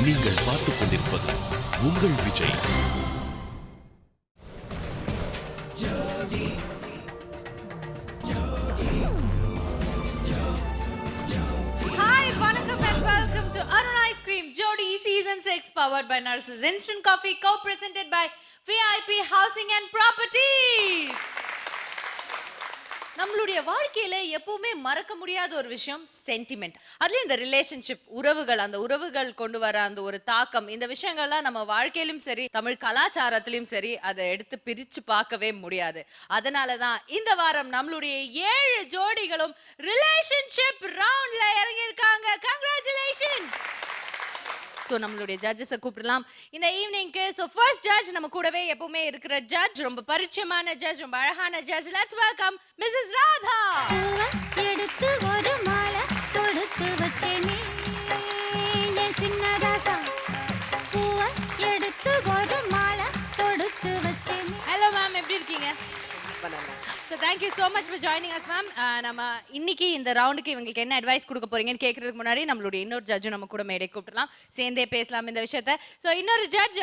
நீங்கள் பார்த்துக் கொண்டிருப்பது உங்கள் Vijay. Season 6 powered by Nurses Instant Coffee, co-presented by VIP Housing and Properties. நம்மளுடைய வாழ்க்கையில எப்பவுமே மறக்க முடியாத ஒரு விஷயம் சென்டிமெண்ட். அதுல இந்த ரிலேஷன்ஷிப், உறவுகள், அந்த உறவுகள் கொண்டு வர அந்த ஒரு தாக்கம், இந்த விஷயங்கள்லாம் நம்ம வாழ்க்கையிலும் சரி, தமிழ் கலாச்சாரத்திலும் சரி, அதை எடுத்து பிரிச்சு பார்க்கவே முடியாது. அதனாலதான் இந்த வாரம் நம்மளுடைய 7 ஜோடிகளும் ரிலேஷன்ஷிப் ரவுண்ட்ல இறங்கி இருக்காங்க. கங்க்ராச்சுலேஷன்ஸ். ஸோ நம்மளுடைய ஜட்ஜஸை கூப்பிடலாம் இந்த ஈவினிங்க்கு. ஸோ ஃபர்ஸ்ட் ஜட்ஜ் நம்ம கூடவே எப்பவுமே இருக்கிற ஜட்ஜ், ரொம்ப பரிச்சயமான ஜட்ஜ், ரொம்ப அழகான judge. Let's welcome Mrs Radha. எடுத்து ஒரு மாலை தொடுத்து வச்சேனே என் சின்ன ராசா, பூவை எடுத்து ஒரு மாலை தொடுத்து வச்சேனே. ஹலோ மேம், எப்படி இருக்கீங்க? So thank you so much for joining us, ma'am. நம்ம இன்னைக்கு இந்த ரவுண்டுக்கு இவங்களுக்கு என்ன அட்வைஸ் கொடுக்க போறீங்கன்னு கேட்கறதுக்கு முன்னாடி நம்மளுடைய இன்னொரு ஜட்ஜும் நம்ம கூட மேடை கூப்பிடலாம், சேர்ந்தே பேசலாம் இந்த விஷயத்தை. ஸோ இன்னொரு ஜட்ஜ்,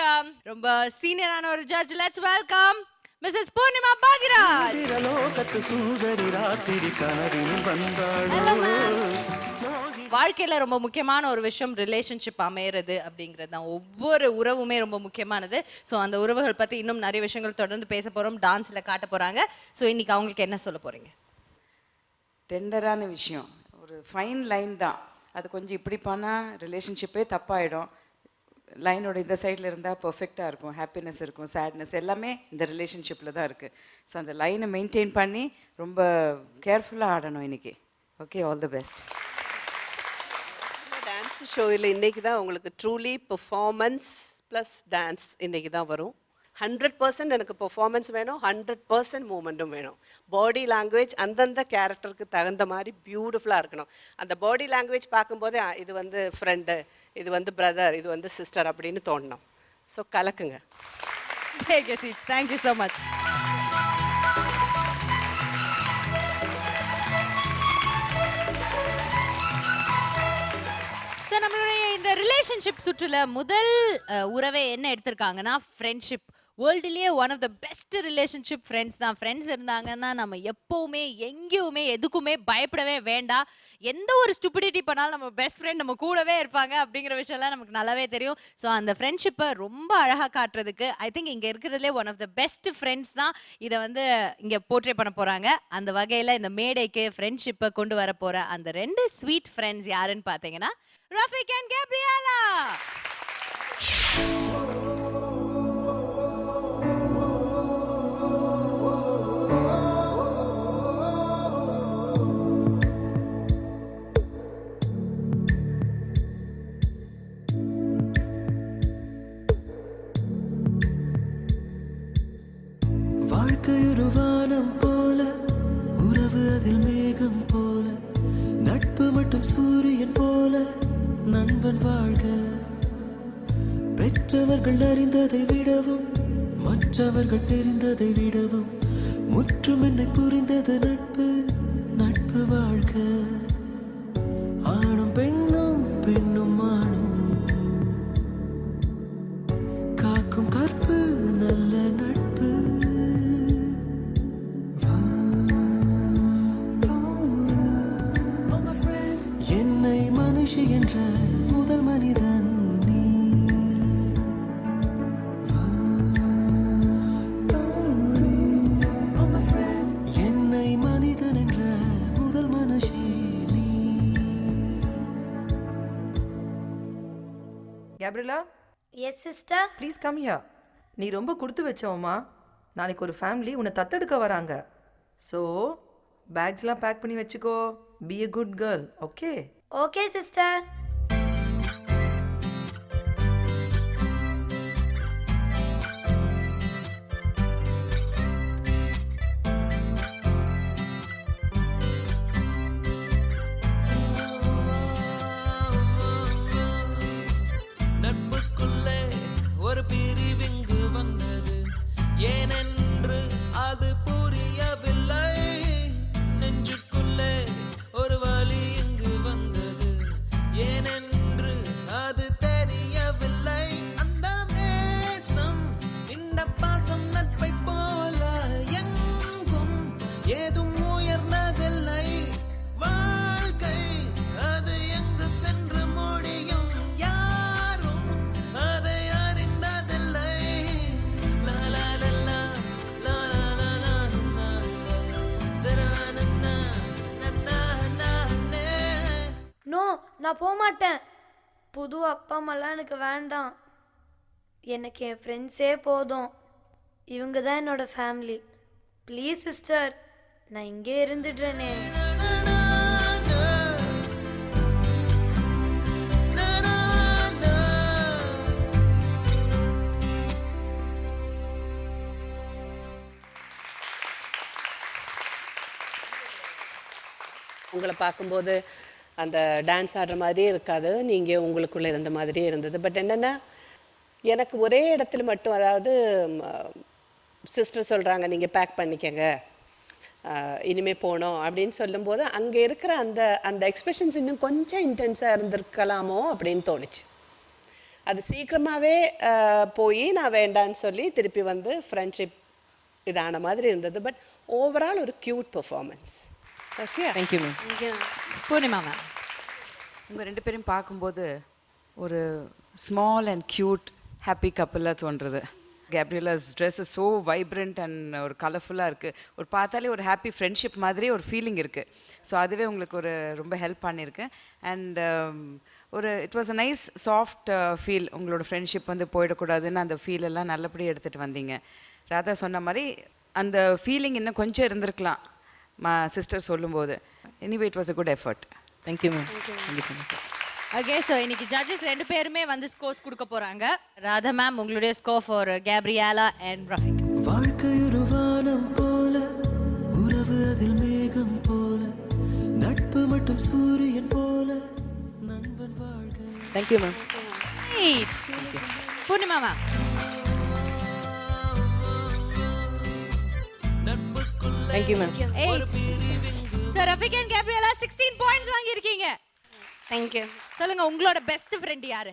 ரொம்ப சீனியரான ஒரு judge. Let's welcome Mrs Poornima Bhagyaraj. Hello ma'am. வாழ்க்கையில் ரொம்ப முக்கியமான ஒரு விஷயம் ரிலேஷன்ஷிப் அமையிறது அப்படிங்கிறது தான். ஒவ்வொரு உறவுமே ரொம்ப முக்கியமானது. ஸோ அந்த உறவுகள் பற்றி இன்னும் நிறைய விஷயங்கள் தொடர்ந்து பேச போகிறோம், டான்ஸில் காட்ட போகிறாங்க. ஸோ இன்றைக்கி அவங்களுக்கு என்ன சொல்ல போகிறீங்க? டெண்டரான விஷயம், ஒரு ஃபைன் லைன் தான். அது கொஞ்சம் இப்படி பண்ணால் ரிலேஷன்ஷிப்பே தப்பாயிடும். லைனோட இந்த சைடில் இருந்தால் பர்ஃபெக்டாக இருக்கும், ஹாப்பினஸ் இருக்கும், சேட்னஸ் எல்லாமே இந்த ரிலேஷன்ஷிப்பில் தான் இருக்குது. ஸோ அந்த லைனை மெயின்டைன் பண்ணி ரொம்ப கேர்ஃபுல்லாக ஆடணும் இன்றைக்கி. Okay, all the best. Dance ஷோவில் இன்றைக்கி தான் உங்களுக்கு ட்ரூலி பெர்ஃபார்மன்ஸ் ப்ளஸ் டான்ஸ் இன்றைக்கி தான் வரும். 100% எனக்கு பெர்ஃபார்மன்ஸ் வேணும், 100% மூமெண்ட்டும் வேணும். பாடி லாங்குவேஜ் அந்தந்த கேரக்டருக்கு தகுந்த மாதிரி பியூட்டிஃபுல்லாக இருக்கணும். அந்த பாடி லாங்குவேஜ் பார்க்கும்போதே இது வந்து ஃப்ரெண்டு, இது வந்து பிரதர், இது வந்து சிஸ்டர் அப்படின்னு தோணணும். ஸோ கலக்குங்க. Thank you so much. ஸோ நம்மளுடைய இந்த ரிலேஷன்ஷிப் சுற்றுல முதல் உறவை என்ன எடுத்திருக்காங்கன்னா ஃப்ரெண்ட்ஷிப். வேர்ல்டுலேயே one of the best relationship friends தான். ஃப்ரெண்ட்ஸ் இருந்தாங்கன்னா நம்ம எப்போவுமே எங்கேயுமே எதுக்குமே பயப்படவே வேண்டாம். எந்த ஒரு ஸ்டூபிடிட்டி பண்ணாலும் நம்ம பெஸ்ட் ஃப்ரெண்ட் நம்ம கூடவே இருப்பாங்க அப்படிங்கிற விஷயம்லாம் நமக்கு நல்லாவே தெரியும். ஸோ அந்த ஃப்ரெண்ட்ஷிப்பை ரொம்ப அழகாக காட்டுறதுக்கு ஐ திங்க் இங்கே இருக்கிறதுலே one of the best friends தான் இதை வந்து இங்கே போர்ட்ரே பண்ண போகிறாங்க. அந்த வகையில் இந்த மேடைக்கு ஃப்ரெண்ட்ஷிப்பை கொண்டு வர போகிற அந்த 2 ஸ்வீட் ஃப்ரெண்ட்ஸ் யாருன்னு பார்த்தீங்கன்னா ரஃபிக் அண்ட் கேப்ரியலா. வாழ்க்கையொரு வானம் போல, உறவு அதில் மேகம் போல, நட்பு மட்டும் சூரியன் போல, நண்பன் வாழ்க. பெற்றவர்கள் அறிந்ததை விடவும், மற்றவர்கள் தெரிந்ததை விடவும், முற்றும் என்னை புரிந்தது நட்பு, நட்பு வாழ்க. ஆணும் பெண்ணும், பெண்ணும் ஆணும், காக்கும் கற்பு நல்ல நட்பு. என்னை மனுஷி என்ற முதல் மனிதன் நீ. என்னை மனிதன் என்ற முதல் மனுஷி நீ. Gabriela, yes sister. Please come here. நீ ரொம்ப கொடுத்து வச்சவம்மா. நாளைக்கு ஒரு ஃபேமிலி உன்னை தத்தெடுக்க வராங்க. ஸோ பேக்ஸ்லாம் பேக் பண்ணி வச்சுக்கோ. Be a good girl. Okay? Okay sister. நட்புக்குள்ளே ஒரு பிரிவிங்கு வந்தது, ஏனென்று அது புரியவில்லை. நெஞ்சுக்குள்ளே ஒரு வலி இங்கு வந்தது, ஏன் நான் போக மாட்டேன். புது அப்பா அம்மாலாம் எனக்கு வேண்டாம். எனக்கு என் ஃப்ரெண்ட்ஸே போதும். இவங்க தான் என்னோட ஃபேமிலி. ப்ளீஸ் சிஸ்டர், நான் இங்கே இருந்துடுறேனே. உங்களை பார்க்கும்போது அந்த டான்ஸ் ஆடுற மாதிரியே இருக்காது, நீங்கள் உங்களுக்குள்ளே இருந்த மாதிரியே இருந்தது. பட் என்னென்னா எனக்கு ஒரே இடத்துல மட்டும், அதாவது சிஸ்டர் சொல்கிறாங்க நீங்கள் பேக் பண்ணிக்கங்க இனிமே போனோம் அப்படின்னு சொல்லும்போது அங்கே இருக்கிற அந்த அந்த எக்ஸ்பிரஷன்ஸ் இன்னும் கொஞ்சம் இன்டென்ஸாக இருந்திருக்கலாமோ அப்படின்னு தோணுச்சு. அது சீக்கிரமாகவே போய் நான் வேண்டான்னு சொல்லி திருப்பி வந்து ஃப்ரெண்ட்ஷிப் இதான மாதிரி இருந்தது. பட் ஓவரால் ஒரு cute performance. Okay, thank you ma'am. Poornima ma'am, உங்கள் 2 பேரையும் பார்க்கும்போது ஒரு ஸ்மால் அண்ட் க்யூட் ஹாப்பி கப்பலாக தோன்றுறது. Gabriela's dress so vibrant and ஒரு கலர்ஃபுல்லாக இருக்குது. ஒரு பார்த்தாலே ஒரு ஹாப்பி ஃப்ரெண்ட்ஷிப் மாதிரி ஒரு ஃபீலிங் இருக்குது. ஸோ அதுவே உங்களுக்கு ஒரு ரொம்ப ஹெல்ப் பண்ணியிருக்கு. அண்ட் ஒரு it was a nice soft feel. உங்களோட ஃப்ரெண்ட்ஷிப் வந்து போயிடக்கூடாதுன்னு அந்த ஃபீல் எல்லாம் நல்லபடியாக எடுத்துகிட்டு வந்தீங்க. ராதா சொன்ன மாதிரி அந்த ஃபீலிங் இன்னும் கொஞ்சம் இருந்திருக்கலாம் சிஸ்டர் சொல்லும்போது. Anyway it was a good effort. Thank you ma'am. Thank you so much. Okay, so இன்னைக்கு ஜட்ஜஸ் 2 பேருமே வந்து ஸ்கோர்ஸ் கொடுக்க போறாங்க. ராதா மேம், உங்களுடைய score for Gabriela and Rafiq. வாழ்க்கை ஒரு வானம் போல, உறவு அதில் மேகம் போல, நட்பு மட்டும் சூரியன் போல, நண்பன் வாழ்க. Thank you ma'am. Poornima ma'am, thank you ma'am. 8. So Rafiq and Gabriela 16 points வாங்கியிருக்கீங்க. தேங்க்யூ. சொல்லுங்க, உங்களோட பெஸ்ட் ஃப்ரெண்ட் யாரு?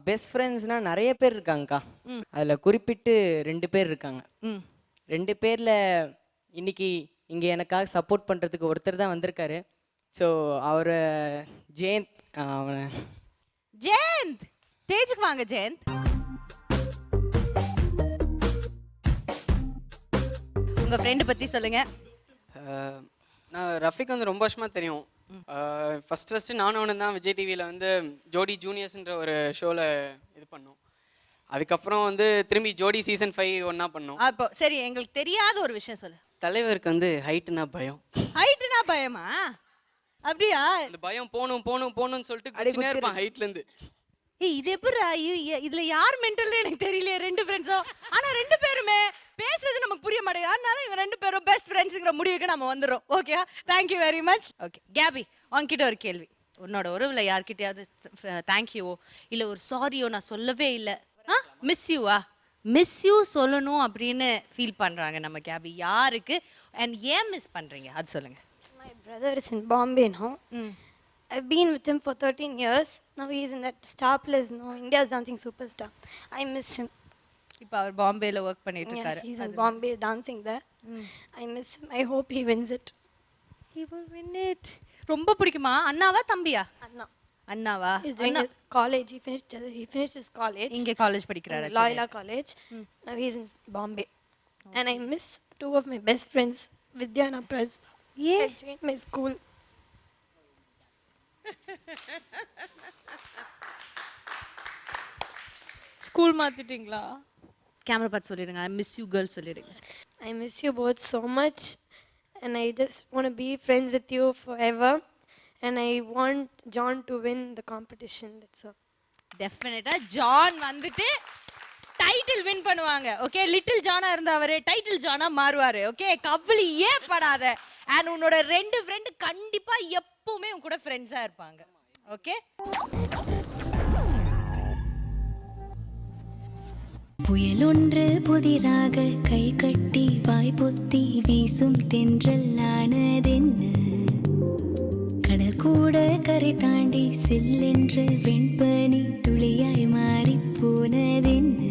பெஸ்ட் ஃப்ரெண்ட்ஸ்னா நிறைய பேர் இருக்காங்கக்கா. அதில் குறிப்பிட்டு 2 பேர் இருக்காங்க. 2 பேரில் இன்னைக்கு இங்கே எனக்காக சப்போர்ட் பண்ணுறதுக்கு ஒருத்தர் தான் வந்திருக்காரு. ஸோ அவர் ஜெயந்த். ஜெயந்த், ஸ்டேஜுக்கு வாங்க ஜெயந்த். உங்க ஃப்ரெண்ட் பத்தி சொல்லுங்க. நான் ரஃபிக் வந்து ரொம்ப வருஷமாக தெரியும். ஃபஸ்ட்டு நானும் ஒன்று தான் விஜய் டிவியில் வந்து ஜோடி ஜூனியர்ஸ்ன்ற ஒரு ஷோவில் இது பண்ணோம். அதுக்கப்புறம் வந்து திரும்பி ஜோடி சீசன் 5 ஒன்றா பண்ணோம். அப்போ சரி, எங்களுக்கு தெரியாத ஒரு விஷயம் சொல்லு. தலைவருக்கு வந்து ஹைட்டுனா பயம். ஹைட்டுனா பயமா? அப்படியா? அந்த பயம் போகணும்னு சொல்லிட்டு குதிச்சுனே இருப்பான் ஹைட்லேருந்து. ஏய், இது எப்படி இதுல யார் மென்டல்னு எனக்கு தெரியலையே. 2 ஃப்ரெண்ட்ஸும், ஆனா 2 பேருமே பேசுறது நமக்கு புரிய மாட்டேங்குது. அதனால இவங்க 2 பேரும் பெஸ்ட் ஃப்ரெண்ட்ஸுங்கிற முடிவுக்கு நம்ம வந்துடுறோம். Okay, thank you very much. Okay KP, உன்கிட்ட ஒரு கேள்வி. உன்னோட உறவுல யார்கிட்டயாவது தேங்க்யூவோ இல்லை ஒரு சாரியோ நான் சொல்லவே இல்லை, மிஸ் யூ சொல்லணும் அப்படின்னு ஃபீல் பண்றாங்க நம்ம கேபி. யாருக்கு அண்ட் ஏன் மிஸ் பண்றீங்க அது சொல்லுங்க. My brother is in Bombay now. I've been with him for 13 years. Now he's in that Star Plus now, India's Dancing Superstar. I miss him. இப்போ அவர் பாம்பேல ஒர்க் பண்ணிட்டு Yeah, இருக்காரு. he's in Bombay dancing there. I miss him. I hope he wins it. He will win it. ரொம்ப பிடிக்குமா? அண்ணாவா தம்பியா? Anna. அண்ணாவா? He's doing college. He finished his college. இங்க college படிக்கிறாரு. Loyola College. Now he's in Bombay. And I miss 2 of my best friends, Vidya and Apraz. Yeah. I joined my school. School மாத்திட்டீங்களா? Camera பார்த்து சொல்லிடுங்க. I miss you girl சொல்லிடுங்க. I miss you both so much, and I just want to be friends with you forever, and I want John to win the competition. That's all. டெஃபினட்டா John வந்துட்டு title win பண்ணுவாங்க. Okay, little ஜானா இருந்த அவரு title ஜானா மாறுவாரு. Okay, கவலையே படாத. And உன்னோட 2 friend கண்டிப்பா எப்பவுமே உன் கூட ஃப்ரெண்ட்ஸா இருப்பாங்க. ஓகே, புயலொன்று புதிராக கை கட்டி வாய் பொத்தி வீசும் தென்றலானதென்ன, கடல் கூட கரை தாண்டி சில்லென்று வெண்பனி துளியாய் மாறி போனதென்ன,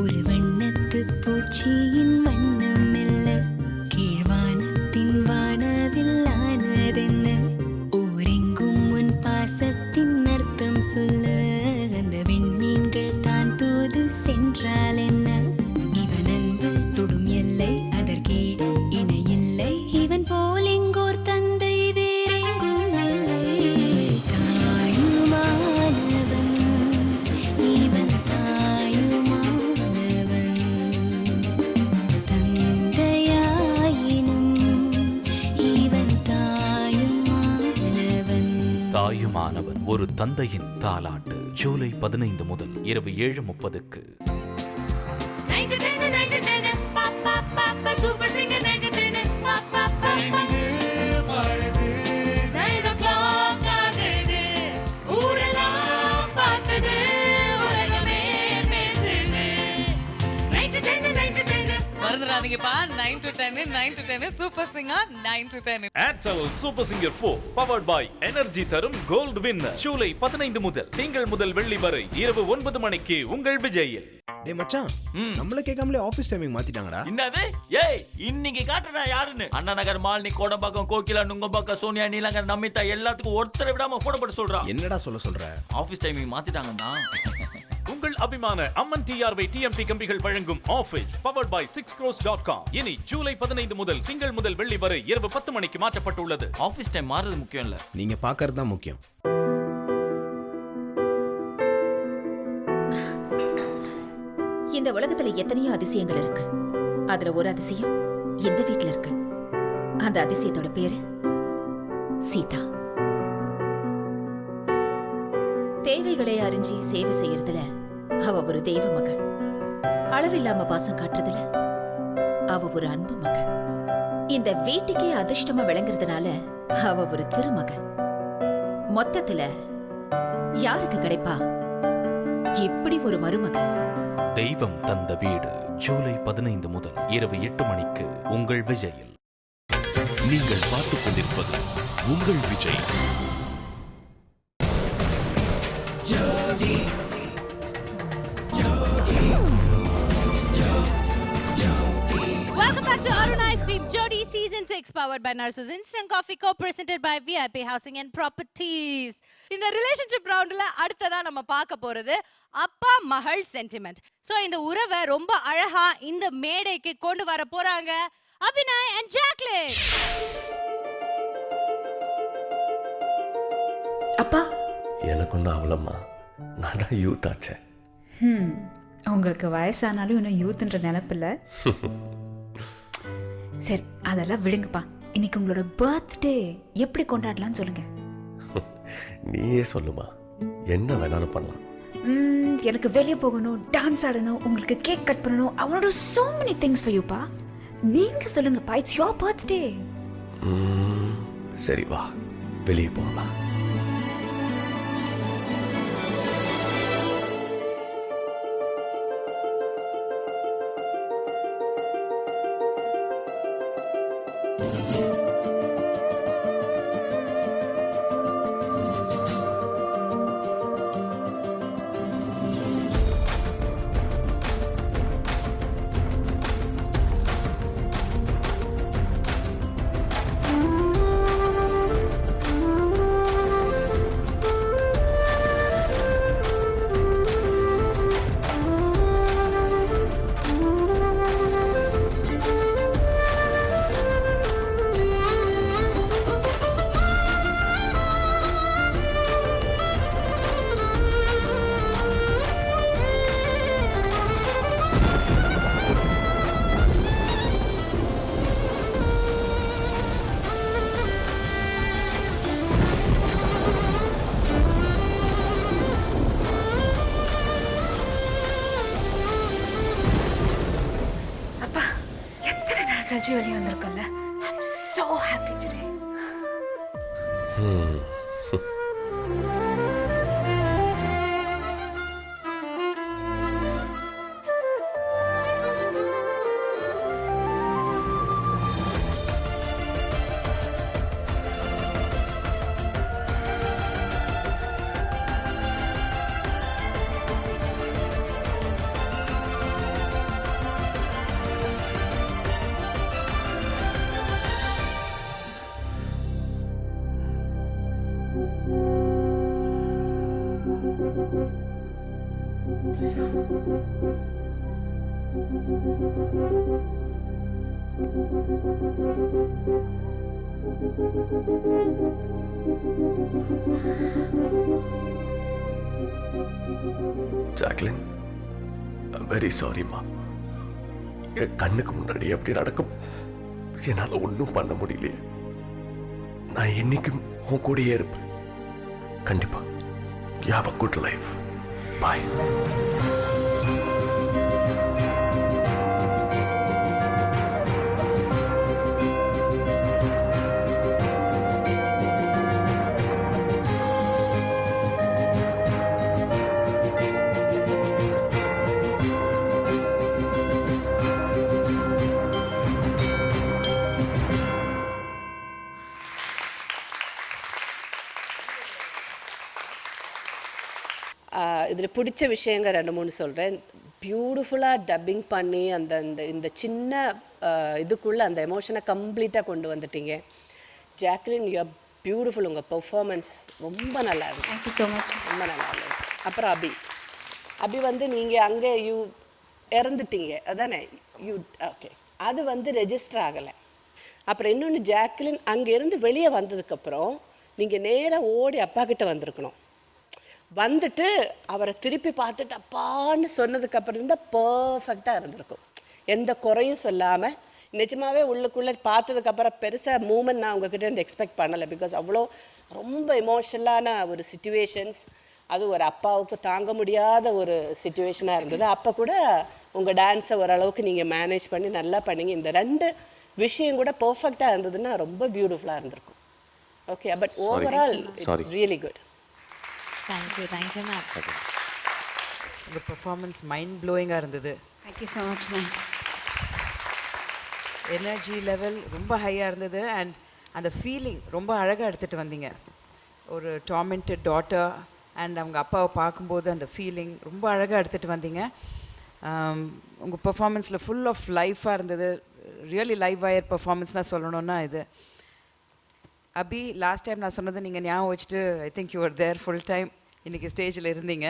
ஒரு வண்ணத்து பூச்சியின் வண்ணம் மெல்ல கீழ்வானத்தின் வானவில் ஆனதென்ன, ஊரெங்கும் உன் பாசத்தின் அர்த்தம் சொல்ல அந்த விண்மீன்கள் தான் தூது சென்றால் என்ன, இவன் அன்பு தொடும் எல்லை அதற்கீடு இணையில்லை, இவன் போல் எங்கோர் தந்தை வேறெங்கும் இல்லை. ஒரு தந்தையின் தாலாட்டு. ஜூலை 15 முதல் இரவு 7:30க்கு. மறந்துடாதீங்கப்பா 9 to 10 9 to 10 super singer 9 to 10. Airtel super singer 4 powered by energy தரும் கோல்டு வின்னர். ஜூலை 15 முதல் திங்கள் முதல் வெள்ளி வரை இரவு 9 மணிக்கு உங்கள் விஜயில். டேய் மச்சான், நம்மள கேட்காமலே ஆபீஸ் டைமிங் மாத்திட்டாங்கடா. என்னது? ஏய், இன்னைக்கு காட்டுறா யாருன்னு. அண்ணா நகர், மாலினி, கோடம்பாக்கம், கோகிலா, நுங்கம்பாக்கம், சோனியா, நீலங்கர், நமிதா எல்லாத்துக்கும் ஒருத்தரை விடாம போட போட்டு சொல்றா. என்னடா சொல்ற? ஆபீஸ் டைமிங் மாத்திட்டாங்கண்ணா. உங்கள் அபிமான அம்மன் டிஆர்வை டிஎம்டி கம்பிகள் வழங்கும் ஆபீஸ் பவர்ட் பை 6crores.com இனி ஜூலை 15 முதல் திங்கள் முதல் வெள்ளி வரை இரவு 10 மணிக்கு மாற்றப்பட்டுள்ளது. ஆபீஸ் டைம் மாறுறது முக்கியம் இல்ல, நீங்க பாக்குறது தான் முக்கியம். இந்த உலகத்துல எத்தனையோ அதிசயங்கள் இருக்கு. அதுல ஒரு அதிசயம் இந்த வீட்ல இருக்கு. அந்த அதிசயத்தோட பேரு சீதா. தேவைகளை அறிஞ்சி சேவை செய்யறதுல அவ ஒரு தெய்வ மக. அளவில்லாம பாசம் காட்டுறதுல அவ ஒரு அன்பு மக. இந்த வீட்டுக்கே அதிர்ஷ்டமா விளங்குறதுனால அவ ஒரு திருமக. மொத்தத்துல யாருக்கு கிடைப்பா இப்படி ஒரு மருமக? தெய்வம் தந்த வீடு. ஜூலை 15 முதல் இரவு 8 மணிக்கு உங்கள் விஜயில். நீங்கள் பார்த்துக் கொண்டிருப்பது உங்கள் Vijay. Welcome back to Arun Ice Cream Jodi Season 6 powered by Narsus Instant Coffee co-presented by VIP Housing and Properties. இந்த ரிலேஷன்ஷிப் ரவுண்ட்ல அடுத்ததா நம்ம பார்க்க போறது அப்பா மகள் சென்டிமெண்ட். சோ இந்த உறவை ரொம்ப அழகா இந்த மேடைக்கு கொண்டு வர போறாங்க அபிநய் and ஜாக்லின். அப்பா, எனக்கு ஒன்றும் அவளம்மா, நான் தான் யூத் ஆச்சேன். உங்களுக்கு வயசானாலும் இன்னும் யூத்ன்ற நினைப்பில்ல. சரி, அதெல்லாம் விடுங்கப்பா. இன்னைக்கு உங்களோட பர்த்டே எப்படி கொண்டாடலாம்னு சொல்லுங்க. நீயே சொல்லுமா, என்ன வேணாலும் பண்ணலாம். எனக்கு வெளியே போகணும், டான்ஸ் ஆடணும், உங்களுக்கு கேக் கட் பண்ணணும். I want to do so many things for you பா. நீங்க சொல்லுங்கப்பா, இட்ஸ் your birthday. சரி வா, வெளியே போகலாம். வெளியே வந்திருக்கோம்ல. I'm so happy today. Jacqueline, I'm very sorry மா. என் கண்ணுக்கு முன்னாடி எப்படி நடக்கும் என்னால ஒன்றும் பண்ண முடியலையே. நான் என்னைக்கும் உன் கூடயே இருப்பேன். கண்டிப்பா you have a good life. Bye. இதில் பிடிச்ச விஷயங்க 2-3 சொல்கிறேன். பியூட்டிஃபுல்லாக டப்பிங் பண்ணி அந்த இந்த சின்ன இதுக்குள்ளே அந்த எமோஷனை கம்ப்ளீட்டாக கொண்டு வந்துட்டீங்க. Jacqueline, you are beautiful. உங்கள் பெர்ஃபார்மன்ஸ் ரொம்ப நல்லா இருக்கு. Thank you so much. ரொம்ப நல்லா இருக்கு. அப்புறம் அபி வந்து நீங்கள் அங்கே இறந்துட்டீங்க அதானே? ஓகே, அது ரெஜிஸ்டர் ஆகலை. அப்புறம் இன்னொன்று, ஜாக்லின் அங்கேருந்து வெளியே வந்ததுக்கப்புறம் நீங்கள் நேராக ஓடி அப்பா கிட்ட வந்திருக்கணும். வந்துட்டு அவரை திருப்பி பார்த்துட்டு அப்பான்னு சொன்னதுக்கப்புறம் இருந்தால் பர்ஃபெக்டாக இருந்திருக்கும். எந்த குறையும் சொல்லாமல். நிஜமாகவே உள்ளுக்குள்ளே பார்த்ததுக்கப்புறம் பெருசாக மூமெண்ட் நான் உங்ககிட்ட இருந்து எக்ஸ்பெக்ட் பண்ணலை. பிகாஸ் அவ்வளோ ரொம்ப எமோஷனலான ஒரு சிச்சுவேஷன்ஸ், அது ஒரு அப்பாவுக்கு தாங்க முடியாத ஒரு சிச்சுவேஷனாக இருந்தது. அப்போ கூட உங்கள் டான்ஸை ஓரளவுக்கு நீங்கள் மேனேஜ் பண்ணி நல்லா பண்ணீங்க. இந்த 2 விஷயம் கூட பர்ஃபெக்டாக இருந்ததுன்னா ரொம்ப பியூட்டிஃபுல்லாக இருந்திருக்கும். Okay, but overall it's really good. Thank you ma'am. உங்கள் பெர்ஃபார்மன்ஸ் மைண்ட் ப்ளோயிங்காக இருந்தது. Thank you so much ma'am. Energy level ரொம்ப ஹையாக இருந்தது. அண்ட் அந்த ஃபீலிங் ரொம்ப அழகாக எடுத்துகிட்டு வந்தீங்க. ஒரு டார்மெண்டட் டாட்டர் அண்ட் அவங்க அப்பாவை பார்க்கும்போது அந்த ஃபீலிங் ரொம்ப அழகாக எடுத்துகிட்டு வந்தீங்க. உங்கள் பெர்ஃபார்மன்ஸில் ஃபுல் ஆஃப் லைஃபாக இருந்தது. ரியலி லைவ் வயர் பெர்ஃபார்மன்ஸ்னால் சொல்லணுன்னா இது. அபி, லாஸ்ட் டைம் நான் சொன்னது நீங்கள் ஞாபகம் வச்சுட்டு I think you are there full time இன்றைக்கி ஸ்டேஜில் இருந்தீங்க.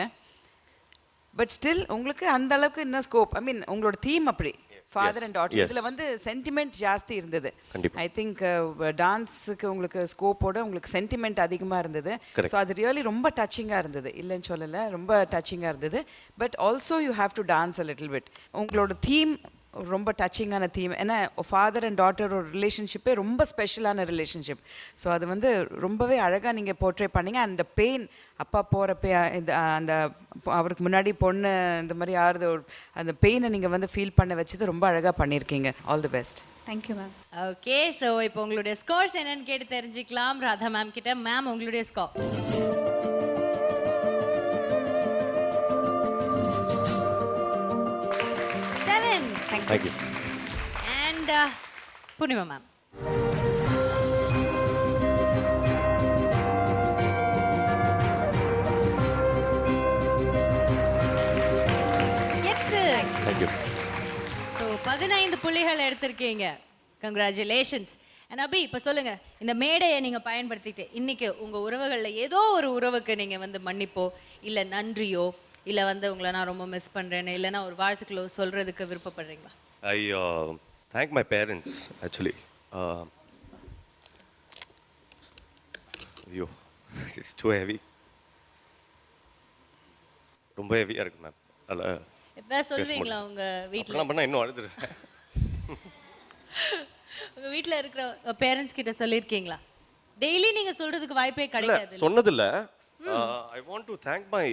பட் ஸ்டில் உங்களுக்கு அந்த அளவுக்கு இன்னும் ஸ்கோப், ஐ மீன் உங்களோட தீம் அப்படி ஃபாதர் அண்ட் டாட்டர், இதில் சென்டிமெண்ட் ஜாஸ்தி இருந்தது. ஐ திங்க் டான்ஸுக்கு உங்களுக்கு ஸ்கோப்போட உங்களுக்கு சென்டிமெண்ட் அதிகமாக இருந்தது. ஸோ அது ரியலி ரொம்ப டச்சிங்காக இருந்தது, இல்லைன்னு சொல்லலை, ரொம்ப டச்சிங்காக இருந்தது. But also you have to dance a little bit. உங்களோட தீம் ரொம்ப டச்சிங்கான தீம். ஏன்னா ஃபாதர் அண்ட் டாட்டர் ஒரு ரிலேஷன்ஷிப்பே ரொம்ப ஸ்பெஷலான ரிலேஷன்ஷிப். ஸோ அது ரொம்பவே அழகாக நீங்கள் போர்ட்ரே பண்ணீங்க. அந்த பெயின், அப்பா போகிறப்ப இந்த அந்த அவருக்கு முன்னாடி பொண்ணு இந்த மாதிரி ஆறுது, அந்த பெயினை நீங்கள் ஃபீல் பண்ண வச்சது ரொம்ப அழகாக பண்ணியிருக்கீங்க. All the best. Thank you ma'am. Okay, so இப்போ உங்களுடைய ஸ்கோர்ஸ் என்னன்னு கேட்டு தெரிஞ்சுக்கலாம் ராதா மேம் கிட்ட. மேம், உங்களுடைய score? 7. Thank you. And Purnima ma'am. Thank you. So 15 புள்ளிகள் எடுத்திருக்கீங்க. கங்க்ராச்சுலேஷன்ஸ். அண்ட் அபி, இப்போ சொல்லுங்க, இந்த மேடையை நீங்க பயன்படுத்திட்டு இன்னைக்கு உங்க உறவுகள்ல ஏதோ ஒரு உறவுக்கு நீங்க மன்னிப்போ இல்ல நன்றியோ இல்ல உங்களை நான் ரொம்ப மிஸ் பண்றேன்னு இல்லைன்னா ஒரு வாழ்த்துக்களோ சொல்றதுக்கு விருப்பப்படுறீங்களா? I thank my parents actually. ஐயோ, it's too heavy. ரொம்ப ஹெவியாக இருக்கு மேம். அதில் இப்போ சொல்றீங்களா உங்க வீட்டில்? பண்ணால் இன்னும் அழுதுருவேன். உங்க வீட்டில் இருக்கிற பேரண்ட்ஸ் கிட்ட சொல்லியிருக்கீங்களா? டெய்லி நீங்க சொல்றதுக்கு வாய்ப்பே கிடையாது. சொன்னதில்ல. I want to thank my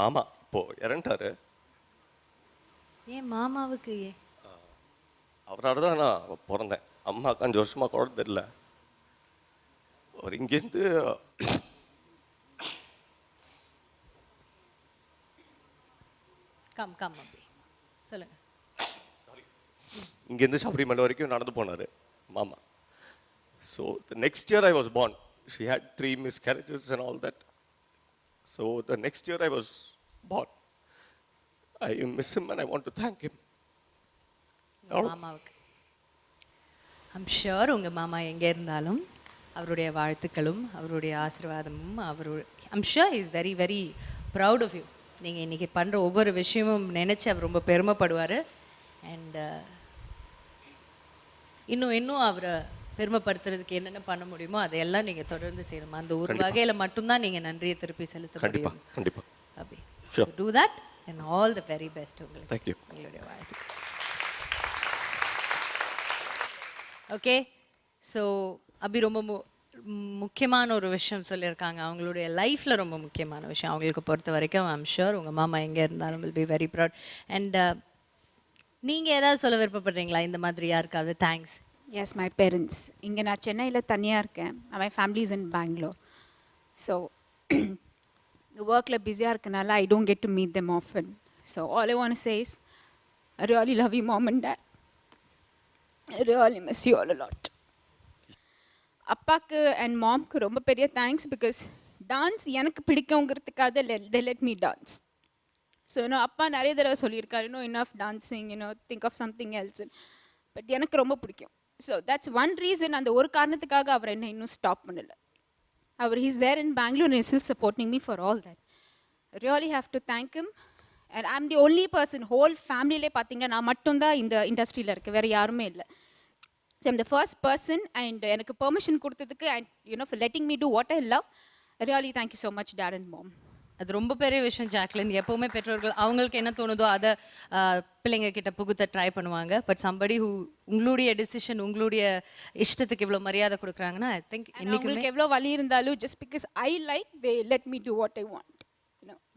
மாமா. இப்போ இறந்துட்டாரு. ஏன் மாமாவுக்கு? அவரால் தான் நான் பிறந்தேன். அம்மாவுக்கு 5 வருஷமாக குழந்தை இல்லை. அவர் இங்கேருந்து சொல்லுங்க. இங்கேருந்து சபரிமலை வரைக்கும் நடந்து போனார் மாமா. So the next year I was born. She had 3 miscarriages and all that. So the next year I was born. I miss him and I want to thank him. மாமாவுக்கு ஐம் ஷுர் உங்கள் மாமா எங்கே இருந்தாலும் அவருடைய வாழ்த்துக்களும் அவருடைய ஆசீர்வாதமும் I'm sure is very very proud of you. நீங்கள் இன்றைக்கி பண்ணுற ஒவ்வொரு விஷயமும் நினச்சி அவர் ரொம்ப பெருமைப்படுவார். அண்ட் இன்னும் அவரை பெருமைப்படுத்துறதுக்கு என்னென்ன பண்ண முடியுமோ அதையெல்லாம் நீங்கள் தொடர்ந்து செய்யணும். அந்த ஒரு வகையில் மட்டும்தான் நீங்கள் நன்றியை திருப்பி செலுத்த முடியும். கண்டிப்பாக. Abhi, so do that and all the very best உங்களுக்கு. தேங்க்யூ. உங்களுடைய வாழ்த்துக்கள். ஓகே, ஸோ அபி முக்கியமான ஒரு விஷயம் சொல்லியிருக்காங்க. அவங்களுடைய லைஃப்ல ரொம்ப முக்கியமான விஷயம் அவங்களுக்கு பொறுத்த வரைக்கும். ஐம் ஷூர் உங்க மாமா எங்க இருந்தாலும் will be very proud. And நீங்க ஏதாவது சொல்ல விருப்பப்படுறீங்களா இந்த மாதிரி யாருக்காவது? தேங்க்ஸ். Yes, my parents. இங்கே நான் சென்னையில் தனியாக இருக்கேன். My family is in Bangalore. So ஒர்க்கில் பிஸியாக இருக்கனால I don't get to meet them often. So all I want say is I really love you mom and dad. I really miss you all a lot. அப்பாவுக்கு and மாம்க்கு ரொம்ப பெரிய thanks. Because dance எனக்கு பிடிக்குங்கிறதுக்காக they let me dance. So இன்னும் அப்பா நிறைய தடவை சொல்லியிருக்காரு, இன்னும் enough dancing, think of something else. But எனக்கு ரொம்ப பிடிக்கும். So that's one reason. அந்த ஒரு காரணத்துக்காக அவர் என்ன இன்னும் ஸ்டாப் பண்ணலை. அவர் he's there in Bangalore and still supporting me for all that. Really have to thank him. And I am the only person whole ஃபேமிலியிலே பார்த்தீங்கன்னா நான் மட்டும்தான் இந்த இண்டஸ்ட்ரியில் இருக்கேன், வேறு யாருமே இல்லை. So I'm the first person. And எனக்கு பெர்மிஷன் கொடுத்ததுக்கு and for letting me do what I love. Really thank you so much dad and mom. அது ரொம்ப பெரிய விஷயம் ஜாக்லின். எப்போவுமே பெற்றோர்கள் அவங்களுக்கு என்ன தோணுதோ அதை பிள்ளைங்க கிட்ட புகுத்த ட்ரை பண்ணுவாங்க. பட் சம்படி ஹூ உங்களுடைய டிசிஷன், உங்களுடைய இஷ்டத்துக்கு இவ்வளோ மரியாதை கொடுக்குறாங்கன்னா ஐ திங்க் உங்களுக்கு எவ்வளோ வலி இருந்தாலும் just because I like they let me do what I want.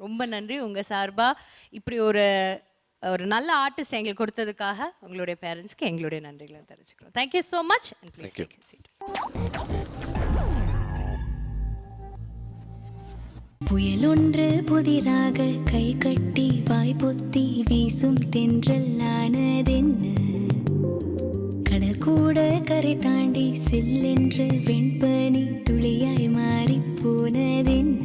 ரொம்ப நன்றி. உங்கள் சார்பாக இப்படி ஒரு நல்ல ஆர்டிஸ்ட் எங்களுக்கு கொடுத்ததுக்காக உங்களுடைய பேரண்ட்ஸ்க்கு எங்களுடைய நன்றிகளை தெரிவிச்சுக்கிறோம். Thank you so much. And please take a seat. புயலொன்று புதிராக கை கட்டி வாய் பொத்தி வீசும் தென்றலானதென்ன, கடல் கூட கரை தாண்டி சில்லென்று வெண்பனி துளியாய் மாறி போனதென்ன,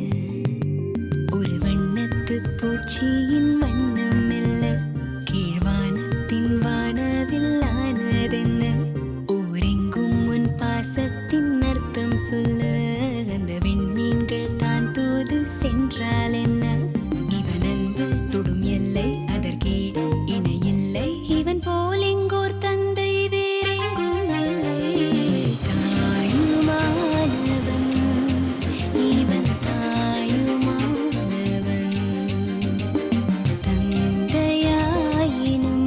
ஒரு வண்ணத்து பூச்சியின் வண்ணம் மெல்ல கீழ்வானத்தின் வானவில் ஆனதென்ன, ஊரெங்கும் உன் பாசத்தின் அர்த்தம் சொல்ல அந்த விண்மீன்கள் தான் தூது சென்றால் என்ன, இவன் அன்பு தொடும் எல்லை அதற்கீட இணையில்லை, இவன் போல் எங்கோர் தந்தை வேறெங்கும் இல்லை, தாயுமானவன் இவன் தாயுமானவன், தந்தையாயினும்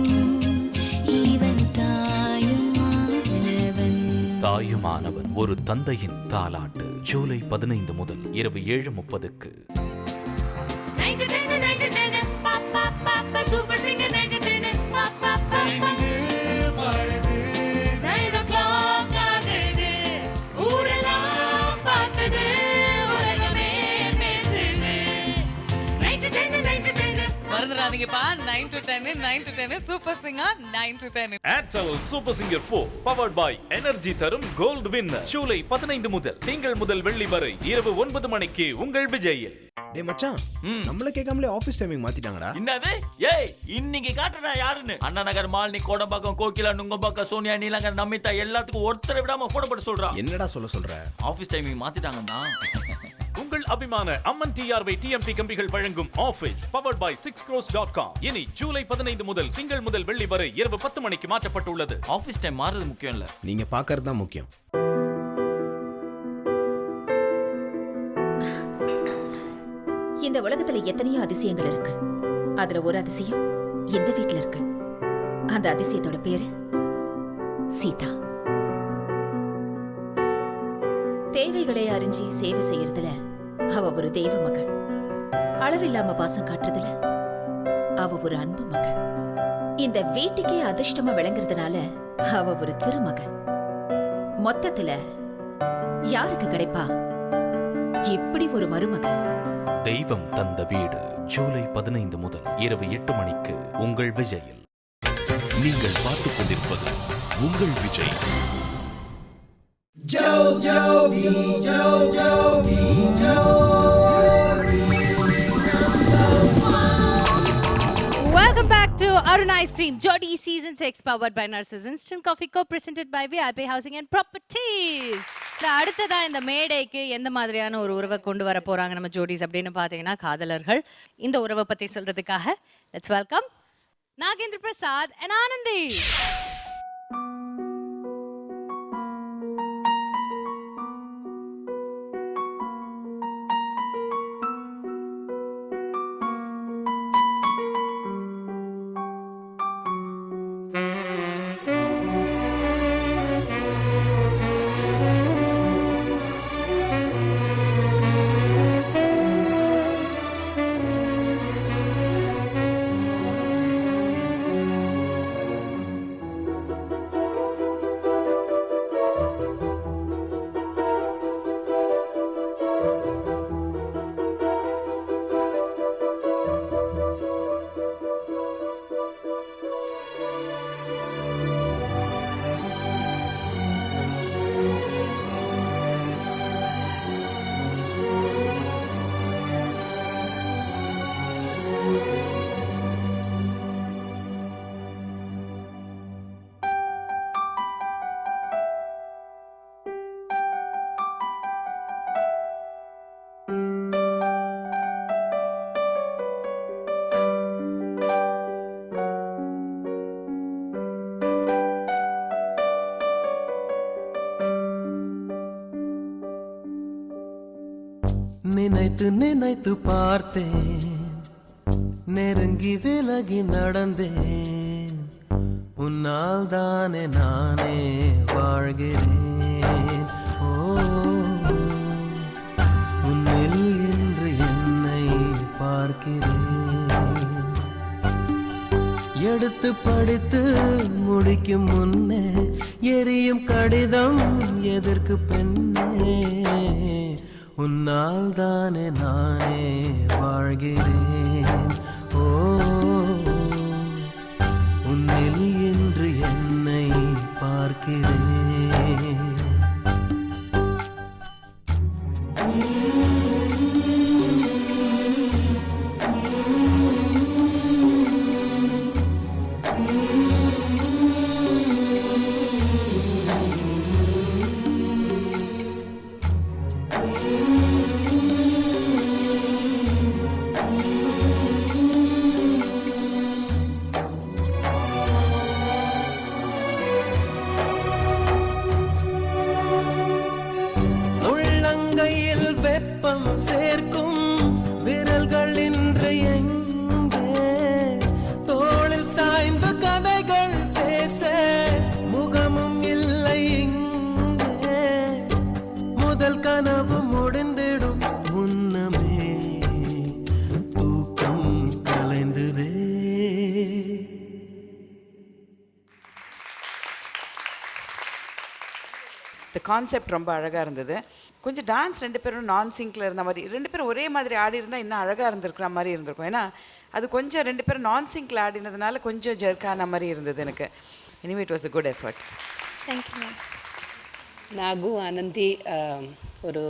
இவன் தாயுமானவன். தாயுமானவன் ஒரு தந்தையின் தாலாட்டு. ஜூலை 15 முதல் இரவு 7:30க்கு. மறந்துடாதீங்கப்பா. 9 to 10 9 to 10 super singer 9 to 10. Airtel super singer 4 powered by energy தரும் கோல்டு வின்னர். ஜூலை 15 முதல் திங்கள் முதல் வெள்ளி வரை இரவு 9 மணிக்கு உங்கள் விஜயில். டேய் மச்சான், நம்மள கேட்காமலே ஆபீஸ் டைமிங் மாத்திட்டாங்கடா. என்னது? ஏய், இன்னைக்கு காட்டுறா யாருன்னு. அண்ணா நகர் மாலினி கோடம்பாக்கம் கோகிலா நுங்கம்பாக்கம் சோனியா நீலங்கர் நமிதா எல்லாத்துக்கும் ஒருத்தரை விடாம போட போட்டு சொல்றா. என்னடா சொல்ற? ஆபீஸ் டைமிங் மாத்திட்டாங்கண்ணா. உங்கள் அபிமான அம்மன் டிஆர்வை டிஎம்டி கம்பிகள் வழங்கும் ஆபீஸ் பவர்ட் பை 6crores.com இனி ஜூலை 15 முதல் திங்கள் முதல் வெள்ளி வரை இரவு 10 மணிக்கு மாற்றப்பட்டுள்ளது. ஆபீஸ் டைம் மாறுறது முக்கியம் இல்ல, நீங்க பாக்குறது தான் முக்கியம். இந்த உலகத்துல எத்தனையோ அதிசயங்கள் இருக்கு. அதுல ஒரு அதிசயம் இந்த வீட்ல இருக்கு. அந்த அதிசயத்தோட பேரு சீதா. தேவைகளை அறிஞ்சி சேவை செய்யறதுல அவ ஒரு தெய்வ மக. அளவில்லாம பாசம் காட்டுறதுல அவ ஒரு அன்பு மக. இந்த வீட்டுக்கே அதிர்ஷ்டமா விளங்குறதுனால அவ ஒரு திருமக. மொத்தத்துல யாருக்கு கிடைப்பா இப்படி ஒரு மருமக? தெய்வம் தந்த வீடு. ஜூலை 15 முதல் இரவு 8 மணிக்கு உங்கள் விஜயில். நீங்கள் பார்த்துக் கொண்டிருப்பது உங்கள் Vijay. Welcome back to Arun Ice Cream Jodi Season 6 powered by Nurses Instant Coffee co-presented by VIP Housing and Properties. அடுத்ததா இந்த மேடைக்கு எந்த மாதிரியான ஒரு உறவை கொண்டு வர போறாங்க நம்ம ஜோடிஸ் அப்படின்னு பாத்தீங்கன்னா காதலர்கள். இந்த உறவை பத்தி சொல்றதுக்காக let's welcome Nagendra Prasad and Anandhi. நினைத்து நினைத்து பார்த்தேன், நெருங்கி விலகி நடந்தேன். உன்னால் தானே நானே வாழ்கிறேன். ஓ, உன்னில் இன்று என்னை பார்க்கிறேன். எடுத்து படித்து முடிக்கும் முன்னே எரியும் கடிதம் எதற்கு பெண்ணே? உன்னால் தானே நானே வாழ்கிறேன். ஓ, உன்னில் இன்று என்னை பார்க்கிறேன். உள்ளங்கையில் வெப்பம் சேர்க்கும் விரல்கள் இன்று எங்கே? தோளில் சாய்ந்து கதைகள் பேச முகமும் இல்லை இங்கே. முதல் கனவு முடிந்திடும் முன்னமே தூக்கம் கலைந்ததே. இந்த கான்செப்ட் ரொம்ப அழகாக இருந்தது. கொஞ்சம் டான்ஸ் ரெண்டு பேரும் நான் சிங்கில் இருந்த மாதிரி, ரெண்டு பேரும் ஒரே மாதிரி ஆடி இருந்தால் இன்னும் அழகாக இருந்திருக்கிற மாதிரி இருந்திருக்கும். ஏன்னா அது கொஞ்சம் ரெண்டு பேரும் நான் சிங்கில் ஆடினதுனால கொஞ்சம் ஜர்க்கான மாதிரி இருந்தது எனக்கு. Anyway it was a good effort. Thank you ma'am. Nagu Anandhi ஒரு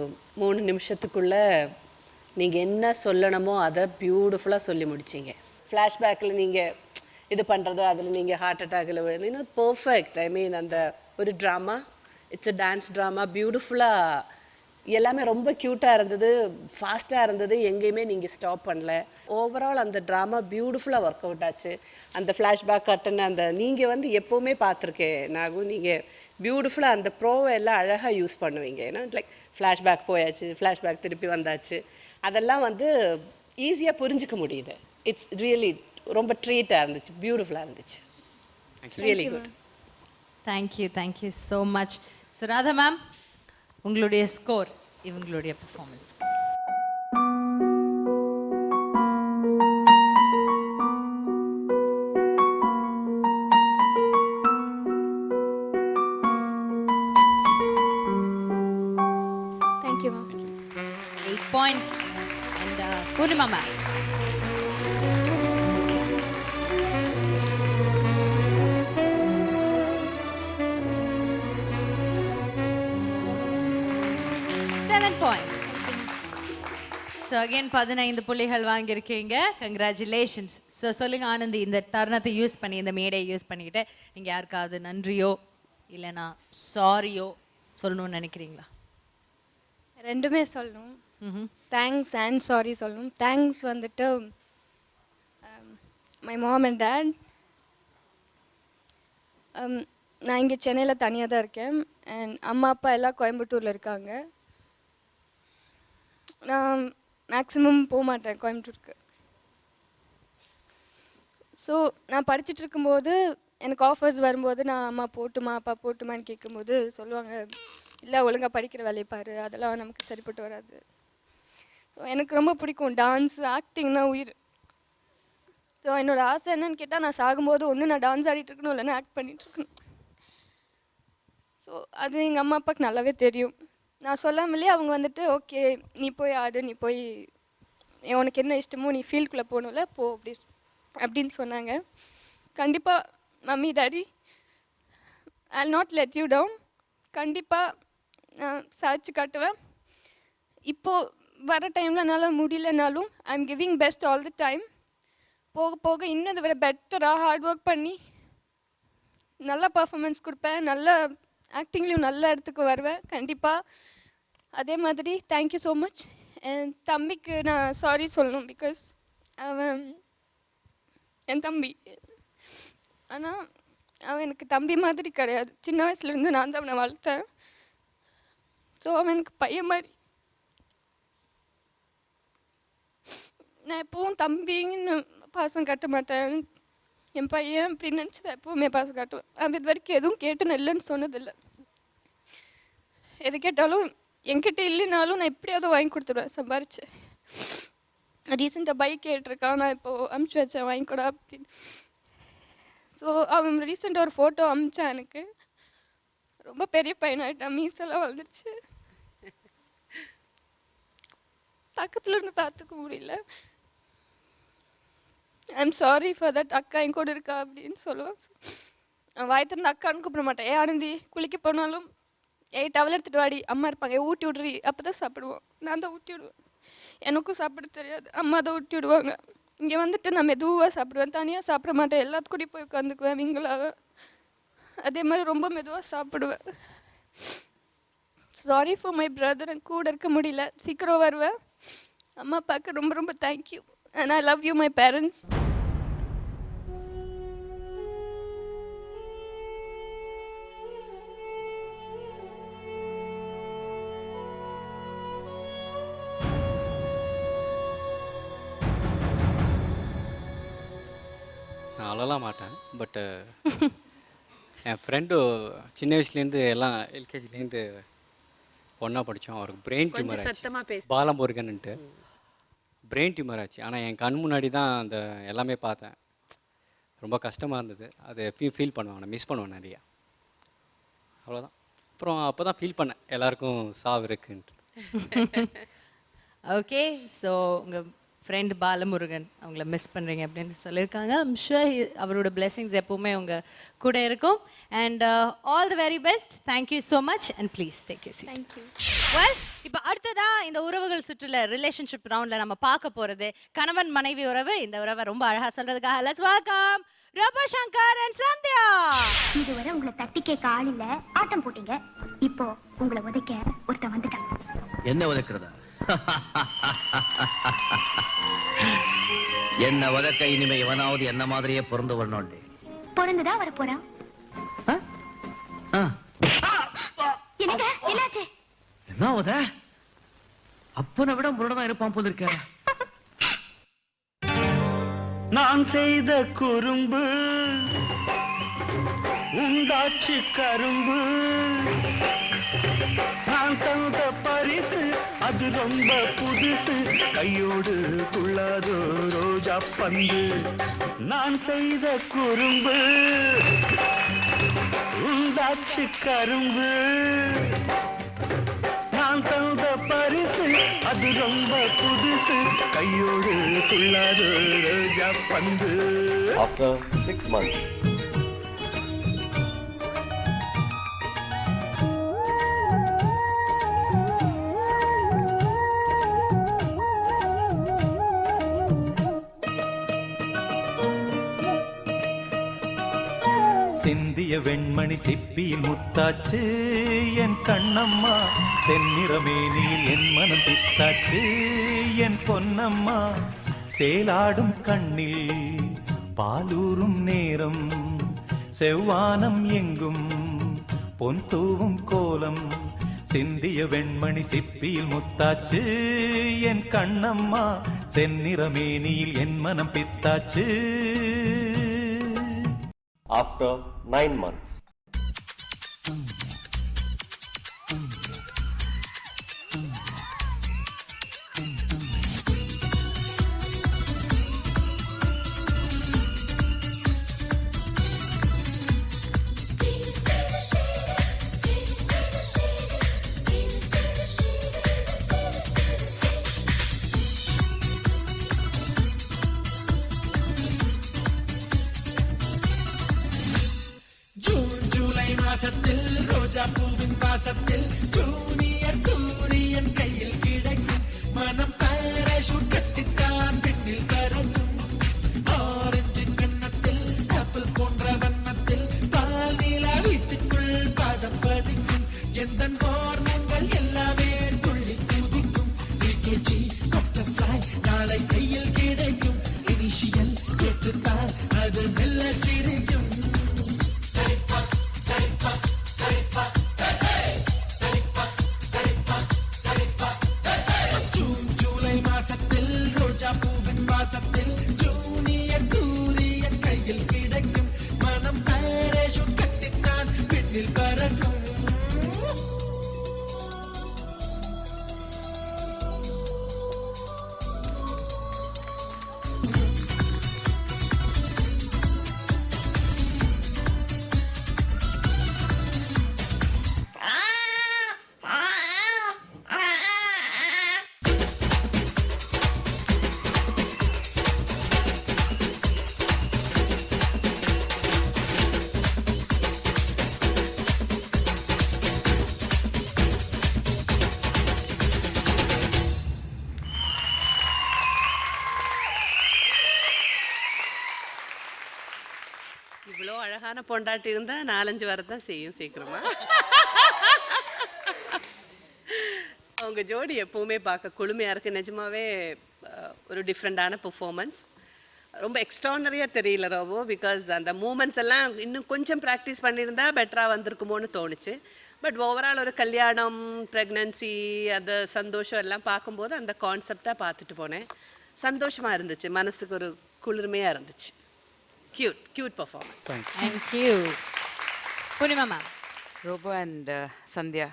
3 நிமிஷத்துக்குள்ளே நீங்கள் என்ன சொல்லணுமோ அதை பியூட்டிஃபுல்லாக சொல்லி முடிச்சிங்க. ஃப்ளாஷ்பேக்கில் நீங்கள் இது பண்ணுறது, அதில் நீங்கள் ஹார்ட் அட்டாக்கில் விழுந்தீங்கன்னா பர்ஃபெக்ட். ஐ மீன் அந்த ஒரு drama, it's a dance drama, பியூட்டிஃபுல்லாக எல்லாமே ரொம்ப க்யூட்டாக இருந்தது, ஃபாஸ்ட்டாக இருந்தது, எங்கேயுமே நீங்கள் ஸ்டாப் பண்ணல. ஓவரால் அந்த ட்ராமா பியூட்டிஃபுல்லாக ஒர்க் அவுட் ஆச்சு. அந்த ஃப்ளாஷ்பேக் கட்டுன்னு அந்த நீங்கள் வந்து எப்போவுமே பார்த்துருக்கேன் நாகு, நீங்கள் பியூட்டிஃபுல்லாக அந்த ப்ரோவை எல்லாம் அழகாக யூஸ் பண்ணுவீங்க. ஏன்னா லைக் ஃப்ளாஷ்பேக் போயாச்சு, ஃப்ளாஷ்பேக் திருப்பி வந்தாச்சு, அதெல்லாம் வந்து ஈஸியாக புரிஞ்சிக்க முடியுது. இட்ஸ் ரியலி ரொம்ப ட்ரீட்டாக இருந்துச்சு, பியூட்டிஃபுல்லாக இருந்துச்சு. It's really good. Thank you so much. So Radha ma'am, உங்களுடைய ஸ்கோர் இவங்களுடைய performance. Thank you ma'am. 8 points. And Poornima ma'am. Points. So again 15 புள்ளிகள் வாங்கியிருக்கீங்க. கங்க்ராச்சுலேஷன்ஸ். ஸோ சொல்லுங்க ஆனந்தி, இந்த தருணத்தை யூஸ் பண்ணி, இந்த மேடையை யூஸ் பண்ணிக்கிட்டு நீங்கள் யாருக்காவது நன்றியோ இல்லைனா சாரியோ சொல்லணும்னு நினைக்கிறீங்களா? ரெண்டுமே சொல்லணும். தேங்க்ஸ் அண்ட் சாரி சொல்லணும். தேங்க்ஸ் வந்துட்டு மை மாம் அண்ட் டேட். நான் இங்கே சென்னையில் தனியாக தான் இருக்கேன். அண்ட் அம்மா அப்பா எல்லாம் கோயம்புத்தூரில் இருக்காங்க. நான் மேக்ஸிமம் போக மாட்டேன் கோயம்புத்தூருக்கு. ஸோ நான் படிச்சுட்டு இருக்கும்போது எனக்கு ஆஃபர்ஸ் வரும்போது நான் அம்மா போட்டுமா அப்பா போட்டுமான்னு கேட்கும்போது சொல்லுவாங்க, இல்லை ஒழுங்காக படிக்கிற வேலையை பாரு, அதெல்லாம் நமக்கு சரிப்பட்டு வராது. ஸோ எனக்கு ரொம்ப பிடிக்கும் டான்ஸ், ஆக்டிங்னா உயிர். ஸோ என்னோடய ஆசை என்னன்னு கேட்டால், நான் சாகும்போது ஒன்று நான் டான்ஸ் ஆடிட்டு இருக்கணும், இல்லைன்னா ஆக்ட் பண்ணிகிட்ருக்கணும். ஸோ அது எங்கள் அம்மா அப்பாவுக்கு நல்லாவே தெரியும். நான் சொல்லாமலே அவங்க வந்துட்டு, ஓகே நீ போய் ஆடு, நீ போய் உனக்கு என்ன இஷ்டமோ நீ ஃபீல்டுக்குள்ளே போகணும்ல போ அப்படின்னு சொன்னாங்க. கண்டிப்பாக mummy daddy, I will not let you down. கண்டிப்பாக நான் சாதிச்சு காட்டுவேன். இப்போது வர டைமில் என்னால் முடியலனாலும் I am giving best all the time. போக போக இன்னும் இதை விட பெட்டராக ஹார்ட் ஒர்க் பண்ணி நல்ல பர்ஃபார்மன்ஸ் கொடுப்பேன். நல்ல ஆக்டிங்லேயும் நல்ல இடத்துக்கு வருவேன் கண்டிப்பாக. அதே மாதிரி தேங்க்யூ ஸோ மச். என் தம்பிக்கு நான் சாரி சொல்லணும், பிகாஸ் அவன் என் தம்பி. ஆனால் அவன் எனக்கு தம்பி மாதிரி கிடையாது. சின்ன வயசுலேருந்து நான் தான் அவனை வளர்த்தேன். ஸோ அவன் எனக்கு பையன் மாதிரி. நான் எப்பவும் தம்பின்னு பாசம் காட்ட மாட்டேன், என் பையன் அப்படி நினச்சி தான் எப்பவுமே பாசம் காட்டுவேன். அவன் இது வரைக்கும் எதுவும் கேட்டு நான் இல்லைன்னு சொன்னதில்லை. எது கேட்டாலும் என்கிட்ட இல்லைனாலும் நான் எப்படியாவது வாங்கி கொடுத்துருவேன் சம்பாரிச்சு. ரீசெண்டாக பைக் கேட்டிருக்கான், நான் இப்போது அமுச்சு வச்சேன் வாங்கிக்கூடா அப்படின்னு. ஸோ அவன் ரீசெண்டாக ஒரு ஃபோட்டோ அமுச்சான் எனக்கு. ரொம்ப பெரிய பையனாயிட்டான், மீசெல்லாம் வளர்ந்துருச்சு, பக்கத்தில் இருந்து பார்த்துக்க முடியல. ஐம் சாரி ஃபார் தட், அக்கா என் கூட இருக்கா அப்படின்னு சொல்லுவான். வாய் திறந்து அக்கான்னு கூப்பிட மாட்டேன். ஆனந்தி குளிக்க போனாலும் டவல் எடுத்துகிட்டு வாடி, அம்மா இருப்பாங்க, ஊட்டி விட்றி, அப்போ தான் சாப்பிடுவோம். நான் தான் ஊட்டி விடுவேன், எனக்கும் சாப்பிட தெரியாது, அம்மா தான் ஊட்டி விடுவாங்க. இங்கே வந்துட்டு நான் மெதுவாக சாப்பிடுவேன், தனியாக சாப்பிட மாட்டேன், எல்லாத்துக்கூடயும் போய் உட்காந்துக்குவேன் மிங்களாக. அதே மாதிரி ரொம்ப மெதுவாக சாப்பிடுவேன். சாரி ஃபார் மை பிரதர், எனக்கு கூட இருக்க முடியல, சீக்கிரம் வருவேன். அம்மா அப்பாவுக்கு ரொம்ப ரொம்ப thank you and I love you my parents. நான் அழலாம் மாட்டேன், பட்டு என் ஃப்ரெண்டு சின்ன வயசுலேருந்து எல்லாம் எல்கேஜிலேருந்து ஒன்றா படித்தோம். அவருக்கு பிரெயின் டியூமர் ஆச்சு, பாலமுருகன்ட்டு பிரெயின் டியூமர் ஆச்சு. ஆனால் என் கண் முன்னாடி தான் அந்த எல்லாமே பார்த்தேன். ரொம்ப கஷ்டமாக இருந்தது. அதை எப்பயும் ஃபீல் பண்ணுவேன், நான் மிஸ் பண்ணுவேன் நிறையா. அவ்வளோதான். அப்புறம் அப்போ தான் ஃபீல் பண்ணேன் எல்லாருக்கும் சாவு இருக்குன்ட்டு. ஓகே, ஸோ உங்கள் ஃப்ரெண்ட் பாலமுருகன் அவங்கள மிஸ் பண்ணுறீங்க அப்படின்னு சொல்லியிருக்காங்க. ஐம் ஷுர் அவரோட பிளெஸிங்ஸ் எப்போவுமே உங்கள் கூட இருக்கும். And all the very best. Thank you so much and please take you seat. Thank you. Well, இப்போ அடுத்ததாக இந்த உறவுகள் சுற்றுல ரிலேஷன்ஷிப் ரவுண்டில் நம்ம பார்க்க போகிறது கணவன் மனைவி உறவு. இந்த உறவை ரொம்ப அழகாக சொல்கிறதுக்காக லெட்ஸ் வெல்கம் ரபசங்கர் அண்ட் சந்தியா. இதுவரை உங்களை தட்டி கேட்க ஆள் இல்ல, ஆட்டம் போட்டீங்க. இப்போ உங்களை உதைக்க ஒருத்தன் வந்துட்டான். என்ன உதைக்கிறதா? என்ன உதைக்க இனிமே இவனாவது என்ன மாதிரியே பிறந்து வரணும். பிறந்துதா வர போறான். என்னங்க என்னாச்சு? என்ன உத? அப்பனை விட முரடதான் இருப்பான் போல இருக்க. நான் செய்த குறும்பு உண்டாச்சு கரும்பு, நான் தந்த பரிசு அது ரொம்ப புதுசு, கையோடு துள்ளாதோ ரோஜா பந்து. நான் செய்த குறும்பு உண்டாச்சு கரும்பு, நான் தந்த பரிசு அது ரொம்ப புதுசு, கையோடு துள்ளாதோ ரோஜா பந்து. After 6 months. சிந்திய வெண்மணி சிப்பியில் முத்தாச்சு என் கண்ணம்மா, தென்னிறமேனியில் என் மனம் பித்தாச்சு என் பொன்னம்மா. சேலாடும் கண்ணில் பாலூரும் நேரம், செவ்வானம் எங்கும் பொன் தூவும் கோலம். சிந்திய வெண்மணி சிப்பியில் முத்தாச்சு என் கண்ணம்மா, செந்நிறமேனியில் என் மனம் பித்தாச்சு. After 9 months. மாசத்தில் ரோஜா பூவின் வாசத்தில் ஜூனியர் சூரியன் கையில் கிடைக்கும், மனம் பாராசூட் கட்டித்தான் பின்னில் பறக்கும். ஆரஞ்சு கன்னத்தில் கப்பல் போன்ற வண்ணத்தில் பால் நிலா வீட்டுக்குள் பாதம் பதிக்கும். எந்த ஹார்மோன்கள் எல்லாமே துள்ளி குதிக்கும். விகேஜி பட்டர்ஃப்ளை நாளை கையில் கிடைக்கும். இனிஷியல் கேட்டுத்தான் அது மெல்ல சிரிக்கும். ஜூன் ஜூலை மாசத்தில் ரோஜா பூவின் இவ்வளோ அழகான பொண்டாட்டி இருந்தால் 4-5 வாரம் தான் செய்யும் சீக்கிரமா. அவங்க ஜோடி எப்போவுமே பார்க்க குளுமையாக இருக்குது. நிஜமாவே ஒரு டிஃப்ரெண்ட்டான பெர்ஃபார்மன்ஸ். ரொம்ப எக்ஸ்ட்ரானரியாக தெரியல ரோபோ, பிகாஸ் அந்த மூமெண்ட்ஸ் எல்லாம் இன்னும் கொஞ்சம் ப்ராக்டிஸ் பண்ணியிருந்தா பெட்டராக வந்திருக்குமோன்னு தோணுச்சு. பட் ஓவரால் ஒரு கல்யாணம், ப்ரெக்னன்சி, அது சந்தோஷம் எல்லாம் பார்க்கும்போது அந்த கான்செப்டாக பார்த்துட்டு போனேன். சந்தோஷமாக இருந்துச்சு, மனசுக்கு ஒரு குளிர்மையாக இருந்துச்சு. Cute performance. Thank you. Poornima ma'am. Robo and Sandhya,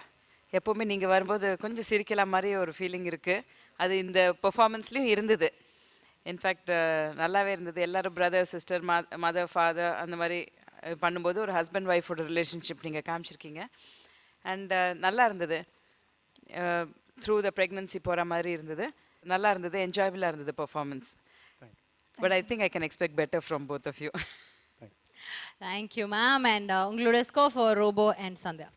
எப்போவுமே நீங்கள் வரும்போது கொஞ்சம் சிரிக்கலாம் மாதிரி ஒரு ஃபீலிங் இருக்குது. அது இந்த பெர்ஃபார்மன்ஸ்லேயும் இருந்தது. இன்ஃபேக்ட் நல்லாவே இருந்தது. எல்லோரும் பிரதர் சிஸ்டர், மதர் ஃபாதர் அந்த மாதிரி பண்ணும்போது ஒரு ஹஸ்பண்ட் ஒய்ஃபோட ரிலேஷன்ஷிப் நீங்கள் காமிச்சிருக்கீங்க. அண்ட் நல்லா இருந்தது. த்ரூ த ப்ரெக்னன்சி போகிற மாதிரி இருந்தது. நல்லா இருந்தது, என்ஜாயபிளாக இருந்தது performance. But I think I can expect better from both of you. Thank you ma'am. And உங்களோட score for Robo and Sandhya?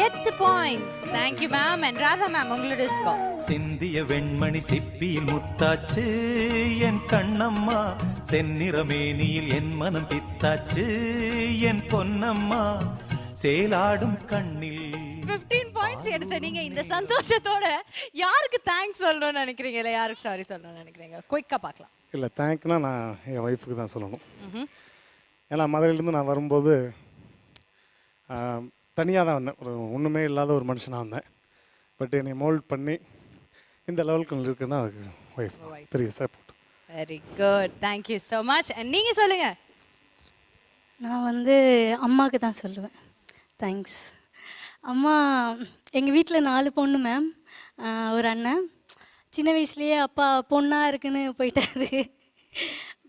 8 points. Thank you ma'am. And Radha ma'am, உங்களோட ஸ்கோர்? சிந்திய வெண்மணி சிப்பியில் முத்தாச்சு என் கண்ணம்மா, செந்நிறமேனியில் என் மனம் பித்தாச்சு என் பொன்னம்மா, சேலாடும் கண்ணில் 15 points எடுத்த நீங்க இந்த சந்தோஷத்தோட யாருக்கு தேங்க்ஸ் சொல்லணும்னு நினைக்கிறீங்க, இல்ல யாருக்கு சாரி சொல்லணும்னு நினைக்கிறீங்க? குயிக்கா பார்க்கலாம். இல்லை, தேங்க்னா நான் என் ஒய்ஃபுக்கு தான் சொல்லணும். ஏன்னா மதுரையிலேருந்து நான் வரும்போது தனியாக தான் வந்தேன். ஒரு ஒன்றுமே இல்லாத ஒரு மனுஷனாக வந்தேன். பட் என்னை மோல்ட் பண்ணி இந்த லெவலுக்கு இருக்குன்னா அதுக்கு ஒய்ஃப் பெரிய support. Very good, thank you so much. And நீங்கள் சொல்லுங்கள். நான் வந்து அம்மாவுக்கு தான் சொல்லுவேன் தேங்க்ஸ். அம்மா, எங்கள் வீட்டில் 4 பொண்ணு மேம், ஒரு அண்ணன். சின்ன வயசுலேயே அப்பா பொண்ணாக இருக்குன்னு போயிட்டாரு.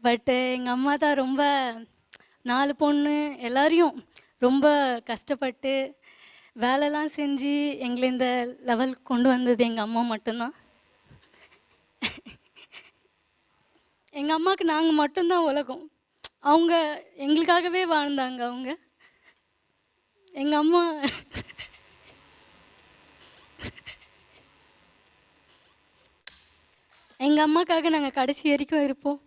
பட்டு எங்கள் அம்மா தான் ரொம்ப 4 பொண்ணு எல்லாரையும் ரொம்ப கஷ்டப்பட்டு வேலைலாம் செஞ்சு எங்களை இந்த லெவலுக்கு கொண்டு வந்தது எங்கள் அம்மா மட்டும்தான். எங்கள் அம்மாவுக்கு நாங்கள் மட்டும்தான் உலகம். அவங்க எங்களுக்காகவே வாழ்ந்தாங்க. அவங்க எங்கள் அம்மா எங்கள் அம்மாக்காக நாங்கள் கடைசி வரைக்கும் இருப்போம்.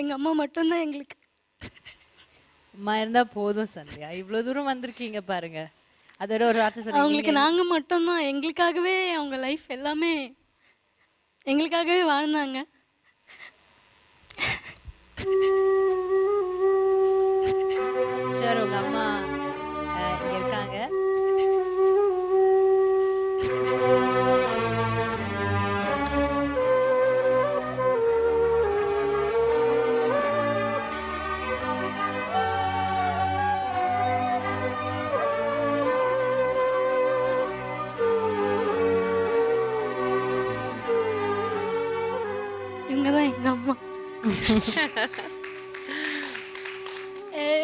எங்கள் அம்மா மட்டும்தான் எங்களுக்கு. அம்மா இருந்தால் போதும் சந்தியா, இவ்வளோ தூரம் வந்திருக்கீங்க பாருங்க. அதோட ஒரு வார்த்தை சொல்லி, அவங்களுக்கு நாங்கள் மட்டும்தான். எங்களுக்காகவே அவங்க லைஃப் எல்லாமே எங்களுக்காகவே வாழ்ந்தாங்க. சார், உங்கள் அம்மா இங்கே இருக்காங்க. இவங்க தான் எங்கள் அம்மா.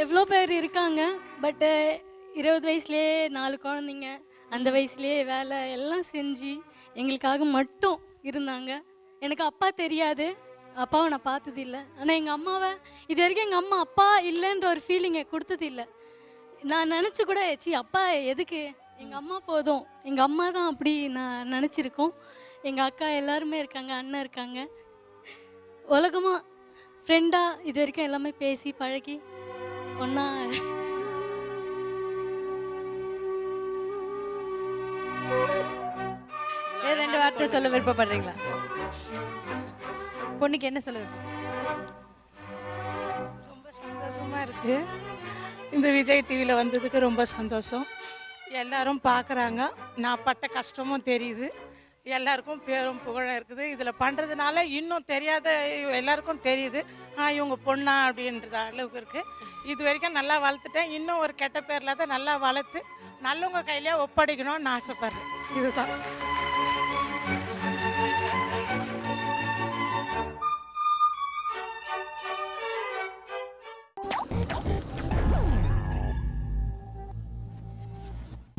எவ்வளோ பேர் இருக்காங்க, பட்டு 20 வயசுலேயே 4 குழந்தைங்க, அந்த வயசுலேயே வேலை எல்லாம் செஞ்சு எங்களுக்காக மட்டும் இருந்தாங்க. எனக்கு அப்பா தெரியாது, அப்பாவை நான் பார்த்ததில்லை. ஆனால் எங்கள் அம்மாவை இது வரைக்கும் எங்கள் அம்மா அப்பா இல்லைன்ற ஒரு ஃபீலிங்கை கொடுத்ததில்லை. நான் நினச்சி கூட அப்பா எதுக்கு, எங்கள் அம்மா போதும், எங்கள் அம்மா தான் அப்படி நான் நினச்சிருக்கோம். எங்கள் அக்கா எல்லாருமே இருக்காங்க, அண்ணன் இருக்காங்க. உலகமாக ஃப்ரெண்டாக இது வரைக்கும் எல்லாமே பேசி பழகி ஒன்றா. ரெண்டு வார்த்தை சொல்ல விருப்பப்படுறீங்களா? பொண்ணுக்கு என்ன சொல்ல விருப்பம்? ரொம்ப சந்தோஷமாக இருக்குது. இந்த விஜய் டிவியில் வந்ததுக்கு ரொம்ப சந்தோஷம். எல்லாரும் பார்க்குறாங்க, நான் பட்ட கஷ்டமும் தெரியுது. எல்லாருக்கும் பேரும் புகழும் இருக்குது. இதில் பண்ணுறதுனால இன்னும் தெரியாத எல்லாருக்கும் தெரியுது, இவங்க பொண்ணா அப்படின்ற அளவுக்கு இருக்குது. இது வரைக்கும் நல்லா வளர்த்துட்டேன். இன்னும் ஒரு கெட்ட பேரில் தான் நல்லா வளர்த்து நல்லவங்க கையிலே ஒப்படைக்கணும்னு ஆசைப்பட்றேன். இதுதான்.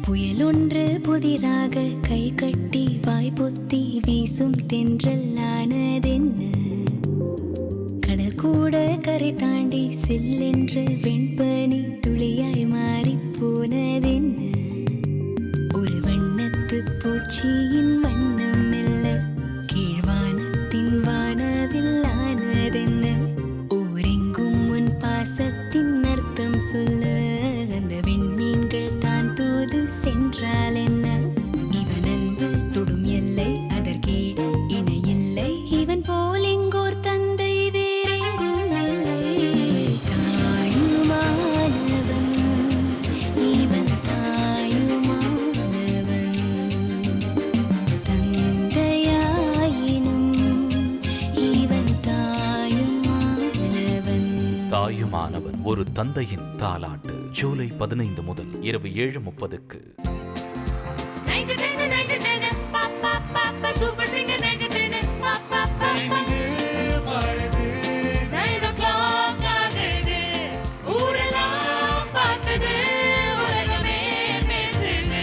புயலொன்று புதிராக கை கட்டி வாய் பொத்தி வீசும் தென்றலானதென்ன, கடல் கூட கரை தாண்டி செல்லென்ற வெண்பனி துளியாய் மாறி போன பூச்சியின் வண்ணம் மெல்ல கீழ்வானத்தின் வானவில் ஆனதென்ன ஊரெங்கும் உன் பாசத்தின் அர்த்தம் சொல்ல அந்த விண்மீன்கள் தான் தூது சென்றால் என்ன இவன் அன்பு தொடும் எல்லை அதற்கீட இணையில்லை இவன் போல் எங்கோர் தந்தை வேறெங்கும் இல்லை தாயுமானவன் இவன் தாயுமானவன் தந்தையாயினும் இவன் தாயுமானவன் தாயுமானவன் ஒரு தந்தையின் தாலாட்டு. ஜூலை 15 முதல் இரவு 7:30க்கு. சூப்பர் சிங்கர் நைன்டர்டெய்னர் ஊரெல்லாம் பார்த்தது உலகமே பேசுது.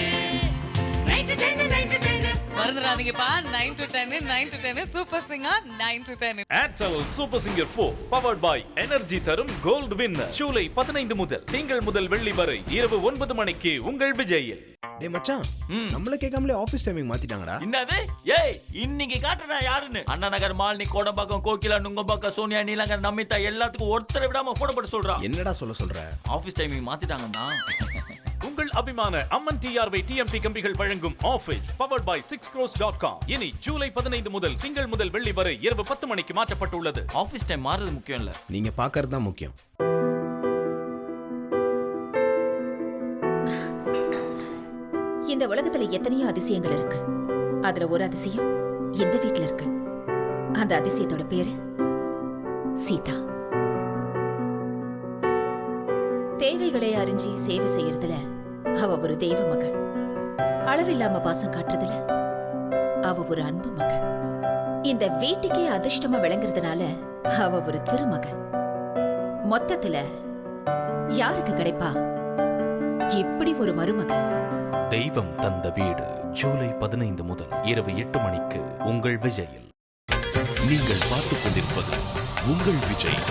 மறந்துடாதீங்கப்பா 9 to 10 super singer 9 to 10. Airtel super singer 4 powered by energy தரும் கோல்டு வின்னர். ஜூலை 15 முதல் திங்கள் முதல் வெள்ளி வரை இரவு 9 மணிக்கு உங்கள் விஜயில். டேய் மச்சான், நம்மள கேட்காமலே ஆபீஸ் டைமிங் மாத்திட்டாங்கடா. என்னது? ஏய், இன்னைக்கு காட்டுறா யாருன்னு. அண்ணா நகர் மாலினி கோடம்பாக்கம் கோகிலா நுங்கம்பாக்கம் சோனியா நீலங்கர் நமிதா எல்லாத்துக்கும் ஒருத்தரை விடாம போட போட்டு சொல்றா. என்னடா சொல்ற? ஆபீஸ் டைமிங் மாத்திட்டாங்கன்னா உங்கள் அபிமான அம்மன் டிஆர்வை டிஎம்டி கம்பிகள் வழங்கும் ஆபீஸ் பவர்ட் பை 6crores.com இனி ஜூலை 15 முதல் திங்கள் முதல் வெள்ளி வரை இரவு 10 மணிக்கு மாற்றப்பட்டுள்ளது. ஆபீஸ் டைம் மாறுறது முக்கியம் இல்ல, நீங்க பாக்குறது தான் முக்கியம். இந்த உலகத்துல எத்தனையோ அதிசயங்கள் இருக்கு. அதுல ஒரு அதிசயம் இந்த வீட்ல இருக்கு. அந்த அதிசயத்தோட பேரு சீதா. தேவைகளை அறிஞ்சி சேவை செய்யறதுல அவ ஒரு தெய்வ மக. அளவில்லாம பாசம் காட்டுறதுல அவ ஒரு அன்பு மக. இந்த வீட்டுக்கே அதிர்ஷ்டமா விளங்குறதுனால அவ ஒரு திருமக. மொத்தத்துல யாருக்கு கிடைப்பா இப்படி ஒரு மருமக? தெய்வம் தந்த வீடு. ஜூலை 15 முதல் இரவு 8 மணிக்கு உங்கள் விஜயில். நீங்கள் பார்த்துக் கொண்டிருப்பது உங்கள் Vijay.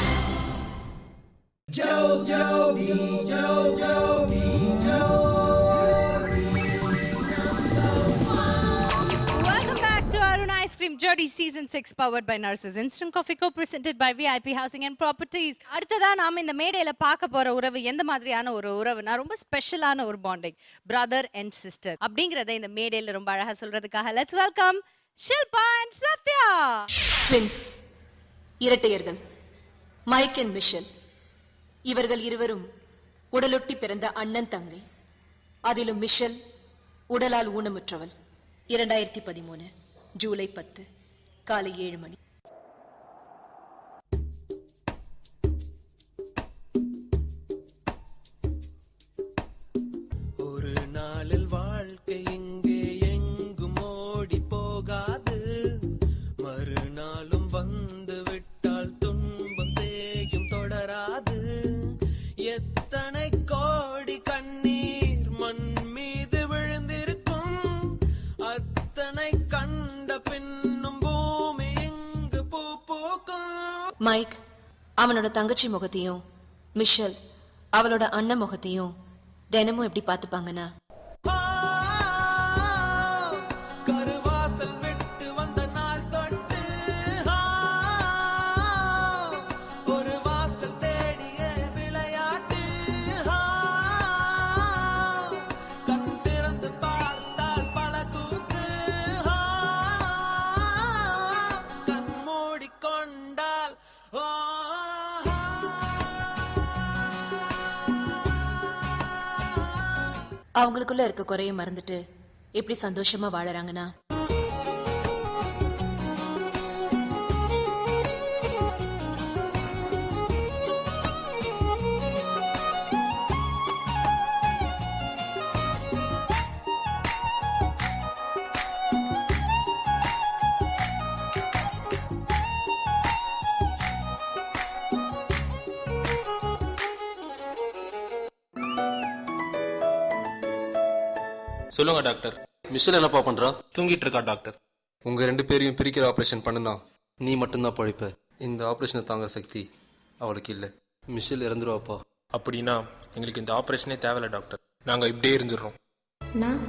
Welcome back to Arun Ice Cream Jodi Season 6 powered by Nurses Instant Coffee Co presented by VIP Housing and Properties. அடுத்ததா நாம இந்த மேடையில பார்க்க போற உறவு எந்த மாதிரியான ஒரு உறவுனா ரொம்ப ஸ்பெஷலான ஒரு பாண்டிங், பிரதர் அண்ட் சிஸ்டர் அப்படிங்கறத இந்த மேடையில ரொம்ப அழகா சொல்றதுக்காக let's welcome Shilpa and Sathya. Twins, இரட்டையர்கள், மைக் அண்ட் மிஷல். இவர்கள் இருவரும் உடலொட்டி பிறந்த அண்ணன் தங்கை. அதிலும் மிஷல் உடலால் ஊனமுற்றவள். 2013 ஜூலை 10 காலை 7 மணி. ஒரு நாளில் வாழ்க்கை எங்கே எங்கும் ஓடி போகாது. மறுநாளும் வந்து விட்டால் துன்பம் தேயும் தொடராது. எத்தனை கோடி கண்ணீர் மண் மீது விழுந்திருக்கும். அத்தனை கண்ட பின்னும் பூமி எங்கு பூ பூக்கும். மைக் அவனோட தங்கச்சி முகத்தையும் மிஷல் அவளோட அண்ணன் முகத்தையும் தினமும் எப்படி பார்த்துப்பாங்கன்னா, கருவாசல் விட்டு வந்த நாள் தொட்டு ஒரு வாசல் தேடிய விளையாட்டு. கண் திறந்து பார்த்தால் பல கூத்து. கண் மூடிக்கொண்டால் அவங்களுக்குள்ள இருக்க குறைய மறந்துட்டு எப்படி சந்தோஷமா வாழறாங்கன்னா, சொல்லுங்க டாக்டர், மிஷல் என்னப்பா பண்றா? தூங்கிட்டு இருக்கா டாக்டர். உங்க 2 பேரையும் பிரிக்கிற ஆபரேஷன் பண்ணுனா நீ மட்டும்தான் பழிப்ப. இந்த ஆபரேஷனை தாங்க சக்தி அவளுக்கு இல்லை. மிஷல் இறந்துருவாப்பா. அப்படின்னா எங்களுக்கு இந்த ஆபரேஷனே தேவையில்ல டாக்டர், நாங்க இப்படியே இருந்துடுறோம். நான்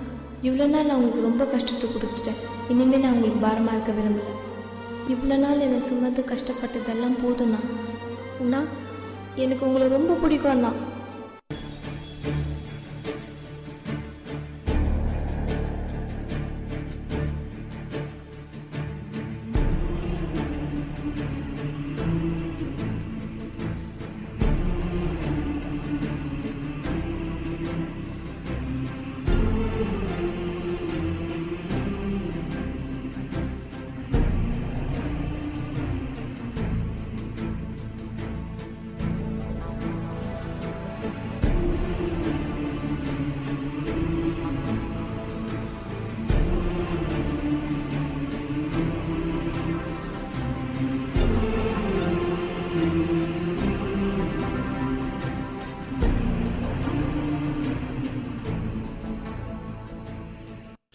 இவ்வளோ நாள் நான் உங்களுக்கு ரொம்ப கஷ்டத்தை கொடுத்துட்டேன். இனிமேல் நான் உங்களுக்கு பாரமாக இருக்க விரும்பல. இவ்வளோ நாள் என்னை சுமந்து கஷ்டப்பட்டதெல்லாம் போதும்ண்ணா. அண்ணா, எனக்கு உங்களை ரொம்ப பிடிக்கும் அண்ணா.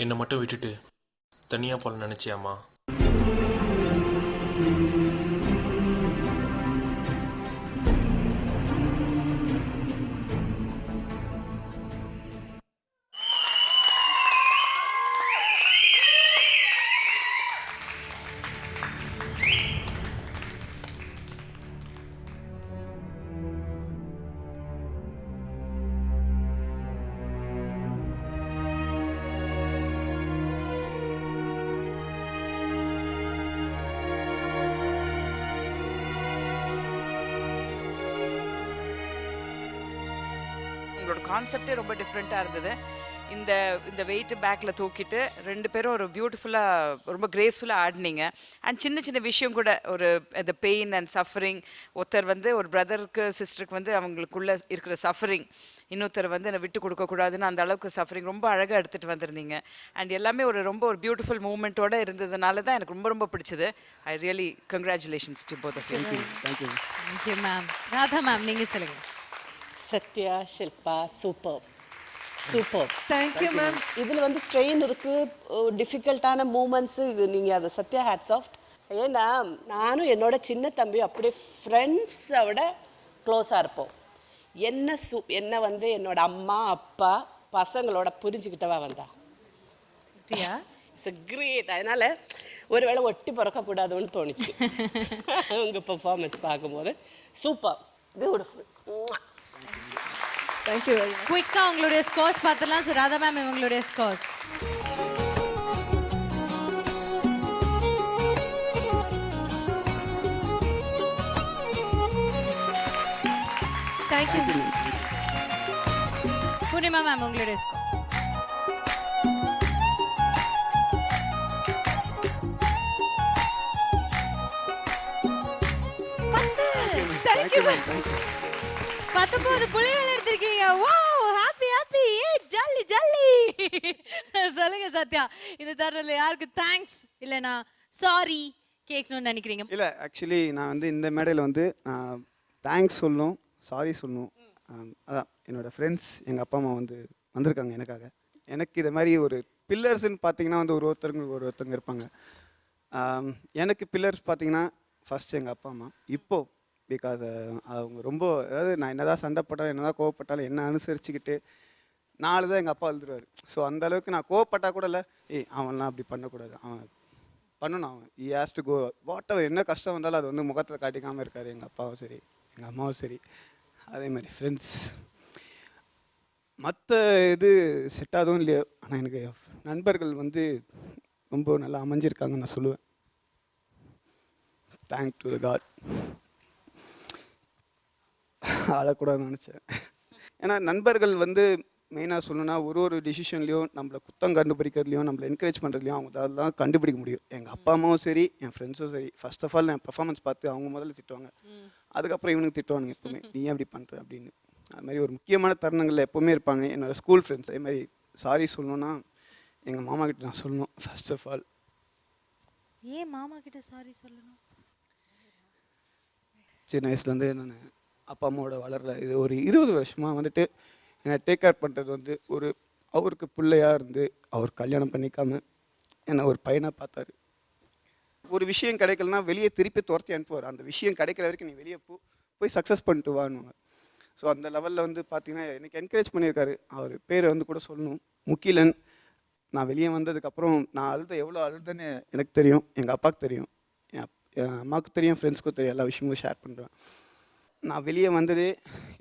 என்னை மட்டும் விட்டுட்டு தனியாக போல நினச்சியாம்மா? உங்களோட கான்செப்டே ரொம்ப டிஃப்ரெண்ட்டாக இருந்தது. இந்த இந்த வெயிட்டு பேக்கில் தூக்கிட்டு 2 பேரும் ஒரு பியூட்டிஃபுல்லாக ரொம்ப கிரேஸ்ஃபுல்லாக ஆடினீங்க. அண்ட் சின்ன சின்ன விஷயம் கூட ஒரு இந்த பெயின் அண்ட் சஃபரிங், ஒருத்தர் வந்து ஒரு பிரதருக்கு சிஸ்டருக்கு வந்து அவங்களுக்குள்ளே இருக்கிற சஃபரிங், இன்னொருத்தர் வந்து என்னை விட்டு கொடுக்கக்கூடாதுன்னு அந்த அளவுக்கு சஃபரிங் ரொம்ப அழகாக எடுத்துகிட்டு வந்திருந்தீங்க. அண்ட் எல்லாமே ரொம்ப ஒரு பியூட்டிஃபுல் மூமெண்ட்டோடு இருந்ததுனால தான் எனக்கு ரொம்ப ரொம்ப பிடிச்சது. I really congratulations to both of you. Thank you ma'am. Radha ma'am, நீங்கள் சொல்லுங்கள். Sathya, Shilpa, super super. Thank you ma'am. இதில் வந்து ஸ்ட்ரெயின் இருக்குது, டிஃபிகல்ட்டான மூமெண்ட்ஸு, நீங்கள் அதை சத்யா ஹேட்ஸ் ஆஃப். ஏன்னா நானும் என்னோட சின்ன தம்பியும் அப்படியே ஃப்ரெண்ட்ஸை விட க்ளோஸாக இருப்போம். என்ன வந்து என்னோட அம்மா அப்பா பசங்களோட புரிஞ்சுக்கிட்டவா வந்தா. It's great. அதனால் ஒருவேளை ஒட்டி பிறக்கக்கூடாதுன்னு தோணுச்சு உங்கள் பெர்ஃபார்மன்ஸ் பார்க்கும்போது. Super, beautiful. தேங்க்யூ. குயிக்காக உங்களுடைய ஸ்கோர்ஸ் பார்த்துலாம். சார் ராதா மேம், இவங்களுடைய ஸ்கோர்ஸ். தேங்க்யூ. பூர்ணிமா மேம், உங்களுடைய ஸ்கோர். Thank you ma'am. 19 புள்ளிகள் எடுத்திருக்கீங்க. Wow, happy happy. ஏ ஜல்லி ஜல்லி. சொல்லுங்க சத்யா, இந்த தருணத்துல யாருக்கு தேங்க்ஸ் இல்லைனா சாரி கேட்கணும்னு நினைக்கிறீங்க? இல்லை, ஆக்சுவலி நான் வந்து இந்த மேடையில் வந்து தேங்க்ஸ் சொல்லணும், சாரி சொல்லணும். அதான் என்னோடய ஃப்ரெண்ட்ஸ், எங்கள் அப்பா அம்மா வந்து வந்திருக்காங்க எனக்காக. எனக்கு இதை மாதிரி ஒரு பில்லர்ஸ்ன்னு பார்த்தீங்கன்னா வந்து ஒருத்தருங்க இருப்பாங்க. எனக்கு பில்லர்ஸ் பார்த்தீங்கன்னா ஃபஸ்ட்டு எங்கள் அப்பா அம்மா. இப்போது பிகாஸ் அவங்க ரொம்ப, அதாவது நான் என்ன தான் சண்டை போட்டாலும் என்ன தான் கோவப்பட்டாலும் என்ன அனுசரிச்சுக்கிட்டு 4 தான் எங்கள் அப்பா எழுதுருவார். ஸோ அந்தளவுக்கு நான் கோவப்பட்டால் கூட இல்லை, அவன்லாம் அப்படி பண்ணக்கூடாது, அவன் பண்ணணும், அவன் has to go what ever, என்ன கஷ்டம் வந்தாலும் அது வந்து முகத்தில் காட்டிக்காமல் இருக்கார் எங்கள் அப்பாவும் சரி எங்கள் அம்மாவும் சரி. அதே மாதிரி ஃப்ரெண்ட்ஸ், மற்ற இது செட் ஆகுதும் இல்லையோ, ஆனால் எனக்கு நண்பர்கள் வந்து ரொம்ப நல்லா அமைஞ்சிருக்காங்கன்னு நான் சொல்லுவேன். Thank to the God. அழக்கூடாதுன்னு நினச்சேன். ஏன்னா நண்பர்கள் வந்து மெயினாக சொல்லணும்னா ஒரு டிசிஷன்லையும் நம்மளை குத்தம் கண்டுபிடிக்கிறதுலையும் நம்மளை என்கரேஜ் பண்ணுறதுலையும் அவங்க அதெல்லாம் கண்டுபிடிக்க முடியும். எங்கள் அப்பா அம்மாவும் சரி என் ஃப்ரெண்ட்ஸும் சரி, ஃபர்ஸ்ட் ஆஃப் ஆல் என் பர்ஃபார்மன்ஸ் பார்த்து அவங்க முதல்ல திட்டுவாங்க, அதுக்கப்புறம் இவனுக்கு திட்டுவானுங்க எப்போவுமே, நீ ஏன் அப்படி பண்ணுற அப்படின்னு. அது மாதிரி ஒரு முக்கியமான தருணங்களில் எப்போவுமே இருப்பாங்க என்னோடய ஸ்கூல் ஃப்ரெண்ட்ஸ். அதே மாதிரி சாரி சொல்லணுன்னா எங்கள் மாமா கிட்ட நான் சொல்லணும் ஃபர்ஸ்ட் ஆஃப் ஆல். ஏன் மாமா கிட்ட சாரி சொல்லணும்? சின்ன வயசுலேருந்து நான் அப்பா அம்மாவோட வளரல, இது ஒரு 20 வருஷமாக வந்துட்டு என்னை டேக் கேர் பண்ணுறது வந்து அவருக்கு பிள்ளையாக இருந்து அவர் கல்யாணம் பண்ணிக்காமல் என்னை ஒரு பையனாக பார்த்தாரு. ஒரு விஷயம் கிடைக்கலனா வெளியே திருப்பி துரத்தி அனுப்புவார். அந்த விஷயம் கிடைக்கிற வரைக்கும் நீ வெளியே போய் சக்ஸஸ் பண்ணிட்டு வான்னு. ஸோ அந்த லெவலில் வந்து பார்த்தீங்கன்னா எனக்கு என்கரேஜ் பண்ணியிருக்காரு. அவர் பேரை வந்து கூட சொல்லணும், முகிலன். நான் வெளியே வந்ததுக்கப்புறம் நான் எவ்வளோ அழுதுன்னு எனக்கு தெரியும், எங்கள் அப்பாவுக்கு தெரியும், என் அம்மாவுக்கு தெரியும், ஃப்ரெண்ட்ஸ்க்கும் தெரியும், எல்லா விஷயமும் ஷேர் பண்ணுறேன். நான் வெளியே வந்ததே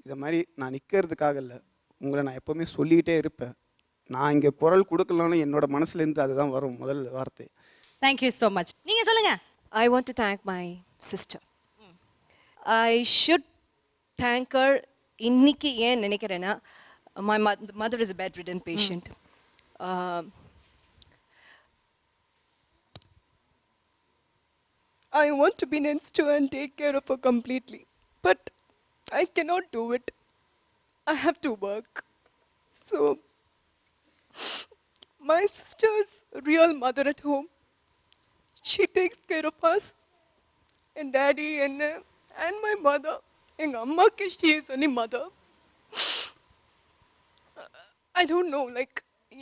இதை மாதிரி நான் நிற்கிறதுக்காக இல்லை, உங்களை நான் எப்போவுமே சொல்லிக்கிட்டே இருப்பேன். நான் இங்கே குரல் கொடுக்கலன்னு என்னோட மனசுலேருந்து அதுதான் வரும் முதல் வார்த்தை. Thank you so much. நீங்கள் சொல்லுங்கள். I want to thank my sister. I should thank her. இன்னைக்கு ஏன் நினைக்கிறேன்னா, my mother is a bedridden patient. I want to be next to her and take care of her completely, but I cannot do it. I have to work. So, my sister's real mother at home. She takes care of us and daddy and my mother. எங்க அம்மாக்கு she is only mother. I don't know, like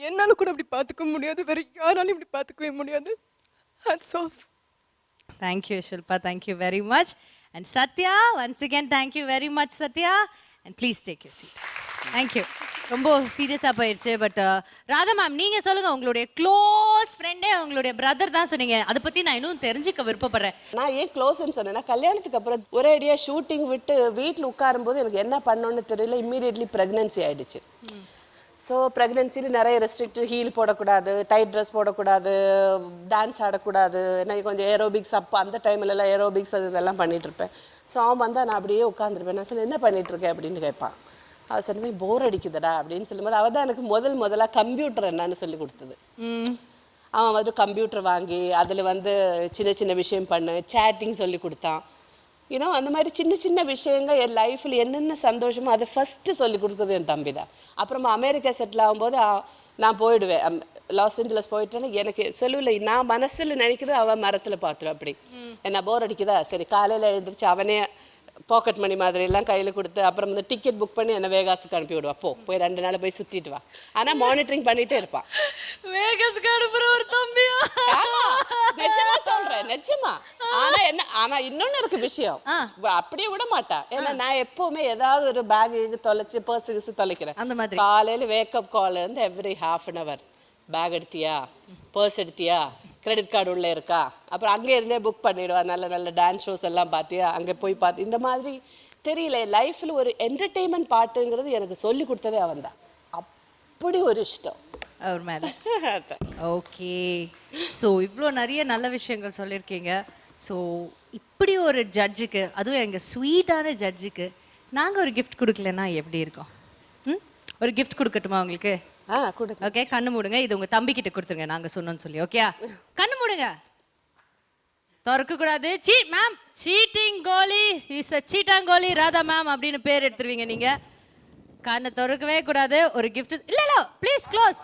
என்னால கூட அப்படி பார்த்துக்க முடியாது, வேற யாராலும் இப்படி பார்த்துக்கவே முடியாது. Hats off. Thank you Shilpa, thank you very much. And Sathya, once again thank you very much Sathya. And please take you seat. Thank you. ரொம்ப சீரியஸாக போயிடுச்சு. பட் ராதா மேம், நீங்கள் சொல்லுங்கள். உங்களுடைய க்ளோஸ் ஃப்ரெண்டே உங்களுடைய பிரதர் தான் சொன்னீங்க, அதை பற்றி நான் இன்னும் தெரிஞ்சுக்க விருப்பப்படுறேன். நான் ஏன் க்ளோஸ்ன்னு சொன்னேன்னா, கல்யாணத்துக்கு அப்புறம் ஒரே ஐடியா ஷூட்டிங் விட்டு வீட்டில் உட்காரும்போது எனக்கு என்ன பண்ணணும்னு தெரியல. இம்மீடியட்லி ப்ரெக்னென்சி ஆகிடுச்சு. ஸோ ப்ரெக்னென்சியில் நிறைய ரெஸ்ட்ரிக்ட், ஹீல் போடக்கூடாது, டைட் ட்ரெஸ் போடக்கூடாது, டான்ஸ் ஆடக்கூடாது. நான் கொஞ்சம் ஏரோபிக்ஸ் அப்போ அந்த டைம்லலாம் ஏரோபிக்ஸ் அது இதெல்லாம் பண்ணிகிட்ருப்பேன். ஸோ அவன் வந்தால் நான் அப்படியே உட்காந்துருப்பேன். நான் சொல்ல என்ன பண்ணிகிட்ருக்கேன் அப்படின்னு கேட்பான். அவள் சொன்ன போர் அடிக்குதுடா அப்படின்னு சொல்லும்போது அவள் தான் எனக்கு முதலாக கம்ப்யூட்டர் என்னன்னு சொல்லி கொடுத்தது. அவன் வந்து கம்ப்யூட்டர் வாங்கி அதில் வந்து சின்ன சின்ன விஷயம் பண்ணு, சேட்டிங் சொல்லி கொடுத்தான். ஏன்னா அந்த மாதிரி சின்ன சின்ன விஷயங்கள் என் லைஃப்பில் என்னென்ன சந்தோஷமோ அதை ஃபஸ்ட்டு சொல்லி கொடுக்குறது என் தம்பி தான். அப்புறமா அமெரிக்கா செட்டில் ஆகும்போது நான் போயிடுவேன், லாஸ் ஏஞ்சலஸ் போயிட்டேன்னா எனக்கு சொல்லல, நான் மனசில் நினைக்கிறது அவன் மரத்தில் பார்த்துரும். அப்படி என்ன போர் அடிக்குதா, சரி காலையில் எழுந்திரிச்சு அவனே பாக்கெட் மணி மாதிரி எல்லாம் கையில் கொடுத்து அப்புறம் வந்து டிக்கெட் புக் பண்ணி என்ன வேகாஸுக்கு அனுப்பி விடுவா. போய் 2 நாள் போய் சுற்றிட்டு வா. ஆனால் மானிட்டரிங் பண்ணிகிட்டே இருப்பான். வேகாஸுக்கு அனுப்புற ஒரு தம்பியா? நிஜமா சொல்கிறேன், நிஜமா. ஆனால் இன்னொன்று இருக்கு விஷயம், அப்படியே விட மாட்டா. ஏன்னா நான் எப்போவுமே ஏதாவது ஒரு பேக் தொலைச்சி பர்ஸு தொலைக்கிறேன். அந்த மாதிரி காலையில் வேக்கப் கால் இருந்து எவ்ரி ½ an hour பேக் எடுத்தியா, பர்ஸ் எடுத்தியா, கிரெடிட் கார்டு உள்ளே இருக்கா, அப்புறம் அங்கே இருந்தே புக் பண்ணிவிடுவா. நல்ல நல்ல டான்ஸ் ஷோஸ் எல்லாம் பார்த்தியா, அங்கே போய் பார்த்து இந்த மாதிரி தெரியல. லைஃப்பில் ஒரு என்டர்டெயின்மெண்ட் பாட்டுங்கிறது எனக்கு சொல்லி கொடுத்ததே அவன் தான். அப்படி ஒரு இஷ்டம் அவர் மேலே. ஓகே, ஸோ இவ்வளோ நிறைய நல்ல விஷயங்கள் சொல்லியிருக்கீங்க. ஸோ இப்படி ஒரு ஜட்ஜுக்கு, அதுவும் எங்கள் ஸ்வீட்டான ஜட்ஜுக்கு நாங்கள் ஒரு கிஃப்ட் கொடுக்கலன்னா எப்படி இருக்கோம்? ஒரு கிஃப்ட் கொடுக்கட்டுமா உங்களுக்கு? ஓகே, கண்ணு மூடுங்க. இது உங்க தம்பி கிட்ட கொடுத்துருங்க, நாங்க சொன்னோம்னு சொல்லி. ஓகே, கண்ணு மூடுங்க, திறக்க கூடாது. மேம், சீட்டிங் கோலி இஸ் அ சீட்டாங்கோலி ராதா மேம் அப்படின்னு பேர் எடுத்துருவீங்க நீங்க. கண்ணை திறக்கவே கூடாது. ஒரு கிஃப்ட் இல்ல, ப்ளீஸ் க்ளோஸ்.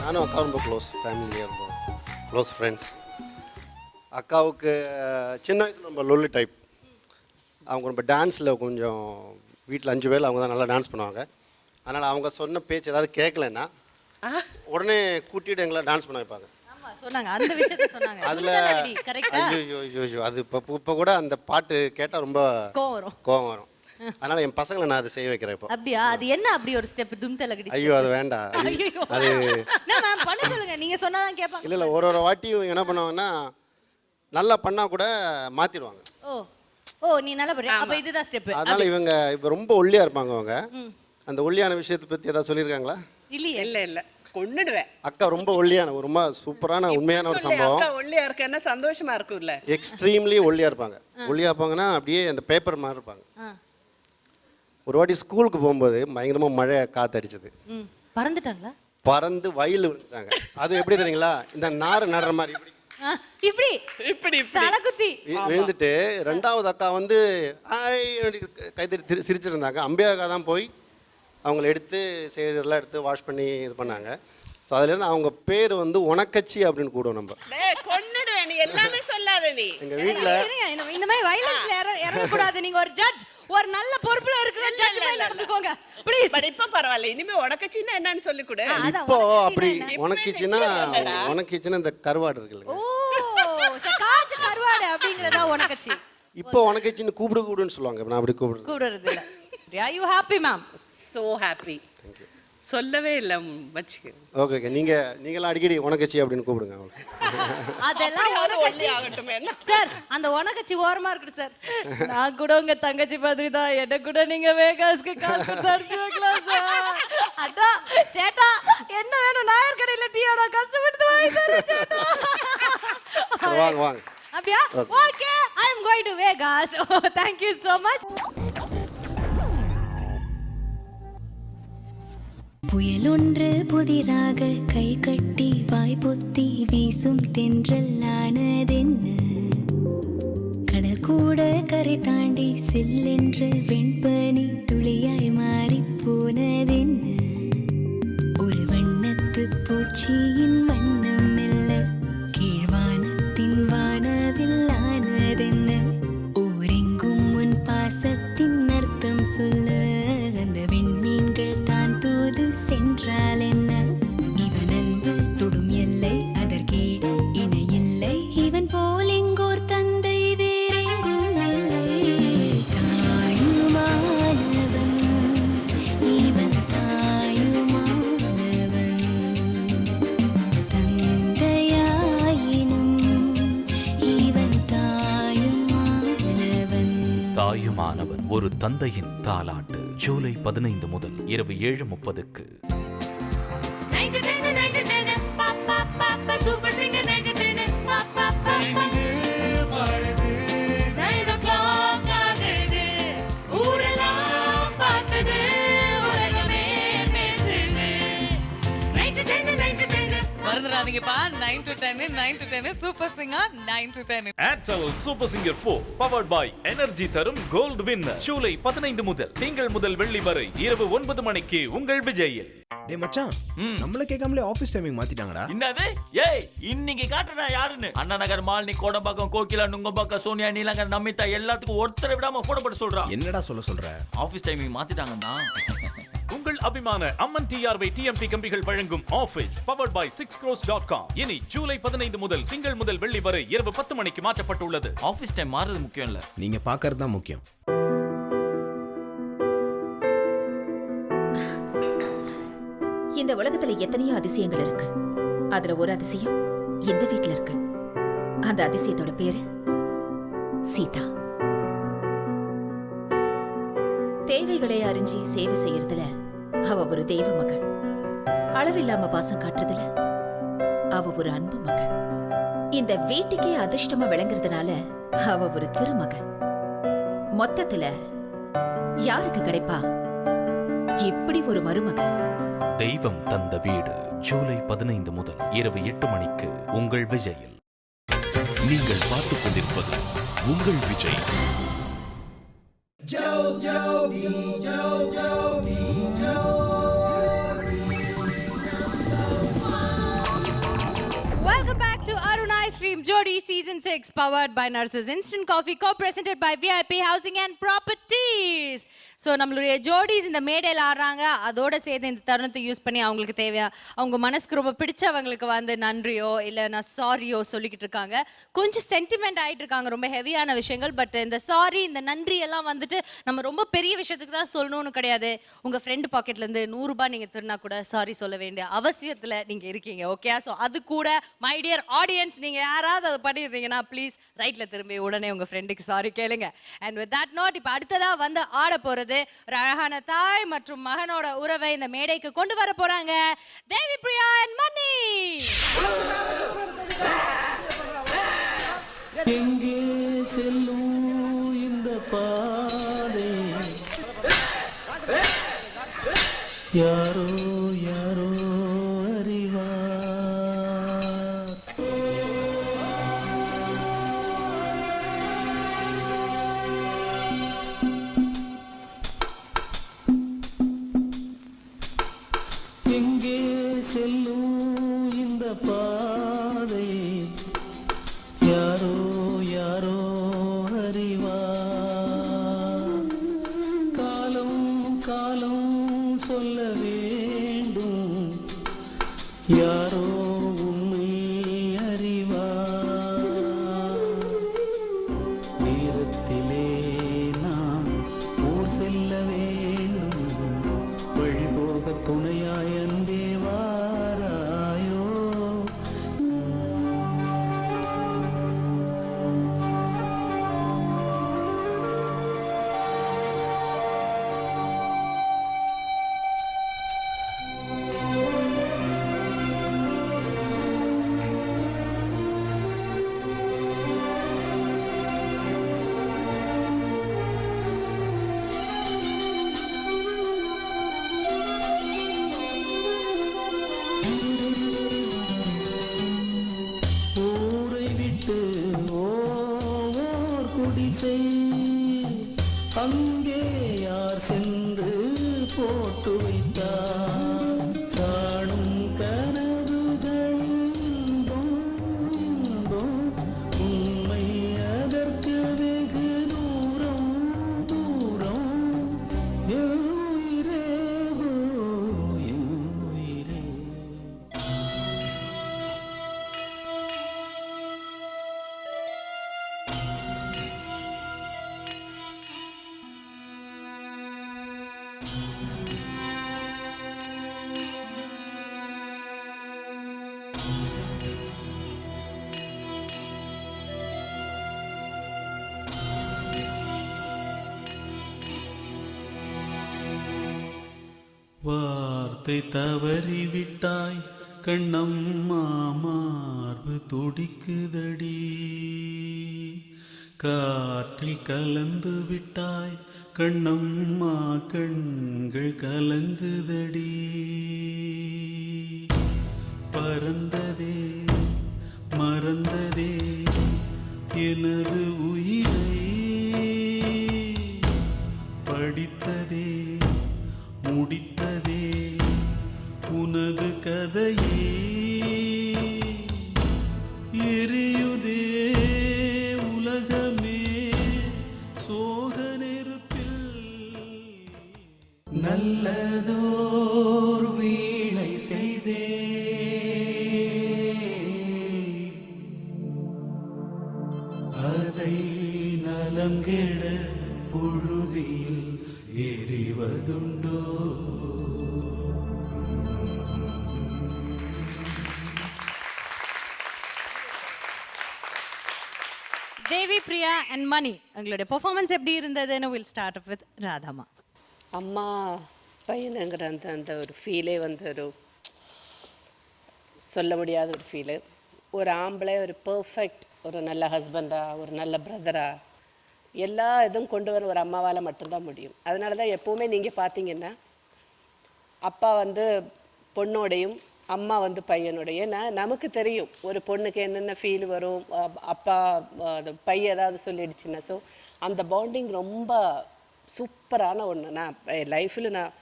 நானும் அக்கா ரொம்ப க்ளோஸ், ஃபேமிலியாக இருந்தோம், க்ளோஸ் ஃப்ரெண்ட்ஸ். அக்காவுக்கு சின்ன வயசில் ரொம்ப லொல்லி டைப். அவங்க ரொம்ப டான்ஸில் கொஞ்சம், வீட்டில் 5 பேர் அவங்க தான் நல்லா டான்ஸ் பண்ணுவாங்க. அதனால் அவங்க சொன்ன பேச்சு ஏதாவது கேட்கலன்னா உடனே கூட்டிகிட்டு எங்களை டான்ஸ் பண்ண வைப்பாங்க. அதில் ஐயோ அது இப்போ கூட அந்த பாட்டு கேட்டால் ரொம்ப கோவம் வரும். அதனால என் பசங்களை நான் அதை செய்ய வைக்கிறேன் இப்போ. அப்படியா? அது என்ன அப்படி ஒரு ஸ்டெப் தும் தலகடி? ஐயோ அது வேண்டாம். அது மேம் பண்ண சொல்லுங்க, நீங்க சொன்னாதான் கேட்பாங்க. இல்லை ஒரு வாட்டியும் என்ன பண்ணுவாங்கன்னா நல்லா பண்ணா கூட மாத்திடுவாங்க. ஓ நீ நல்லா பண்ணு, அப்ப இதுதான் ஸ்டெப். அதனால இவங்க இப்போ ரொம்ப ஒல்லியா இருப்பாங்க. அவங்க அந்த ஒல்லியான விஷயத்தை பத்தி ஏதாவது சொல்லியிருக்காங்களா? இல்ல கொன்னுடுவேன். அக்கா ரொம்ப ஒல்லியான, ரொம்ப சூப்பரான உண்மையான ஒரு சம்பவம். அக்கா ஒல்லியா இருக்கேன்னா சந்தோஷமா இருக்கும்ல. எக்ஸ்ட்ரீம்லி ஒல்லியா இருப்பாங்க. ஒல்லியா இருப்பாங்கன்னா அப்படியே அந்த பேப்பர் மாதிரி இருப்பாங்க. ஒரு வாட்டி ஸ்கூலுக்கு போகும்போது பயங்கரமா மழை காத்தடிச்சது. பறந்துட்டாங்களா? பறந்து வயல் விழுந்துட்டாங்க. அது எப்படி தெரியுங்களா, இந்த நார் நடுற மாதிரி இப்படி இப்படி தலகுத்தி விழுந்துட்டு 2வது அக்கா வந்து கைத்தறி சிரிச்சிருந்தாங்க. அம்பியா அக்கா தான் போய் அவங்கள எடுத்து சேரெல்லாம் எடுத்து வாஷ் பண்ணி இது பண்ணாங்க. ஸோ அதுலேருந்து அவங்க பேர் வந்து உனக்கச்சி அப்படின்னு கூடுவோம் நம்ம. கொன்னுடுவேன், நீ எல்லாமே சொல்லாத நீ. எங்கள் வீட்டில் இந்த மாதிரி வயலன்ஸ்ல இறங்கக்கூடாது. நீங்க ஒரு ஜட்ஜ், ஒரு நல்ல பொறுப்புல இருக்கிற ஜட்ஜ் நடந்துக்கோங்க ப்ளீஸ். பட் இப்போ பரவாயில்ல, இனிமே உனக்கச்சின்னா என்னன்னு சொல்லி கொடு. இப்போ அப்படி உனக்கிச்சின்னா இந்த கருவாடு இருக்குல்ல, ஓ காஞ்ச கருவாடு அப்படிங்கறதா உனக்கச்சி. இப்போ உனக்கச்சின்னு கூப்பிடுன்னு சொல்லுவாங்க. நான் அப்படி கூப்பிடுறது இல்ல. Are you happy ma'am? So happy. Thank you. சொல்லவே இல்ல வச்சுக்க. ஓகே ஓகே, நீங்கலாம் அடிக்கடி உனக்கச்சி அப்படின்னு கூப்பிடுங்க. அதெல்லாம் உனக்கச்சி ஆகட்டுமே சார். அந்த உனக்கச்சி ஓரமா இருக்கு சார். நான் கூட உங்க தங்கச்சி மாதிரி தான். என்ன கூட நீங்க வேகாஸ்க்கு காசு தரணும் வைக்கலாம் சார். அடா சேட்டா என்ன வேணும்? நாயர் கடையில டீ ஆனா கஷ்டப்பட்டு வாங்கி தரேன் சேட்டா. வாங்க வாங்க. அப்படியே okay, I am going to Vegas. Thank you so much. புயலொன்று புதிராக கை கட்டி வாய் பொத்தி வீசும் தென்றல் ஆனதென்ன, கடல் கூட கரை தாண்டி சில்லென்று வெண்பனி துளியாய் மாறி போனதென்ன, ஒரு வண்ணத்து பூச்சியின் வண்ணம் மெல்ல கீழ்வானத்தின் வானவில் ஆனதென்ன, ஊரெங்கும் உன் பாசத்தின் அர்த்தம் சொல்ல அந்த விண்மீன்கள் தான் தூது சென்றால் என்ன, இவன் அன்பு தொடும் எல்லை அதற்கீடு இணையில்லை, இவன் போல் எங்கோர் தந்தை வேறெங்கும் இல்லை, தாயுமானவன் இவன் தாயுமானவன், தந்தையாயினும் இவன் தாயுமானவன். தாயுமானவன் ஒரு தந்தையின் தாலாட்டு. ஜூலை 15 முதல் இரவு 7:30க்கு. மறந்துடாதீங்கப்பா, 9 to 10 9 to 10 super singer 9 to 10. Airtel Super Singer 4 powered by energy தரும் கோல்ட் வின்னர். ஜூலை 15 முதல் திங்கள் முதல் வெள்ளி வரை இரவு 9 மணிக்கு உங்கள் விஜயில். டேய் மச்சான், நம்மள கேட்காமலே ஆபீஸ் டைமிங் மாத்திட்டாங்கடா. என்னது? ஏய், இன்னைக்கு காட்டுறா யாருன்னு. அண்ணா நகர் மாலினி கோடம்பாக்கம் கோகிலா நுங்கம்பாக்கம் சோனியா நீலங்கர் நமிதா எல்லாத்துக்கும் ஒருத்தரை விடாம போட போட்டு சொல்றா. என்னடா சொல்ற? ஆபீஸ் டைமிங் மாத்திட்டாங்கண்ணா. உங்கள் அபிமான அம்மன் டிஆர்வை டிஎம்டி கம்பிகள் வழங்கும் ஆபீஸ் powered by 6crores.com இனி ஜூலை 15 முதல் திங்கள் முதல் வெள்ளி வரை இரவு 10 மணிக்கு மாற்றப்பட்டுள்ளது. ஆபீஸ் டைம் மாறுறது முக்கியம் இல்ல, நீங்க பாக்குறது தான் முக்கியம். இந்த உலகத்துல எத்தனையோ அதிசயங்கள் இருக்கு. அதுல ஒரு அதிசயம் இந்த வீட்ல இருக்கு. அந்த அதிசயத்தோட பேரு சீதா. தேவைகளை அறிஞ்சி சேவை செய்யறதுல அவ ஒரு தெய்வ மக. அளவில்லாம பாசம் காட்டுறதுல அவ ஒரு அன்பு மக. இந்த வீட்டுக்கே அதிர்ஷ்டமா விளங்குறதுனால அவ ஒரு திருமக. மொத்தத்துல யாருக்கு கிடைப்பா இப்படி ஒரு மருமக? தெய்வம் தந்த வீடு. ஜூலை 15 முதல் இரவு 8 மணிக்கு உங்கள் விஜயில். நீங்கள் பார்த்துக் கொண்டிருப்பது உங்கள் Vijay. Welcome back to Arun Ice Cream Jodi Season 6 powered by Nurses Instant Coffee co-presented by VIP Housing and Properties. So நம்மளுடைய ஜோடிஸ் இந்த மேடையில் ஆடுறாங்க. அதோட சேர்த்து இந்த தருணத்தை யூஸ் பண்ணி அவங்களுக்கு தேவையா அவங்க மனசுக்கு ரொம்ப பிடிச்சவங்களுக்கு வந்து நன்றியோ இல்லை நான் சாரியோ சொல்லிக்கிட்டு இருக்காங்க. கொஞ்சம் சென்டிமெண்ட் ஆகிட்டு இருக்காங்க, ரொம்ப ஹெவியான விஷயங்கள். பட் இந்த சாரி இந்த நன்றி எல்லாம் வந்துட்டு நம்ம ரொம்ப பெரிய விஷயத்துக்கு தான் சொல்லணும்னு கிடையாது. உங்கள் ஃப்ரெண்டு பாக்கெட்லேருந்து 100 ரூபாய் நீங்கள் திருனா கூட சாரி சொல்ல வேண்டிய அவசியத்தில் நீங்கள் இருக்கீங்க. ஓகே, ஸோ அது கூட மை டியர் ஆடியன்ஸ், நீங்கள் யாராவது அதை பண்ணியிருந்தீங்கன்னா ப்ளீஸ் ரைட்டில் திரும்பி உடனே உங்கள் ஃப்ரெண்டுக்கு சாரி கேளுங்க. அண்ட் வித் தட் நோட் இப்போ அடுத்ததாக வந்து ஆட போகிறது ஒரு அழகான தாய் மற்றும் மகனோட உறவை இந்த மேடைக்கு கொண்டு வர போறாங்க. தேவி பிரியா and மணி. எங்கே செல்லும் இந்த பாதை யாரோ யாரோ அறிவார். எங்கே செல்லும் இந்த பாதை யாரோ யாரோ அறிவார். காலம் காலம் சொல்ல வேண்டும் யாரோ உண்மை அறிவார். நேரத்திலே நாம் ஊர் செல்ல வேண்டும் வழிபோக துணையாய் அன்பே வாராயோ. ஊரை விட்டு ஓர் குடிசை அங்கே யார் சென்று போட்டு வைத்தார். காணும் கனவுகள் உண்மை அதற்கு வெகு தூரம் தூரம். என் உயிரே ஓ, என் உயிரே. வார்த்தை தவறிவிட்டாய் கண்ணம்மா மார்பு துடிக்குதடி. காற்றில் கலந்து விட்டாய் கண்ணம்மா கண்கள் கலங்குதடி. பறந்ததே மறந்ததே எனது உயிரை படித்ததே முடித்ததே உனது கதையே. எரியுதே உலகமே சோக நெருப்பில். நல்லதோர் வீணை செய்தே அதை நலம் கெட புழுதியில் எறிவதுண்டோ. தேவி பிரியா அண்ட் மணி, உங்களுடைய பெர்ஃபார்மன்ஸ் எப்படி இருந்ததுன்னு will start off with Radhamma. அம்மா பையனுங்கிற அந்த அந்த ஒரு ஃபீலே வந்து ஒரு சொல்ல முடியாத ஒரு ஃபீலு. ஒரு ஆம்பளை ஒரு பர்ஃபெக்ட் ஒரு நல்ல ஹஸ்பண்டாக ஒரு நல்ல பிரதராக எல்லா இதுவும் கொண்டு வர ஒரு அம்மாவால் மட்டும்தான் முடியும். அதனால தான் எப்போவுமே நீங்கள் பார்த்தீங்கன்னா அப்பா வந்து பொண்ணோடையும் அம்மா வந்து பையனோடைய. ஏன்னா நமக்கு தெரியும் ஒரு பொண்ணுக்கு என்னென்ன ஃபீல் வரும், அப்பா அது பையன் ஏதாவது சொல்லிடுச்சுன்னா. ஸோ அந்த பாண்டிங் ரொம்ப சூப்பரான ஒன்று. நான் லைஃப்பில் நான்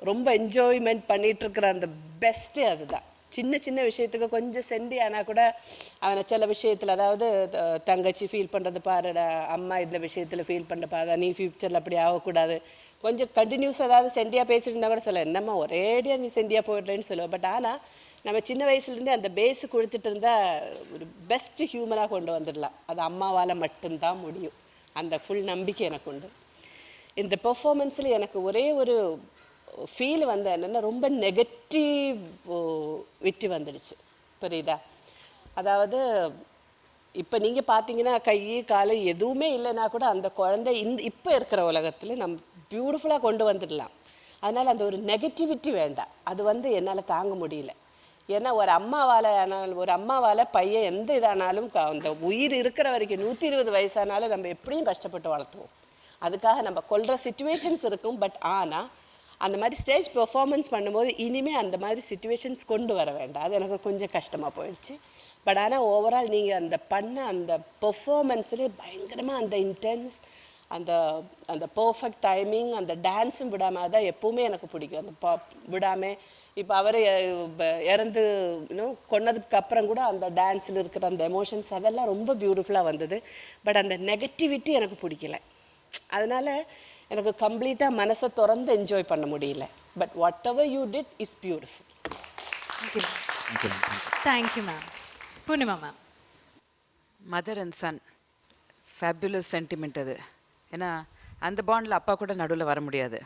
ரொம்ப என்ஜாய்மெண்ட் பண்ணிகிட்ருக்கிற அந்த பெஸ்ட்டு அதுதான். சின்ன சின்ன விஷயத்துக்கு கொஞ்சம் செண்டி ஆனால் கூட அவனை சில விஷயத்தில், அதாவது தங்கச்சி ஃபீல் பண்ணுறது பாருடா, அம்மா இந்த விஷயத்தில் ஃபீல் பண்ண பாருடா, நீ ஃப்யூச்சரில் அப்படி ஆகக்கூடாது, கொஞ்சம் கண்டினியூஸ் ஏதாவது செண்டியாக பேசிட்டு இருந்தால் கூட சொல்ல, என்னம்மா ஒரேடியாக நீ செண்டியாக போயிடலன்னு சொல்லுவோம். பட் ஆனால் நம்ம சின்ன வயசுலேருந்தே அந்த பேஸு கொடுத்துட்டு இருந்தால் ஒரு பெஸ்ட் ஹியூமனாக கொண்டு வந்துடலாம். அது அம்மாவால் மட்டும்தான் முடியும். அந்த ஃபுல் நம்பிக்கை எனக்கு உண்டு. இந்த பெர்ஃபார்மன்ஸில் எனக்கு ஒரே ஒரு ஃபீல் வந்து என்னென்னா ரொம்ப நெகட்டிவிட்டி வந்துடுச்சு. புரியுதா? அதாவது இப்போ நீங்கள் பார்த்தீங்கன்னா கை காலை எதுவுமே இல்லைன்னா கூட அந்த குழந்தை இப்போ இருக்கிற உலகத்தில் நம்ம பியூட்டிஃபுல்லாக கொண்டு வந்துடலாம். அதனால் அந்த ஒரு நெகட்டிவிட்டி வேண்டாம். அது வந்து என்னால் தாங்க முடியல. ஏன்னா ஒரு அம்மாவால் பையன் எந்த இதானாலும் அந்த உயிர் இருக்கிற வரைக்கும் 120 வயசானாலும் நம்ம எப்படியும் கஷ்டப்பட்டு வளர்த்துவோம். அதுக்காக நம்ம கொல்கிற சிச்சுவேஷன்ஸ் இருக்கும். பட் ஆனால் அந்த மாதிரி ஸ்டேஜ் பெர்ஃபார்மன்ஸ் பண்ணும்போது இனிமேல் அந்த மாதிரி சிச்சுவேஷன்ஸ் கொண்டு வர வேண்டாம். அது எனக்கு கொஞ்சம் கஷ்டமாக போயிடுச்சு. பட் ஆனால் ஓவரால் நீங்கள் அந்த பண்ண அந்த பெர்ஃபார்மன்ஸ்லேயே பயங்கரமாக அந்த இன்டென்ஸ், அந்த அந்த பர்ஃபெக்ட் டைமிங், அந்த டான்ஸும் விடாமல் தான் எப்பவுமே எனக்கு பிடிக்கும். அந்த விடாமல் இப்போ அவர் இறந்து இன்னும் கொன்னதுக்கு அப்புறம் கூட அந்த டான்ஸில் இருக்கிற அந்த எமோஷன்ஸ் அதெல்லாம் ரொம்ப பியூட்டிஃபுல்லாக வந்தது. பட் அந்த நெகட்டிவிட்டி எனக்கு பிடிக்கல. அதனால் எனக்கு கம்ப்ளீட்டாக மனசை திறந்து என்ஜாய் பண்ண முடியல. But whatever you did is beautiful. Thank you ma'am. Poornima ma'am. Mother and son fabulous sentiment அது. ஏன்னா அந்த பாண்டில் அப்பா கூட நடுவில் வர முடியாது,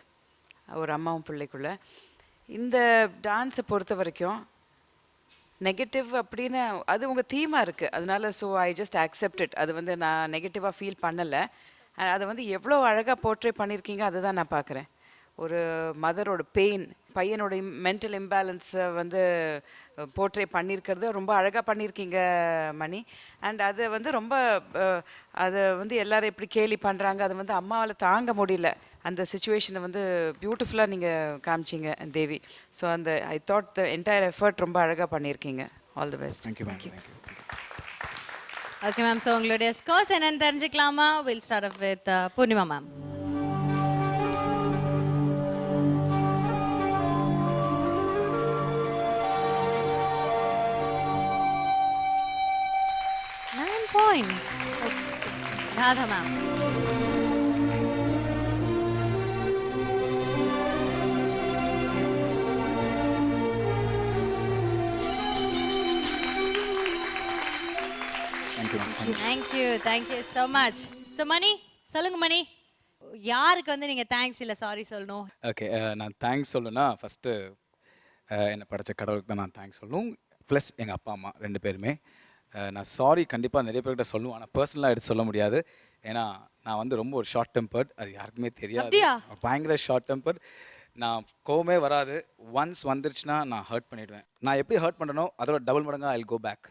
ஒரு அம்மாவும் பிள்ளைக்குள்ள. இந்த டான்ஸை பொறுத்த வரைக்கும் நெகட்டிவ் அப்படின்னு அது உங்கள் தீமாக இருக்குது. அதனால so I just accept it. அது வந்து நான் நெகட்டிவாக ஃபீல் பண்ணலை. அதை வந்து எவ்வளோ அழகாக போர்ட்ரே பண்ணியிருக்கீங்க அதை தான் நான் பார்க்குறேன். ஒரு மதரோட பெயின், பையனோட மென்டல் இம்பேலன்ஸை வந்து போர்ட்ரே பண்ணியிருக்கிறது ரொம்ப அழகாக பண்ணியிருக்கீங்க மணி. அண்ட் அதை வந்து ரொம்ப அதை வந்து எல்லாரும் எப்படி கேலி பண்ணுறாங்க, அதை வந்து அம்மாவால் தாங்க முடியல. அந்த சுச்சுவேஷனை வந்து பியூட்டிஃபுல்லாக நீங்கள் காமிச்சிங்க தேவி. ஸோ அந்த I thought the entire effort ரொம்ப அழகாக பண்ணியிருக்கீங்க. All the best. Thank you ma'am. Okay ma'am. So உங்களுடைய ஸ்கோர்ஸ் என்னன்னு தெரிஞ்சுக்கலாமா? Will start off with Poornima ma'am. Points. Radha ma'am. Thank you so much. So Mani, சொல்லுங்க மணி, யாருக்கு வந்து நீங்க தேங்க்ஸ் இல்ல சாரி சொல்லணும்? ஓகே, நான் தேங்க்ஸ் சொல்லணும்னா ஃபஸ்ட்டு என்னை படைச்ச கடவுளுக்கு தான் நான் தேங்க்ஸ் சொல்லணும். ப்ளஸ் எங்கள் அப்பா அம்மா 2 பேருமே. நான் சாரி கண்டிப்பாக நிறைய பேர்கிட்ட சொல்லுவேன், ஆனால் பர்சனலாக எடுத்து சொல்ல முடியாது. ஏன்னா நான் வந்து ரொம்ப ஒரு ஷார்ட் டெம்பர்ட், அது யாருக்குமே தெரியாது. பயங்கர ஷார்ட் டெம்பர்ட். நான் கோவமே வராது. ஒன்ஸ் வந்துருச்சுன்னா நான் ஹர்ட் பண்ணிவிடுவேன். நான் எப்படி ஹர்ட் பண்ணுறனோ அதோட டபுள் மடங்காக ஐ கோ பேக்.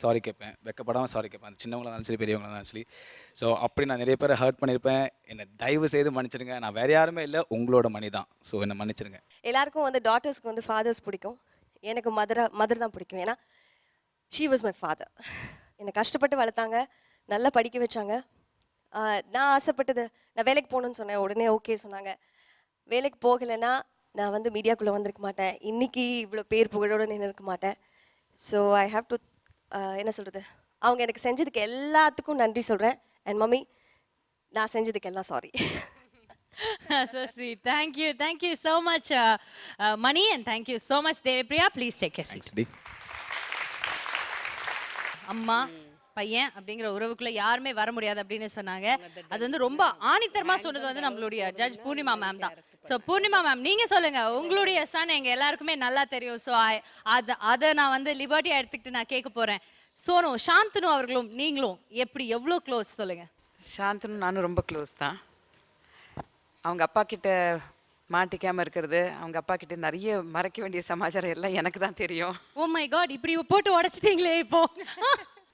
சாரி கேட்பேன், வெக்கப்படாமல் சாரி கேட்பேன். அது சின்னவங்களாலும் சரி பெரியவங்களாலும் சரி. ஸோ அப்படி நான் நிறைய பேரை ஹர்ட் பண்ணியிருப்பேன். என்னை தயவு செய்து மன்னிச்சிடுங்க. நான் வேறு யாருமே இல்லை, உங்களோட மணி தான். ஸோ என்னை மன்னிச்சிடுங்க. எல்லாருக்கும் வந்து டாட்டர்ஸ்க்கு வந்து ஃபாதர்ஸ் பிடிக்கும். எனக்கு மதர் தான் பிடிக்கும். ஏன்னா ஷீ வாஸ் மை ஃபாதர். என்னை கஷ்டப்பட்டு வளர்த்தாங்க, நல்லா படிக்க வச்சாங்க. நான் ஆசைப்பட்டது, நான் வேலைக்கு போகணுன்னு சொன்னேன், உடனே ஓகே சொன்னாங்க. வேலைக்கு போகலைன்னா நான் வந்து மீடியாக்குள்ளே வந்திருக்க மாட்டேன், இன்றைக்கி இவ்வளோ பேர் புகழோடு நின்று இருக்க மாட்டேன். ஸோ ஐ ஹாவ் டு என்ன சொல்கிறது, அவங்க எனக்கு செஞ்சதுக்கு எல்லாத்துக்கும் நன்றி சொல்கிறேன். அண்ட் மம்மி, நான் செஞ்சதுக்கு எல்லாம் sorry. So sweet. Thank you so much Mani, and thank you so much Devipriya. Please take a seat. அம்மா பையன் அப்படிங்கிற உறவுக்குள்ள யாருமே வர முடியாது அப்படின்னு சொன்னாங்க. அது வந்து ரொம்ப ஆணித்தரமா சொன்னது வந்து நம்மளுடைய ஜட்ஜ் பூர்ணிமா மேம் தான். ஸோ பூர்ணிமா மேம், நீங்க சொல்லுங்க, உங்களுடைய சன் எங்க எல்லாருக்குமே நல்லா தெரியும். ஸோ அதை நான் வந்து லிபர்ட்டியா எடுத்துக்கிட்டு நான் கேட்க போறேன். சோனு, சாந்தனு அவர்களும் நீங்களும் எப்படி எவ்வளோ க்ளோஸ் சொல்லுங்க? சாந்தனு நானும் ரொம்ப க்ளோஸ் தான். அவங்க அப்பா கிட்ட மாட்டிக்காமல் இருக்கிறது, அவங்க அப்பா கிட்ட நிறைய மறைக்க வேண்டிய சமாச்சாரம் எல்லாம் எனக்கு தான் தெரியும். ஓ மை காட், இப்படி போட்டு உடச்சிட்டீங்களே. இப்போ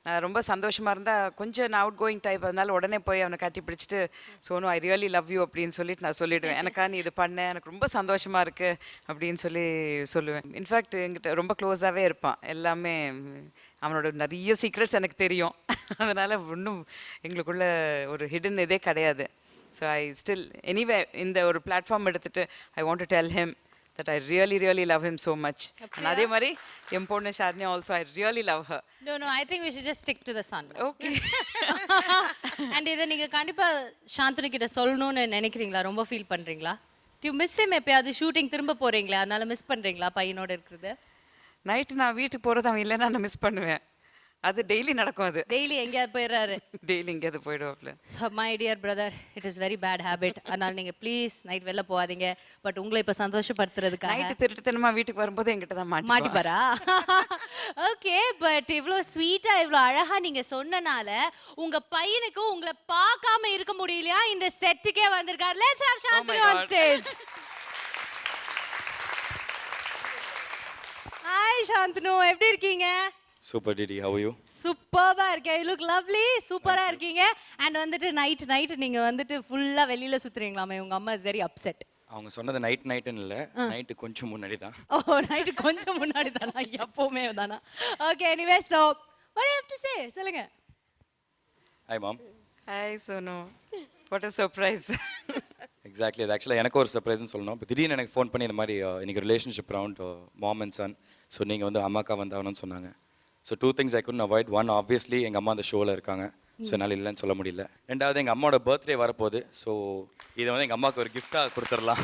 நான் ரொம்ப சந்தோஷமாக இருந்தால் கொஞ்சம் நான் அவுட் கோயிங் டைப், அதனால உடனே போய் அவனை கட்டி பிடிச்சிட்டு Sonu I really love you அப்படின்னு சொல்லிட்டு நான் சொல்லிவிடுவேன். எனக்கா நீ இது பண்ண, எனக்கு ரொம்ப சந்தோஷமாக இருக்குது அப்படின்னு சொல்லுவேன். இன்ஃபேக்ட் என்கிட்ட ரொம்ப க்ளோஸாகவே இருப்பான். எல்லாமே அவனோட நிறைய சீக்ரெட்ஸ் எனக்கு தெரியும். அதனால் இன்னும் எங்களுக்குள்ள ஒரு ஹிடன் இதே கிடையாது. ஸோ ஐ ஸ்டில் எனிவே இந்த ஒரு பிளாட்ஃபார்ம் எடுத்துகிட்டு ஐ want to tell him that I really love him so much. And அதே மாதிரி என் பொண்ணு ஷார்னியா also I really love her. No, I think we should just stick to the son. Okay. And இதை நீங்க கண்டிப்பா சாந்தனு கிட்ட சொல்லணும்னு நினைக்கிறீங்களா? ரொம்ப ஃபீல் பண்றீங்களா? Do you miss him? எப்பயாவது ஷூட்டிங் திரும்ப போறீங்களா, அதனால மிஸ் பண்றீங்களா பையனோட இருக்கிறது? நைட்டு நான் வீட்டுக்கு போகிறது அவன் இல்லைன்னா நான் மிஸ் பண்ணுவேன். அது டெய்லி நடக்கும். அது டெய்லி எங்கேயாவது போயிடுறாரு, டெய்லி எங்கேயாவது போயிடுவாப்ல. My dear brother, it is very bad habit. அதனால நீங்க ப்ளீஸ் நைட் வெளில போகாதீங்க. பட் உங்களை இப்போ சந்தோஷப்படுத்துறதுக்காக நைட்டு திருட்டுத்தனமா வீட்டுக்கு வரும்போது எங்கிட்ட தான் மாட்டிப்பாரா? ஓகே, பட் இவ்வளோ ஸ்வீட்டா இவ்வளோ அழகா நீங்க சொன்னனால உங்க பையனுக்கு உங்களை பார்க்காம இருக்க முடியலையா? இந்த செட்டுக்கே வந்திருக்காரு. Let's have Shanthanu on stage. Hi Shanthanu, எப்படி இருக்கீங்க? Super DD, how are you? சூப்பரா இருக்கேன். you look lovely. சூப்பரா இருக்கீங்க. அண்ட் வந்துட்டு நைட் நீங்க வந்துட்டு ஃபுல்லா வெளியில சுத்துறீங்களாமே, உங்க அம்மா இஸ் வெரி அப்செட். அவங்க சொன்னது நைட்டுன்னு இல்லை, நைட்டு கொஞ்சம் முன்னாடி தான். ஓ, நைட்டு கொஞ்சம் முன்னாடி தானா? எப்பவுமே தானா? Okay, anyway so what do you have to say? சொல்லுங்க. Hi mom. Hi Sonu. What a surprise. Exactly, அது ஆக்சுவலாக எனக்கு ஒரு சர்ப்ரைஸ்னு சொல்லணும். இப்போ திடீர்னு எனக்கு ஃபோன் பண்ணி இந்த மாதிரி இன்னைக்கு relationship round mom and son, so நீங்கள் வந்து அம்மாக்கா வந்தாகணும்னு சொன்னாங்க. So 2 things I couldn't avoid. One, obviously எங்கள் அம்மா அந்த ஷோவில் இருக்காங்க, ஸோ என்னால் இல்லைன்னு சொல்ல முடியல. ரெண்டாவது எங்கள் அம்மாவோட பர்த்டே வரப்போகுது, ஸோ இதை வந்து எங்கள் அம்மாவுக்கு ஒரு கிஃப்டாக கொடுத்துடலாம்.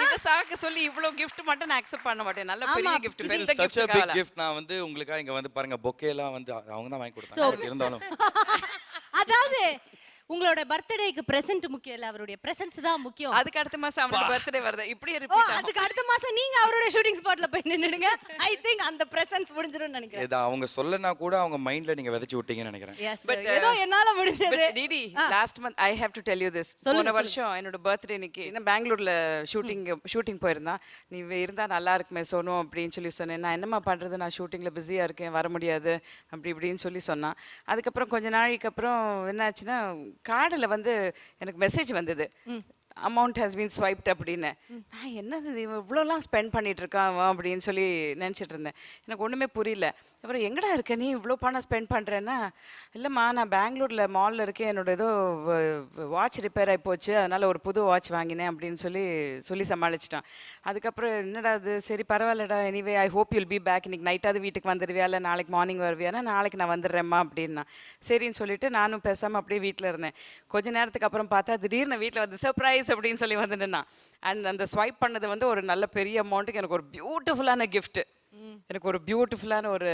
இதை சாக்க சொல்லி இவ்வளோ கிஃப்ட் மட்டும் நான் அக்செப்ட் பண்ண மாட்டேன். நல்ல பெரிய கிஃப்ட், பெரிய such a big gift. நான் வந்து உங்களுக்காக இங்கே வந்து பாருங்கள், பொக்கேலாம் வந்து அவங்க தான் வாங்கி கொடுத்தாங்க. இருந்தாலும் அதாவது உங்களோட பர்த்டேக்கு பிரசன்ட் முக்கியம் இல்ல, அவருடைய பிரசன்ஸ் தான் முக்கியம். அதுக்கு அடுத்த மாசம் அவரோட பர்த்டே வருது, இப்படியே ரிப்பீட் ஆகும். அதுக்கு அடுத்த மாசம் நீங்க அவரோட ஷூட்டிங் ஸ்பாட்ல போய் நின்னுடுங்க. ஐ திங்க் அந்த பிரசன்ஸ் முடிஞ்சிரும்னு நினைக்கிறேன். இது அவங்க சொல்லனா கூட அவங்க மைண்ட்ல நீங்க விதைச்சு விட்டீங்கன்னு நினைக்கிறேன். பட் ஏதோ என்னால முடிஞ்சது. DD, last month I have to tell you this. போன வருஷம் என்னோட பர்த்டே இன்னைக்கு நான் பெங்களூர்ல ஷூட்டிங் போயிருந்தேன். நீ இருந்தா நல்லா இருக்குமே சோனு அப்படின்னு சொல்லி சொன்னேன். நான் என்னம்மா பண்றது, நான் ஷூட்டிங்ல பிஸியா இருக்கேன், வர முடியாது அப்படி இப்படின்னு சொல்லி சொன்னான். அதுக்கப்புறம் கொஞ்ச நாளைக்கு அப்புறம் என்னாச்சுன்னா கார்டில் வந்து எனக்கு மெசேஜ் வந்தது, அமௌண்ட் ஹேஸ் பீன் ஸ்வைப்ட் அப்படின்னு. நான் என்னது இவ்வளோலாம் ஸ்பெண்ட் பண்ணிட்டு இருக்கான் அப்படின்னு சொல்லி நினச்சிட்டு இருந்தேன். எனக்கு ஒன்றுமே புரியல. அப்புறம் எங்கடா இருக்க நீ இவ்வளோ பணம் ஸ்பெண்ட் பண்ணுறேன்னா, இல்லைம்மா நான் பெங்களூரில் மாலில் இருக்கேன், என்னோட ஏதோ வாட்ச் ரிப்பேர் ஆகி போச்சு, அதனால் ஒரு புது வாட்ச் வாங்கினேன் அப்படின்னு சொல்லி சமாளிச்சிட்டான். அதுக்கப்புறம் என்னடா அது, சரி பரவாயில்லடா, anyway I hope you'll be back, இன்னைக்கு நைட்டாவது வீட்டுக்கு வந்துடுவியா இல்லை நாளைக்கு மார்னிங் வருவியானா, நாளைக்கு நான் வந்துடுறேம்மா அப்படின்னா. சரின்னு சொல்லிட்டு நானும் பேசாமல் அப்படியே வீட்டில் இருந்தேன். கொஞ்ச நேரத்துக்கு அப்புறம் பார்த்தா திடீர்னு வீட்டில் வந்து சர்ப்ரைஸ் அப்படின்னு சொல்லி வந்துட்டுனா. அண்ட் அந்த ஸ்வைப் பண்ணது வந்து ஒரு நல்ல பெரிய அமௌண்ட்டுக்கு எனக்கு ஒரு பியூட்டிஃபுல்லான கிஃப்ட், எனக்கு ஒரு பியூட்டிஃபுல்லான ஒரு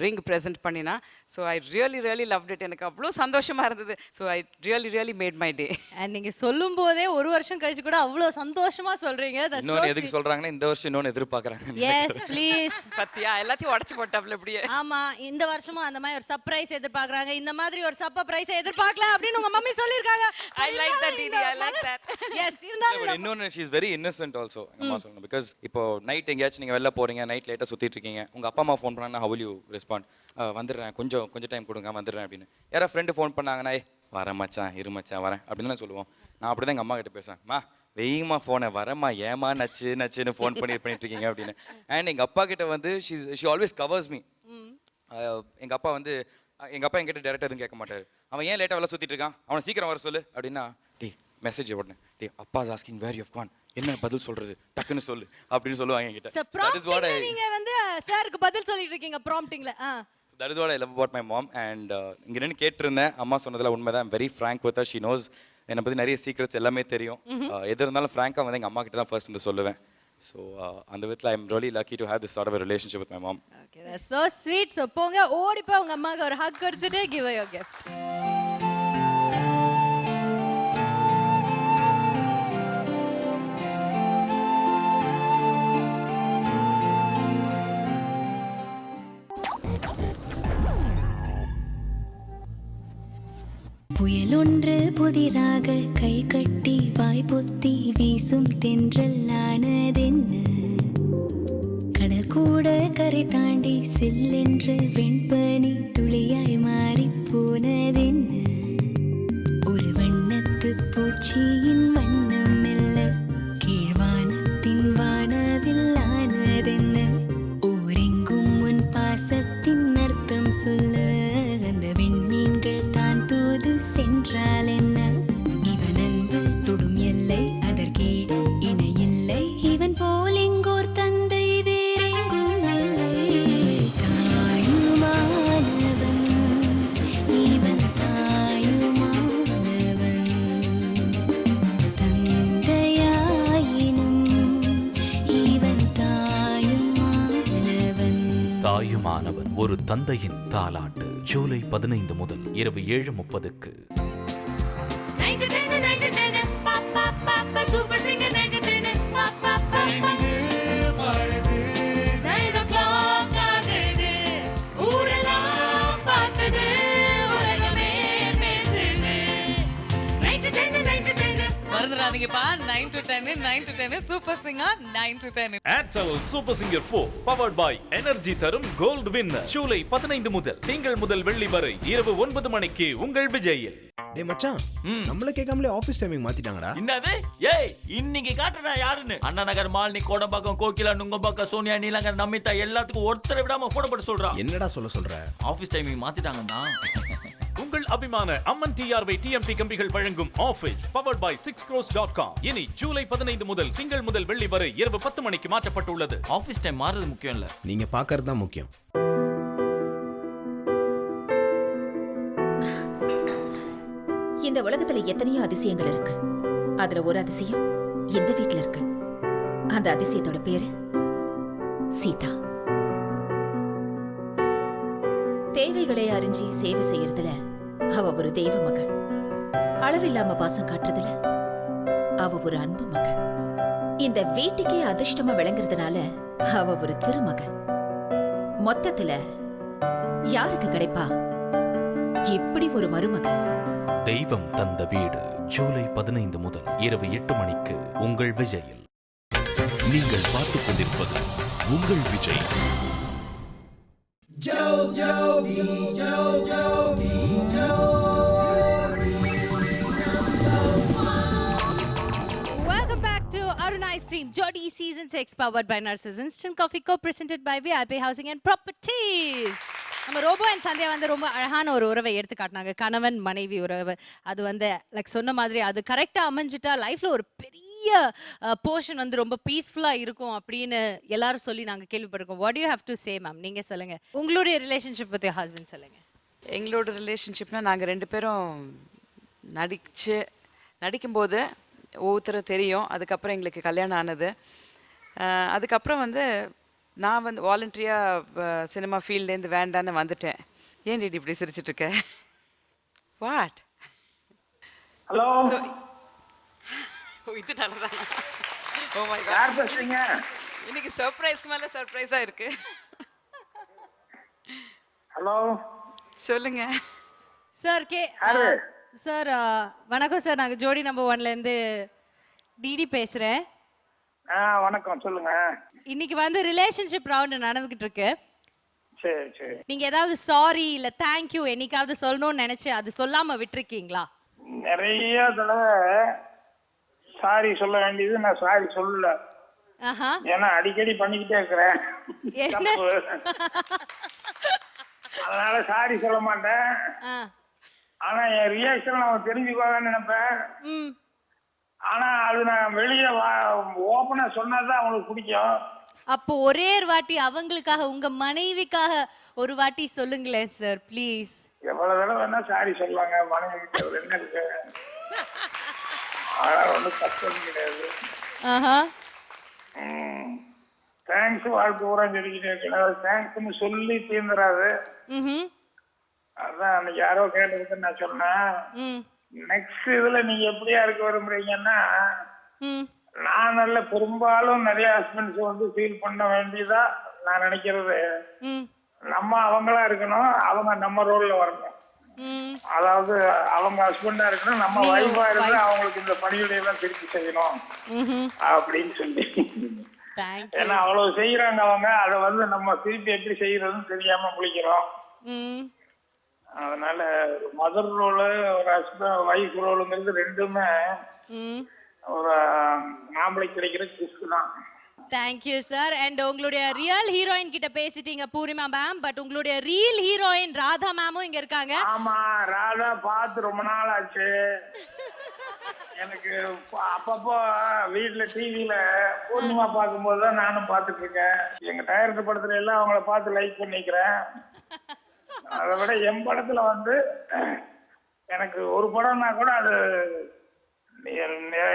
ரிங் ப்ரெசென்ட் பண்ணினா. So I really loved it. எனக்கு அவ்வளோ சந்தோஷமா இருந்தது. So I really made my day. And நீங்க சொல்லும் போதே ஒரு வருஷம் கழிச்சு கூட அவ்வளோ சந்தோஷமா சொல்றீங்க. இன்னொன்று எதுக்கு சொல்றாங்கன்னா, இந்த வருஷம் இன்னொன்று எதிர்பார்க்குறாங்க. Yes please. பத்தியா எல்லாத்தையும் உடச்சு போட்டாப்ல இப்படியே. ஆமா, இந்த வருஷமும் அந்த மாதிரி ஒரு சர்ப்ரைஸ் எதிர்பார்க்கறாங்க. இந்த மாதிரி ஒரு சர்ப்ரைஸ் எதிர்பார்க்கல அப்படின்னு உங்க மம்மி சொல்லிருக்காங்க. I like that DD, I like that. Yes, இருந்தாலும் இன்னொன்று she is very innocent also. அம்மா சொல்லணும், பிகாஸ் இப்போ நைட் எங்கேயாச்சும் நீங்கள் வெளில போறீங்க, நைட் லேட்டாக சுற்றிட்டு இருக்கீங்க, உங்கள் அப்பா அம்மா ஃபோன் பண்ணாங்கன்னா how will you respond? வந்துடுறேன், கொஞ்சம் டைம் கொடுங்க, வந்துடுறேன் அப்படின்னு. யாராவது ஃப்ரெண்டு ஃபோன் பண்ணாங்கன்னா, வரேன் மச்சான், இரு மச்சான் வரேன் அப்படின்னு தான் சொல்லுவோம். நான் அப்படி தான் எங்கள் அம்மா கிட்ட பேசுவேன், மா வெய்யமா ஃபோனை, வரேம்மா, ஏமா நச்சுன்னு ஃபோன் பண்ணிட்டு இருக்கீங்க அப்படின்னு. அண்ட் எங்கள் அப்பா கிட்ட வந்து ஷி ஆல்வேஸ் கவர்ஸ் மீ. எங்கள் அப்பா வந்து என்கிட்ட டேரெக்டாக எதுவும் கேட்க மாட்டார். அவன் ஏன் லேட்டாக வெளில சுற்றிட்டு இருக்கான், அவனை சீக்கிரம் வர சொல்லு அப்படின்னா, டே மெசேஜ் உடனே, டே அப்பா is asking where you have gone, என்ன பதில் சொல்றது டக்குன்னு சொல்லு அப்படின்னு சொல்லுவாங்க என்கிட்ட. That is what நீங்க வந்து சாருக்கு பதில் சொல்லிட்டு இருக்கீங்க ப்ராம்ப்டிங்ல. That is what I love about my mom. And இங்க நின்னு கேட்டிருந்தேன், அம்மா சொன்னதுல உண்மைதான். I'm very frank with her. She knows என்னை பத்தி நிறைய சீக்ரெட்ஸ் எல்லாமே தெரியும். எது இருந்தாலும் ஃப்ராங்கா வந்து எங்க அம்மா கிட்ட தான் ஃபர்ஸ்ட் வந்து சொல்லுவேன். So அந்த விதத்துல I'm really lucky to have this sort of a relationship with my mom. Okay, that's so sweet. So போங்க, ஓடி போய் உங்க அம்மாக்கு ஒரு ஹக் கொடுத்துட்டு give her your gift. புயலொன்று புதிராக கை கட்டி வாய் பொத்தி வீசும் தென்றலானதென்ன, கடல் கூட கரை தாண்டி சில்லென்று வெண்பனி துளியாய் மாறி போனதென்ன, ஒரு வண்ணத்து பூச்சியின் வண்ணம் மெல்ல கீழ்வானத்தின் வானவில் ஆனதென்ன, ஊரெங்கும் உன் பாசத்தின் அர்த்தம் சொல்ல அந்த விண்மீன்கள் தான் தூது சென்றால் என்ன, இவன் அன்பு தொடும் எல்லை அதற்கீட இணையில்லை, இவன் போல் எங்கோர் தந்தை வேறெங்கும் இல்லை, தாயுமானவன் இவன் தாயுமானவன், தந்தையாயினும் இவன் தாயுமானவன். தாயுமானவன் ஒரு தந்தையின் தாலாட்டு. ஜூலை 15 முதல் இரவு 7:30க்கு. சூப்பர் சிங்கர் 9 o'clock ஆகுது, ஊரெல்லாம் பார்த்தது, உலகமே பேசுது. 9 to 10 மறந்துடாதீங்கப்பா, 9 to 10 super singer 9 to 10. Airtel super singer 4 powered by energy தரும் கோல்டு வின்னர். ஜூலை 15 முதல் திங்கள் முதல் வெள்ளி வரை இரவு 9 மணிக்கு உங்கள் விஜயில். டேய் மச்சான், நம்மள கேட்காமலே ஆபீஸ் டைமிங் மாத்திட்டாங்கடா. என்னது? ஏய் இன்னைக்கு காட்டுறா யாருன்னு. அண்ணா நகர் மாலினி கோடம்பாக்கம் கோகிலா நுங்கம்பாக்கம் சோனியா நீலங்கர் நமிதா எல்லாத்துக்கும் ஒருத்தரை விடாம போட போட்டு சொல்றா. என்னடா சொல்ற? ஆபீஸ் டைமிங் மாத்திட்டாங்கண்ணா. உங்கள் அபிமான அம்மன் டிஆர்வை டிஎம்டி கம்பிகள் வழங்கும் ஆபீஸ் பவர்ட் பை 6crores.com இனி ஜூலை 15 முதல் திங்கள் முதல் வெள்ளி வரை இரவு 10 மணிக்கு மாற்றப்பட்டுள்ளது. ஆஃபீஸ் டைம் மாறுறது முக்கியம் இல்லை, நீங்க பார்க்கறது தான் முக்கியம். இந்த உலகத்துல எத்தனையோ அதிசயங்கள் இருக்கு. அதுல ஒரு அதிசயம் இந்த வீட்ல இருக்கு. அந்த அதிசயத்தோட பேரு சீதா. தேவைகளை அறிஞ்சி சேவை செய்யறதுல அவ ஒரு தெய்வ மக. அளவில்லாம பாசம் காட்டுறதுல அவ ஒரு அன்பு மக. இந்த வீட்டுக்கே அதிர்ஷ்டமா விளங்குறதுனால அவ ஒரு திருமக. மொத்தத்துல யாருக்கு கிடைப்பா இப்படி ஒரு மருமக? தெய்வம் தந்த வீடு ஜூலை 15 முதல் இரவு 8 மணிக்கு உங்கள் விஜயில். நீங்கள் பார்த்துக் கொண்டிருப்பது உங்கள் Vijay. Welcome back to Arun Ice Cream Jodi Season 6 powered by Nurses Instant Coffee Co presented by VIP Housing and Properties. நம்ம ரோபோ அண்ட் சந்தியா வந்து ரொம்ப அழகான ஒரு உறவை எடுத்து காட்டினாங்க. கணவன் மனைவி உறவு. அது வந்து லைக் சொன்ன மாதிரி அது கரெக்டாக அமைஞ்சிட்டா லைஃப்ல ஒரு பெரிய போர்ஷன் வந்து ரொம்ப பீஸ்ஃபுல்லாக இருக்கும் அப்படின்னு எல்லாரும் சொல்லி நாங்கள் கேள்விப்பட்டிருக்கோம். What you have to say ma'am? நீங்கள் சொல்லுங்கள், உங்களுடைய ரிலேஷன்ஷிப் வித் யுவர் ஹஸ்பண்ட் சொல்லுங்கள். எங்களோட ரிலேஷன்ஷிப்னா நாங்கள் 2 பேரும் நடிக்கும்போது ஒவ்வொருத்தரும் தெரியும். அதுக்கப்புறம் எங்களுக்கு கல்யாணம் ஆனது. அதுக்கப்புறம் வந்து நான் வந்து வாலண்டரியாக சினிமா ஃபீல்ட்லேருந்து வேண்டான்னு வந்துட்டேன். ஏன் டேடி இப்படி சிரிச்சிட்ருக்க? வாட்? ஹலோ, இது நல்லதா? ஓ மை காட், யார் பேசுறீங்க? இன்னைக்கு சர்ப்ரைஸ்க்கு மேலே சர்ப்ரைஸாக இருக்கு. ஹலோ, சொல்லுங்க சார். சார் வணக்கம் சார், நாங்கள் ஜோடி நம்பர் 1லேருந்து டிடி பேசுகிறேன். வணக்கம், சொல்லுங்க. இன்னைக்கு வந்து ரிலேஷன்ஷிப் ரவுண்ட் நடந்துகிட்டு இருக்கு. சரி சரி. நீங்க ஏதாவது சாரி இல்ல தேங்க்யூ என்னைக்காவது சொல்லணும்னு நினைச்சு அது சொல்லாம விட்டுருக்கீங்களா? நிறைய தடவை சாரி சொல்ல வேண்டியது நான் சாரி சொல்லல. ஏன்னா அடிக்கடி பண்ணிக்கிட்டே இருக்கிறேன். அதனால சாரி சொல்ல மாட்டேன். ஆனா என் ரியாக்ஷன் அவன் தெரிஞ்சுக்குவாங்கன்னு நினைப்பேன். ஆனா அது நான் வெளியே ஓப்பனா சொன்னாதான் அவங்களுக்கு பிடிக்கும். அப்போ ஒரே ஒரு வாட்டி அவங்களுக்காக உங்க மனைவிக்காக ஒரு வாட்டி சொல்லுங்களேன் சார் ப்ளீஸ். எவ்வளவு தடவை வேணா சாரி சொல்லுவாங்க மனைவி கிட்ட, என்ன இருக்கு? அதனால ஒன்றும் கஷ்டம் கிடையாது. தேங்க்ஸ் வாழ்க்கை பூரா சொல்லிக்கிட்டே இருக்கேன். தேங்க்ஸ்ன்னு சொல்லி தீர்ந்துடாது. அதான் அன்னைக்கு யாரோ கேட்டதுக்கு நான் சொன்னேன். நெக்ஸ்ட் இதுல நீங்க எப்படியா இருக்க விரும்புறீங்கன்னா, நான் நல்ல பெரும்பாலும் நிறைய ஹஸ்பண்ட்ஸ் வந்து ஃபீல் பண்ண வேண்டியதா நான் நினைக்கிறது, நம்ம அவங்களா இருக்கணும், அவங்க நம்ம ரோல்ல வரணும். அதாவது அவங்க ஹஸ்பண்டா இருக்கணும், நம்ம வைஃபா இருந்து அவங்களுக்கு இந்த பணிகளை எல்லாம் திருப்பி செய்யணும் அப்படின்னு சொல்லி. ஏன்னா அவ்வளவு செய்யறாங்க அவங்க, அதை வந்து நம்ம திருப்பி எப்படி செய்யறதுன்னு தெரியாம முழிக்கிறோம். அதனால மதர் ரோலு ஒரு ஹஸ்பண்ட் வைஃப் ரோலுங்கிறது ரெண்டுமே ஒரு ஆம்பளை கிடைக்கிற கிஃப்ட் தான். Thank you sir. அண்ட் உங்களுடைய ரியல் ஹீரோயின் கிட்ட பேசிட்டீங்க பூர்ணிமா மேம், பட் உங்களுடைய ரியல் ஹீரோயின் ராதா மேமும் இங்க இருக்காங்க. ஆமா, ராதா பார்த்து ரொம்ப நாள் ஆச்சு. எனக்கு அப்பப்போ வீட்டுல டிவியில பூர்ணிமா பார்க்கும்போது தான் நானும் பார்த்துட்டு இருக்கேன். எங்க டைரக்டர் படத்துல எல்லாம் அவங்கள பார்த்து லைக் பண்ணிக்கிறேன். அதை விட என் படத்துல வந்து எனக்கு ஒரு படம்னா கூட அது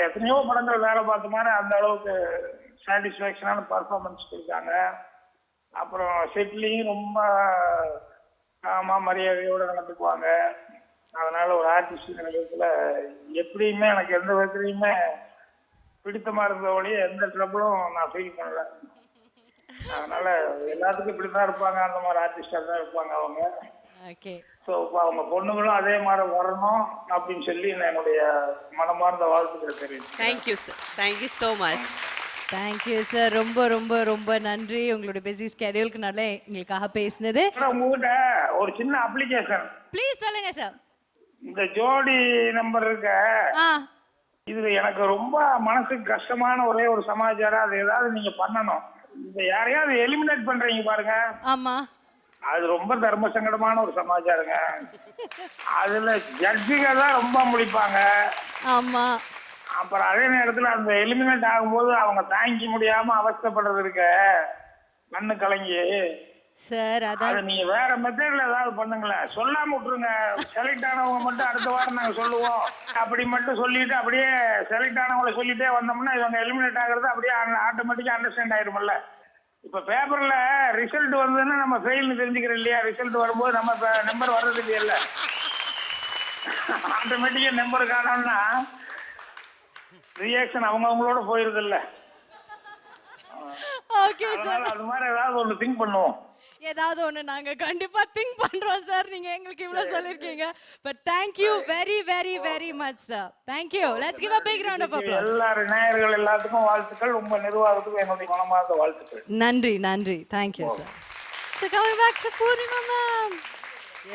எத்தனையோ படங்கள் வேலை பார்த்த மாதிரி அந்த அளவுக்கு சாட்டிஸ்ஃபேக்ஷனான பர்ஃபார்மன்ஸ் கொடுத்தாங்க. அப்புறம் செட்லையும் ரொம்ப மரியாதையோடு நடந்துக்குவாங்க. அதனால ஒரு ஆர்டிஸ்ட் நிலையத்தில் எப்படியுமே எனக்கு எந்த விதத்துலையுமே பிடித்தமாக இருந்த ஒழிய எந்த ட்ரபிளும் நான் ஃபீல் பண்ணல. அதனால எல்லாத்துக்கும் இப்படிதான் இருப்பாங்க, அந்த மாதிரி ஆர்டிஸ்டா தான் இருப்பாங்க அவங்க. ஸோ அவங்க பொண்ணுங்களும் அதே மாதிரி வரணும் அப்படின்னு சொல்லி நான் என்னுடைய மனமார்ந்த வாழ்த்துக்களை தெரிவித்தேன். Thank you sir, thank you so much. Thank you sir, ரொம்ப ரொம்ப ரொம்ப நன்றி உங்களுடைய பிஸி ஸ்கெடியூலுக்கு நல்ல எங்களுக்காக பேசினது. உங்ககிட்ட ஒரு சின்ன அப்ளிகேஷன் ப்ளீஸ் சொல்லுங்க சார். இந்த ஜோடி நம்பர் இருக்க, இது எனக்கு ரொம்ப மனசுக்கு கஷ்டமான ஒரே ஒரு சமாச்சாரம். அது ஏதாவது நீங்க பண்ணணும். இந்த யாரையாவது எலிமினேட் பண்றீங்க பாருங்க. ஆமா, அது ரொம்ப தர்ம சங்கடமான ஒரு சமாச்சாரங்க. அதுல ஜட்ஜுங்க தான் ரொம்ப முழிப்பாங்க. ஆமா. அப்புறம் அதே நேரத்துல அந்த எலிமினேட் ஆகும்போது அவங்க தாங்கிக்க முடியாம அவஸ்தைப்படுறது இருக்க, மண்ணு கலங்கி. சார் அதை நீங்க வேற மெத்தட்ல ஏதாவது பண்ணுங்களேன். சொல்லாம விட்டுருங்க. செலக்ட் ஆனவங்க மட்டும் அடுத்த வாரம் நாங்க சொல்லுவோம் அப்படி மட்டும் சொல்லிட்டு அப்படியே செலக்ட் ஆனவங்களை சொல்லிட்டே வந்தோம்னா இவங்க எலிமினேட் ஆகுறது அப்படியே ஆட்டோமேட்டிக்கா அண்டர்ஸ்டாண்ட் ஆயிருமில்ல. இப்ப பேப்பர்ல ரிசல்ட் வந்ததுன்னா நம்ம ஃபெயில்னு தெரிஞ்சுக்கிறோம் இல்லையா? ரிசல்ட் வரும்போது நம்ம நம்பர் வர்றது இல்லையா? ஆட்டோமேட்டிக்கா நம்பர் காணோம்னா ரியாக்ஷன் அவங்களோட போயிருது இல்ல. ஓகே சார், அது மாதிரி ஏதாவது ஒன்று திங்க் பண்ணுவோம். ஏதாவது ஒண்ணு நாங்க கண்டிப்பா திங்க் பண்றோம் சார். நீங்க எங்களுக்கு இவ்வளவு சொல்லிருக்கீங்க. But thank you very very very much sir. Thank you. Let's give a big round of applause. எல்லா நேயர்கள் எல்லாத்துக்கும் வாழ்த்துக்கள். உங்க நிர்வாகத்துக்கும் என்னுடைய மனமார்ந்த வாழ்த்துக்கள். நன்றி நன்றி. Thank you sir. So coming back to Purnima ma'am.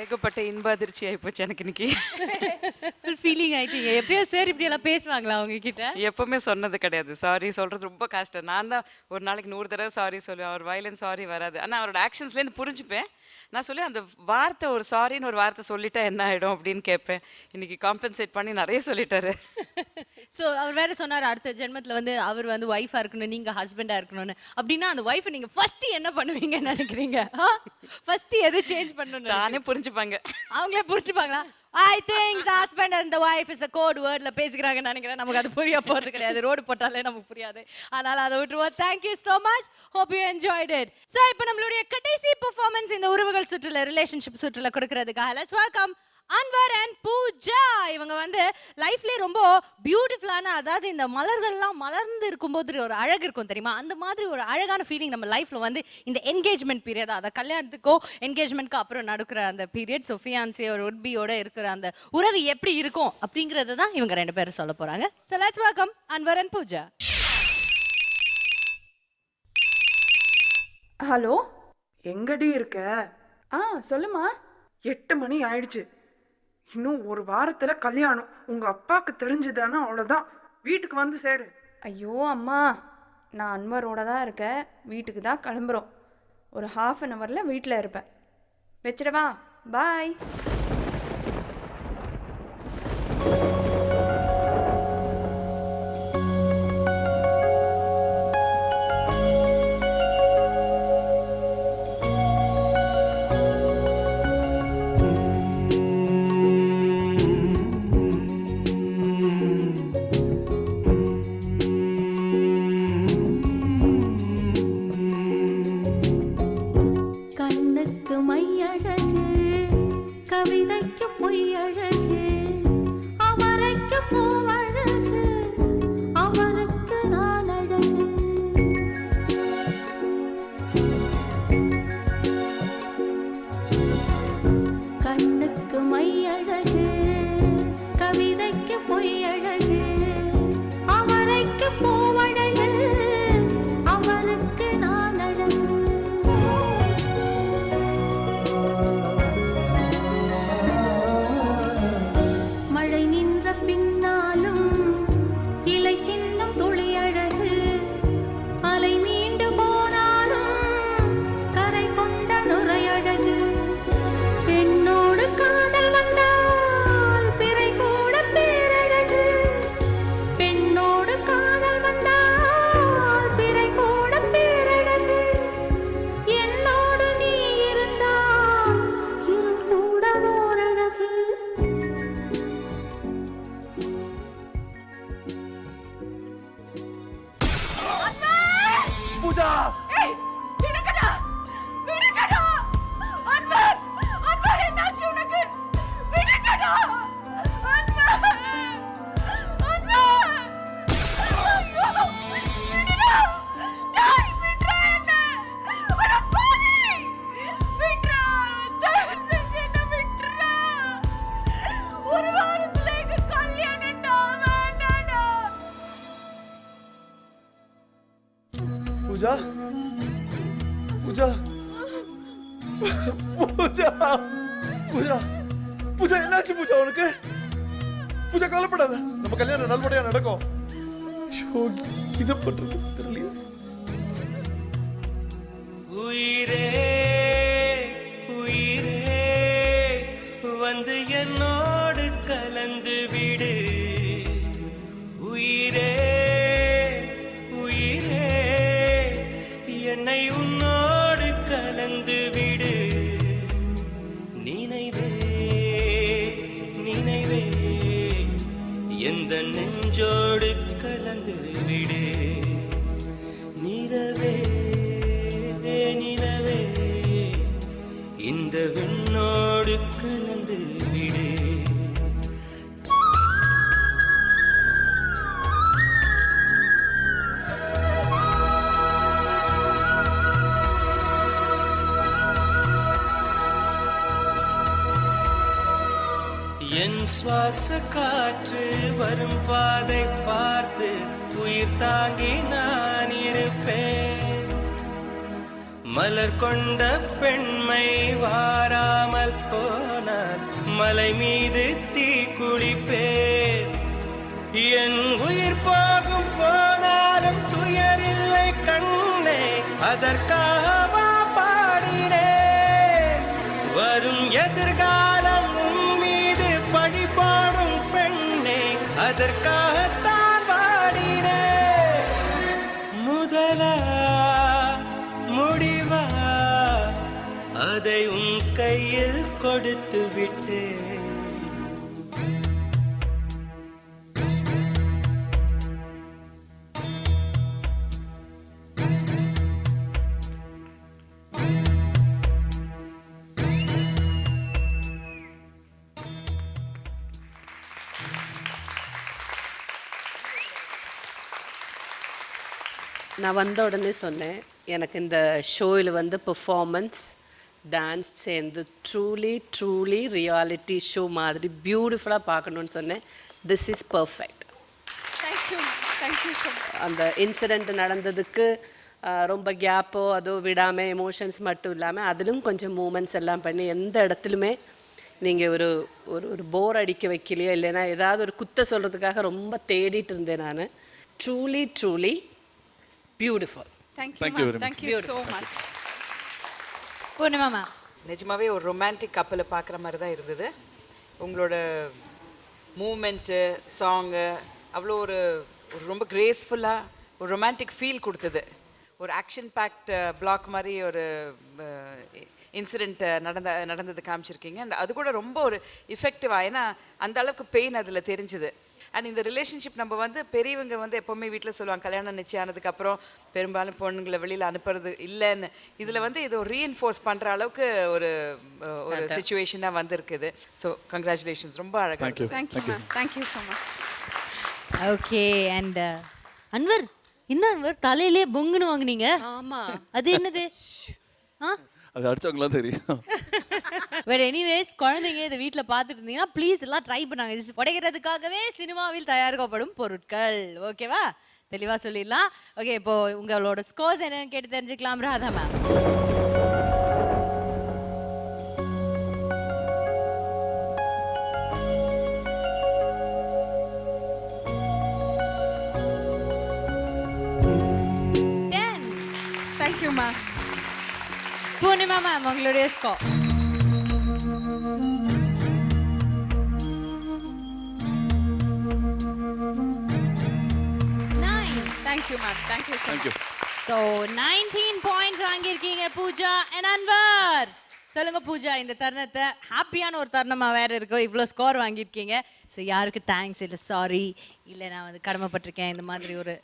ஏகப்பட்ட இன்ப அதிர்ச்சி ஆயிப்போச்சு எனக்கு இன்னைக்கு. ஃபீலிங் ஆயிட்டீங்க. எப்பயோ சார் இப்படி எல்லாம் பேசுவாங்களா அவங்க கிட்ட? எப்பவுமே சொன்னது கிடையாது. சாரி சொல்றது ரொம்ப கஷ்டம். நான் தான் ஒரு நாளைக்கு 100 தடவை சாரி சொல்லுவேன். அவர் வயலன்ஸ் சாரி வராது. ஆனால் அவரோட ஆக்ஷன்ஸ்லேருந்து புரிஞ்சுப்பேன். நான் சொல்லி அந்த வார்த்தை ஒரு சாரின்னு ஒரு வார்த்தை சொல்லிட்டா என்ன ஆகிடும் அப்படின்னு கேட்பேன். இன்னைக்கு காம்பன்சேட் பண்ணி நிறைய சொல்லிட்டாரு. ஸோ அவர் வேற சொன்னார் அடுத்த ஜென்மத்தில் வந்து அவர் வந்து ஒய்ஃபாக இருக்கணும், நீங்கள் ஹஸ்பண்டாக இருக்கணும்னு. அப்படின்னா அந்த ஒய்ஃபை நீங்கள் ஃபர்ஸ்ட் என்ன பண்ணுவீங்கன்னு நினைக்கிறீங்க? ஃபர்ஸ்ட் எது சேஞ்ச் பண்ணணும்? தானே புரிஞ்சுப்பாங்க. அவங்களே புரிஞ்சுப்பாங்களா? I think the husband and the wife is a code வேர்ட்ல பேசிக்கிறாங்கன்னு நினைக்கிறேன். நமக்கு அது புரிய போகிறது கிடையாது. ரோடு போட்டாலே நமக்கு புரியாது. அதனால அதை விட்டுருவோம். Thank you so much. Hope you enjoyed it. So இப்போ நம்மளுடைய கடைசி பெர்ஃபார்மன்ஸ் இந்த உறவுகள் சுற்றுல, ரிலேஷன்ஷிப் சுற்றுல கொடுக்கறதுக்காக let's welcome Anwar and Pooja. இவங்க வந்து லைஃப்லேயே ரொம்ப பியூட்டிஃபுல்லான, அதாவது இந்த மலர்கள்லாம் மலர்ந்து இருக்கும்போது ஒரு அழகு இருக்கும் தெரியுமா? அந்த மாதிரி ஒரு அழகான ஃபீலிங் நம்ம லைஃப்பில் வந்து இந்த என்கேஜ்மெண்ட் பீரியட், அதை கல்யாணத்துக்கோ என்கேஜ்மெண்ட்க்கு அப்புறம் நடக்கிற அந்த பீரியட், ஸோ ஃபியான்சி ஒரு உட்பியோட இருக்கிற அந்த உறவு எப்படி இருக்கும் அப்படிங்கிறது தான் இவங்க 2 பேரும் சொல்ல போகிறாங்க. So let's welcome Anwar and Pooja. Hello, எங்கடி இருக்க? சொல்லுமா. 8 மணி ஆயிடுச்சு. இன்னும் ஒரு வாரத்துல கல்யாணம். உங்க அப்பாவுக்கு தெரிஞ்சுதானா அவ்வளோதான். வீட்டுக்கு வந்து சேரு. ஐயோ அம்மா, நான் அன்வரோட தான் இருக்கேன். வீட்டுக்கு தான் கிளம்புறோம். ஒரு 1/2 an hourல வீட்டில் இருப்பேன். வச்சிடவா? பாய். கண்ணுக்கு மையழகு, கவிதைக்கு பொய்யழகு, அவரைக்கு பூவழகு, அவருக்கு நான் அழகு. கண்ணுக்கு மையழகு, கவிதைக்கு பொய்யழகு, அவரைக்கு பூவழகு, அவருக்கு நான் அழகு. மழை நின்ற பின்னாலும் இலை சின்னம் துளி அழகு, அலை மீண்டு போனாலும் கரை கொண்ட நுரை அழகு. பெண்ணோடு காதல் வந்தால் பிறை கூட பேரழகு, பெண்ணோடு காதல் வந்தால் பிறை கூட பேரழகு. என்னோடு நீ இருந்தால் இருள் கூட ஓரழகு. பூஜா, ஏய், விடுங்கடா, விடுங்கடா. அன்வர், அன்வர் என்னாச்சு உனக்கு? விடுங்கடா. அன்வர், அன்வர். ஐயோ, விடுடா. டேய், விட்றா என்ன. அட பாவி. விட்றா. தயவு செஞ்சு என்ன விட்றா. ஒரு வாரத்துல எங்க கல்யாணம்டா. வேண்டாடா. பூஜா, பூஜா, பூஜா, பூஜா, பூஜா, என்னாச்சு பூஜா உனக்கு? பூஜா கவலைப்படாத, நம்ம கல்யாணம் நல்லபடியா நடக்கும். ஐயோ, இதை பண்றது தெரியல. உயிரே என்னோடு கலந்து விடு உயிரே உயிரே என்னை உன்னோடு கலந்து விடு நினைவே நினைவே எந்த நெஞ்சோடு கலந்து விடு நிலவே நிலவே இந்த விண்ணோடு கலந்து விடு என் சுவாச காற்று வரும் பாதை பார்த்து உயிர் தாங்கி நான் இருப்பேன் மலர் கொண்ட பெண்மை வாராமல் போனால் மலை மீது தீ குளிப்பேன் என் உயிர் போகும் போனாலும் துயரில்லை கண்ணே அதற்காக பாடினேன் வரும் எதிர்காலம் உன் மீது பழி பாடும் பெண்ணே அதற்காகத்தான் பாடினேன் முதலா முடிவா அதை உன் கையில் கொடுத்து விட்டேன் நான் வந்த உடனே சொன்னேன் எனக்கு இந்த ஷோவில் வந்து பெர்ஃபார்மன்ஸ் டான்ஸ் சேர்ந்து ட்ரூலி ரியாலிட்டி ஷோ மாதிரி பியூட்டிஃபுல்லாக பார்க்கணுன்னு சொன்னேன். This is perfect. Thank you so அந்த இன்சிடெண்ட் நடந்ததுக்கு ரொம்ப கேப்போ அதோ விடாமல் எமோஷன்ஸ் மட்டும் இல்லாமல் அதிலும் கொஞ்சம் மூமெண்ட்ஸ் எல்லாம் பண்ணி எந்த இடத்துலையுமே நீங்கள் ஒரு ஒரு போர் அடிக்க வைக்கலையோ இல்லைன்னா ஏதாவது ஒரு குத்த சொல்கிறதுக்காக ரொம்ப தேடிட்டு இருந்தேன் நான். Truly beautiful. Thank you so much. Poornima ma'am, நிஜமாவே ஒரு ரொமான்டிக் கப்பலை பார்க்குற மாதிரி தான் இருந்தது. உங்களோட மூமெண்ட்டு சாங்கு அவ்வளோ ஒரு ரொம்ப கிரேஸ்ஃபுல்லாக ஒரு ரொமான்டிக் ஃபீல் கொடுத்தது. ஒரு ஆக்ஷன் பேக்ட் பிளாக் மாதிரி ஒரு இன்சிடெண்ட் நடந்தது காமிச்சிருக்கீங்க. அண்ட் அது கூட ரொம்ப ஒரு இஃபெக்டிவாக, ஏன்னா அந்த அளவுக்கு பெயின் அதில் தெரிஞ்சுது. அண்ட் இந்த ரிலேஷன்ஷிப் நம்ம வந்து பெரியவங்க வந்து எப்போவுமே வீட்டில் சொல்லுவாங்க கல்யாணம் நிச்சயம் ஆனதுக்கப்புறம் பெரும்பாலும் பொண்ணுங்களை வெளியில் அனுப்புறது இல்லைன்னு. இதில் வந்து இது ஒரு ரீஎன்ஃபோர்ஸ் பண்ணுற அளவுக்கு ஒரு ஒரு சுச்சுவேஷனாக வந்திருக்குது. ஸோ கங்க்ராச்சுலேஷன்ஸ், ரொம்ப அழகாக. Thank you so much. Okay. And Anwar, என்ன அன்வர் தலையிலே பொங்குன்னு வாங்குனீங்க? ஆமாம், அது என்னது? அது அடிச்சவங்களாம் தெரியும். பட் எனிவேஸ், குழந்தைங்க இதை வீட்டில் பார்த்துட்டு இருந்தீங்கன்னா ப்ளீஸ் எல்லாம் ட்ரை பண்ணாங்க. இது உடைக்கிறதுக்காகவே சினிமாவில் தயாரிக்கப்படும் பொருட்கள். ஓகேவா? தெளிவாக சொல்லிடலாம். ஓகே, இப்போ உங்களோட ஸ்கோர்ஸ் என்னன்னு கேட்டு தெரிஞ்சுக்கலாம். Radha ma'am. Thank you ma'am. Poornima ma'am, உங்களுடைய score? Thank you ma'am. Thank you so much. So 19 points வாங்கியிருக்கீங்க பூஜா அண்ட் அன்வர். சொல்லுங்க பூஜா, இந்த தருணத்தை ஹாப்பியான ஒரு தருணமாக வேற இருக்கும். இவ்வளோ ஸ்கோர் வாங்கியிருக்கீங்க. ஸோ யாருக்கு தேங்க்ஸ் இல்லை சாரி இல்லை நான் வந்து கடமைப்பட்டிருக்கேன் இந்த மாதிரி ஒரு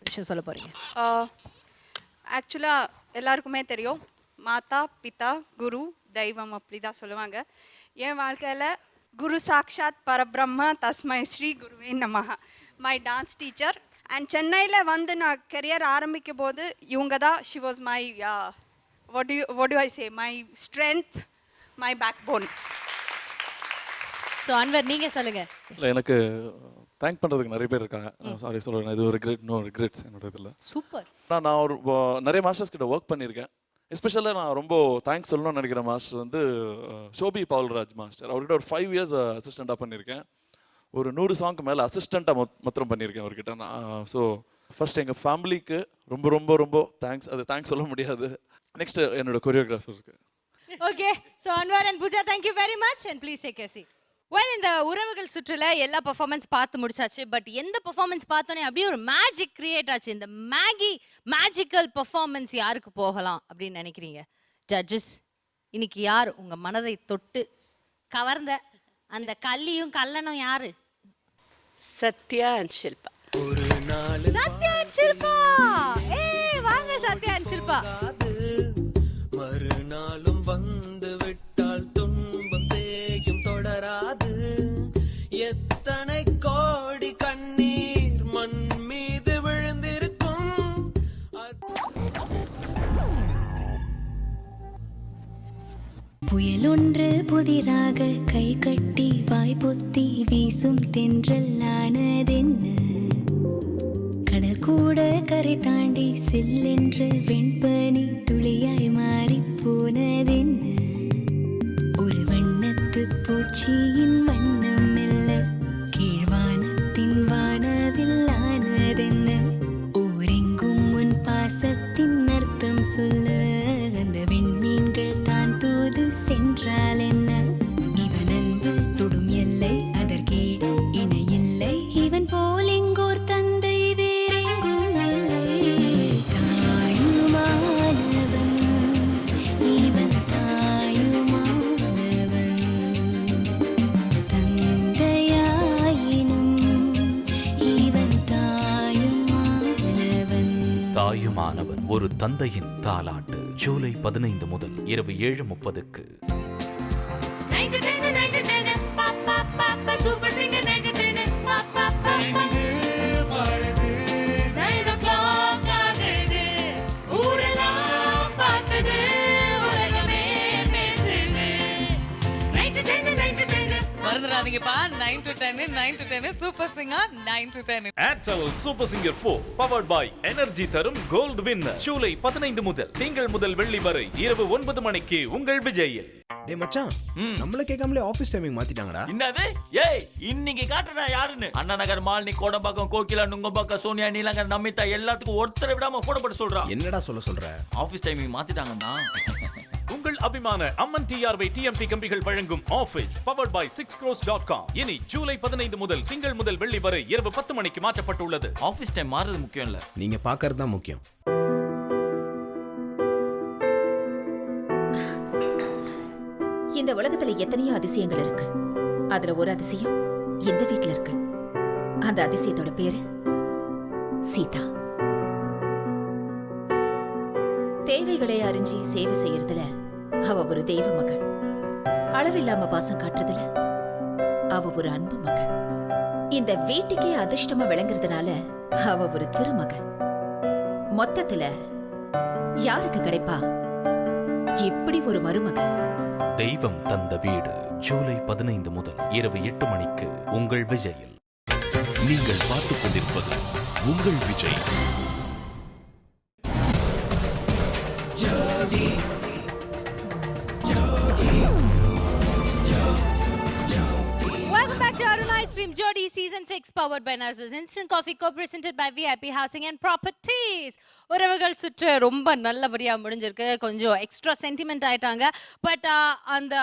விஷயம் சொல்ல போறீங்க? ஆக்சுவலாக எல்லாருக்குமே தெரியும், மாதா பிதா குரு தெய்வம் அப்படி தான் சொல்லுவாங்க. என் வாழ்க்கையில் குரு சாக்ஷாத் பரபிரம்மா தஸ்மை ஸ்ரீ குருவே நமஹ. My dance teacher. அண்ட் சென்னையில் வந்து நான் கெரியர் ஆரம்பிக்கும் போது இவங்க தான், she was my what do I say, my strength, my backbone. So Anwar, நீங்கள் சொல்லுங்கள். இல்லை, எனக்கு தேங்க் பண்ணுறதுக்கு நிறைய பேர் இருக்காங்க. சாரி சொல்கிறேன், இது ஒரு ரிக்ரெட்ஸ் என்னோட இதில். சூப்பர். நான் ஒரு நிறைய மாஸ்டர்ஸ் கிட்ட ஒர்க் பண்ணியிருக்கேன். எஸ்பெஷலாக நான் ரொம்ப தேங்க்ஸ் சொல்லணும்னு நினைக்கிற மாஸ்டர் வந்து ஷோபி பவுல்ராஜ் மாஸ்டர். அவர்கிட்ட ஒரு 5 இயர்ஸ் அசிஸ்டண்ட்டாக பண்ணியிருக்கேன். ஒரு 100 சாங்க்கு மேலே அசிஸ்டண்ட்டாக மொத்தம் பண்ணியிருக்கேன் அவர்கிட்ட நான். ஸோ ஃபர்ஸ்ட் எங்கள் ஃபேமிலிக்கு ரொம்ப ரொம்ப ரொம்ப தேங்க்ஸ். அது தேங்க்ஸ் சொல்ல முடியாது. நெக்ஸ்ட் என்னோட கொரியோகிராஃபருக்கு. Okay, so Anwar and Pooja, thank you very much and please take a seat. இந்த உறவுகள் சுற்றுல எல்லா பெர்ஃபார்மன்ஸ் பார்த்து முடிச்சாச்சு. பட் எந்த பெர்ஃபார்மன்ஸ் பார்த்தோன்னே அப்படியே ஒரு மேஜிக் கிரியேட் ஆச்சு. இந்த மேஜிக்கல் பெர்ஃபார்மன்ஸ் யாருக்கு போகலாம் அப்படின்னு நினைக்கிறீங்க ஜட்ஜஸ்? இன்னைக்கு யார் உங்க மனதை தொட்டு கவர்ந்த அந்த கல்லியும் கல்லனும் யாரு? சத்யா அண்ட் ஷில்பா. சத்யா அண்ட் ஷில்பா. வாங்க சத்யா அண்ட் ஷில்பா. மறுநாளும் வந்து விட்டால் துன்பம் தேயும் தொடராது. எத்தனை கோடி கண்ணீர் மண் மீது விழுந்திருக்கும். புயலொன்று புதிராக கை கட்டி வாய் பொத்தி வீசும் தென்றல் ஆனதென்ன? கடல் கூட கரை தாண்டி செல்லென்று வெண்பனி துளியாய் மாறி போனதென்ன? ஒரு வண்ணத்து பூச்சியின் வண்ணம் மெல்ல கீழ்வானத்தின் வானவில் ஆனதென்ன? ஊரெங்கும் உன் பாசத்தின் அர்த்தம் சொல்ல அந்த விண்மீன்கள் தான் தூது சென்றால் என்ன? இவன் அன்பு தொடும் எல்லை அதற்கீட இணையில்லை. இவன் போல் எங்கோர் தந்தை வேறெங்கும் இல்லை. தாயுமானவன் இவன் தாயுமானவன். தந்தையாயினும் இவன் தாயுமானவன். தாயுமானவன் ஒரு தந்தையின் தாலாட்டு. ஜூலை 15 முதல் இரவு 7:30க்கு. சூப்பர் சிங்கர் 9 o'clock ஆகுது. ஊரெல்லாம் பார்க்குது. உலகமே பேசுது. 9 to 10. மறந்துடாதீங்கப்பா 9 to 10 super singer 9 to 10. Airtel super singer 4 powered by energy தரும் கோல்ட் வின்னர். ஜூலை 15 முதல் திங்கள் முதல் வெள்ளி வரை இரவு 9 மணிக்கு உங்கள் விஜயில். டேய் மச்சான், நம்மள கேட்காமலே ஆபீஸ் டைமிங் மாத்திட்டாங்கடா. என்னது? ஏய் இன்னைக்கு காட்டுறா யாருன்னு. அண்ணா நகர் மாலினி கோடம்பாக்கம் கோகிலா நுங்கம்பாக்கம் சோனியா நீலங்கர் நமிதா எல்லாத்துக்கும் ஒருத்தரை விடாம போட போட்டு சொல்றா. என்னடா சொல்ற? ஆபீஸ் டைமிங் மாத்திட்டாங்கண்ணா. உங்கள் அபிமான அம்மன் டிஆர்வை டிஎம்டி கம்பிகள் வழங்கும் ஆபீஸ் பவர்ட் பை 6crores.com இனி ஜூலை 15 முதல் திங்கள் முதல் வெள்ளி வரை இரவு 10 மணிக்கு மாற்றப்பட்டுள்ளது. ஆபீஸ் டைம் மாறுறது முக்கியம் இல்ல, நீங்க பாக்குறது தான் முக்கியம். இந்த உலகத்துல எத்தனையோ அதிசயங்கள் இருக்கு. அதுல ஒரு அதிசயம் இந்த வீட்ல இருக்கு. அந்த அதிசயத்தோட பேரு சீதா. தேவைகளை அறிஞ்சி சேவை செய்யறதுல அவ ஒரு தெய்வ மக. அளவில்லாம பாசம் காட்டுறதுல அவ ஒரு அன்பு மக. இந்த வீட்டுக்கே அதிர்ஷ்டமா விளங்குறதுனால அவ ஒரு திருமக. மொத்தத்துல யாருக்கு கிடைப்பா இப்படி ஒரு மருமக? தெய்வம் தந்த வீடு. ஜூலை 15 முதல் இரவு 8 மணிக்கு உங்கள் விஜயில். நீங்கள் பார்த்துக் கொண்டிருப்பது உங்கள் Vijay. Welcome back to Arun Ice Cream Jodi Season 6 powered by Narsus Instant Coffee co-presented by VIP Housing and Properties. உறவுகள் சுற்று ரொம்ப நல்லபடியாக முடிஞ்சிருக்கு. கொஞ்சம் எக்ஸ்ட்ரா சென்டிமெண்ட் ஆயிட்டாங்க. பட் அந்த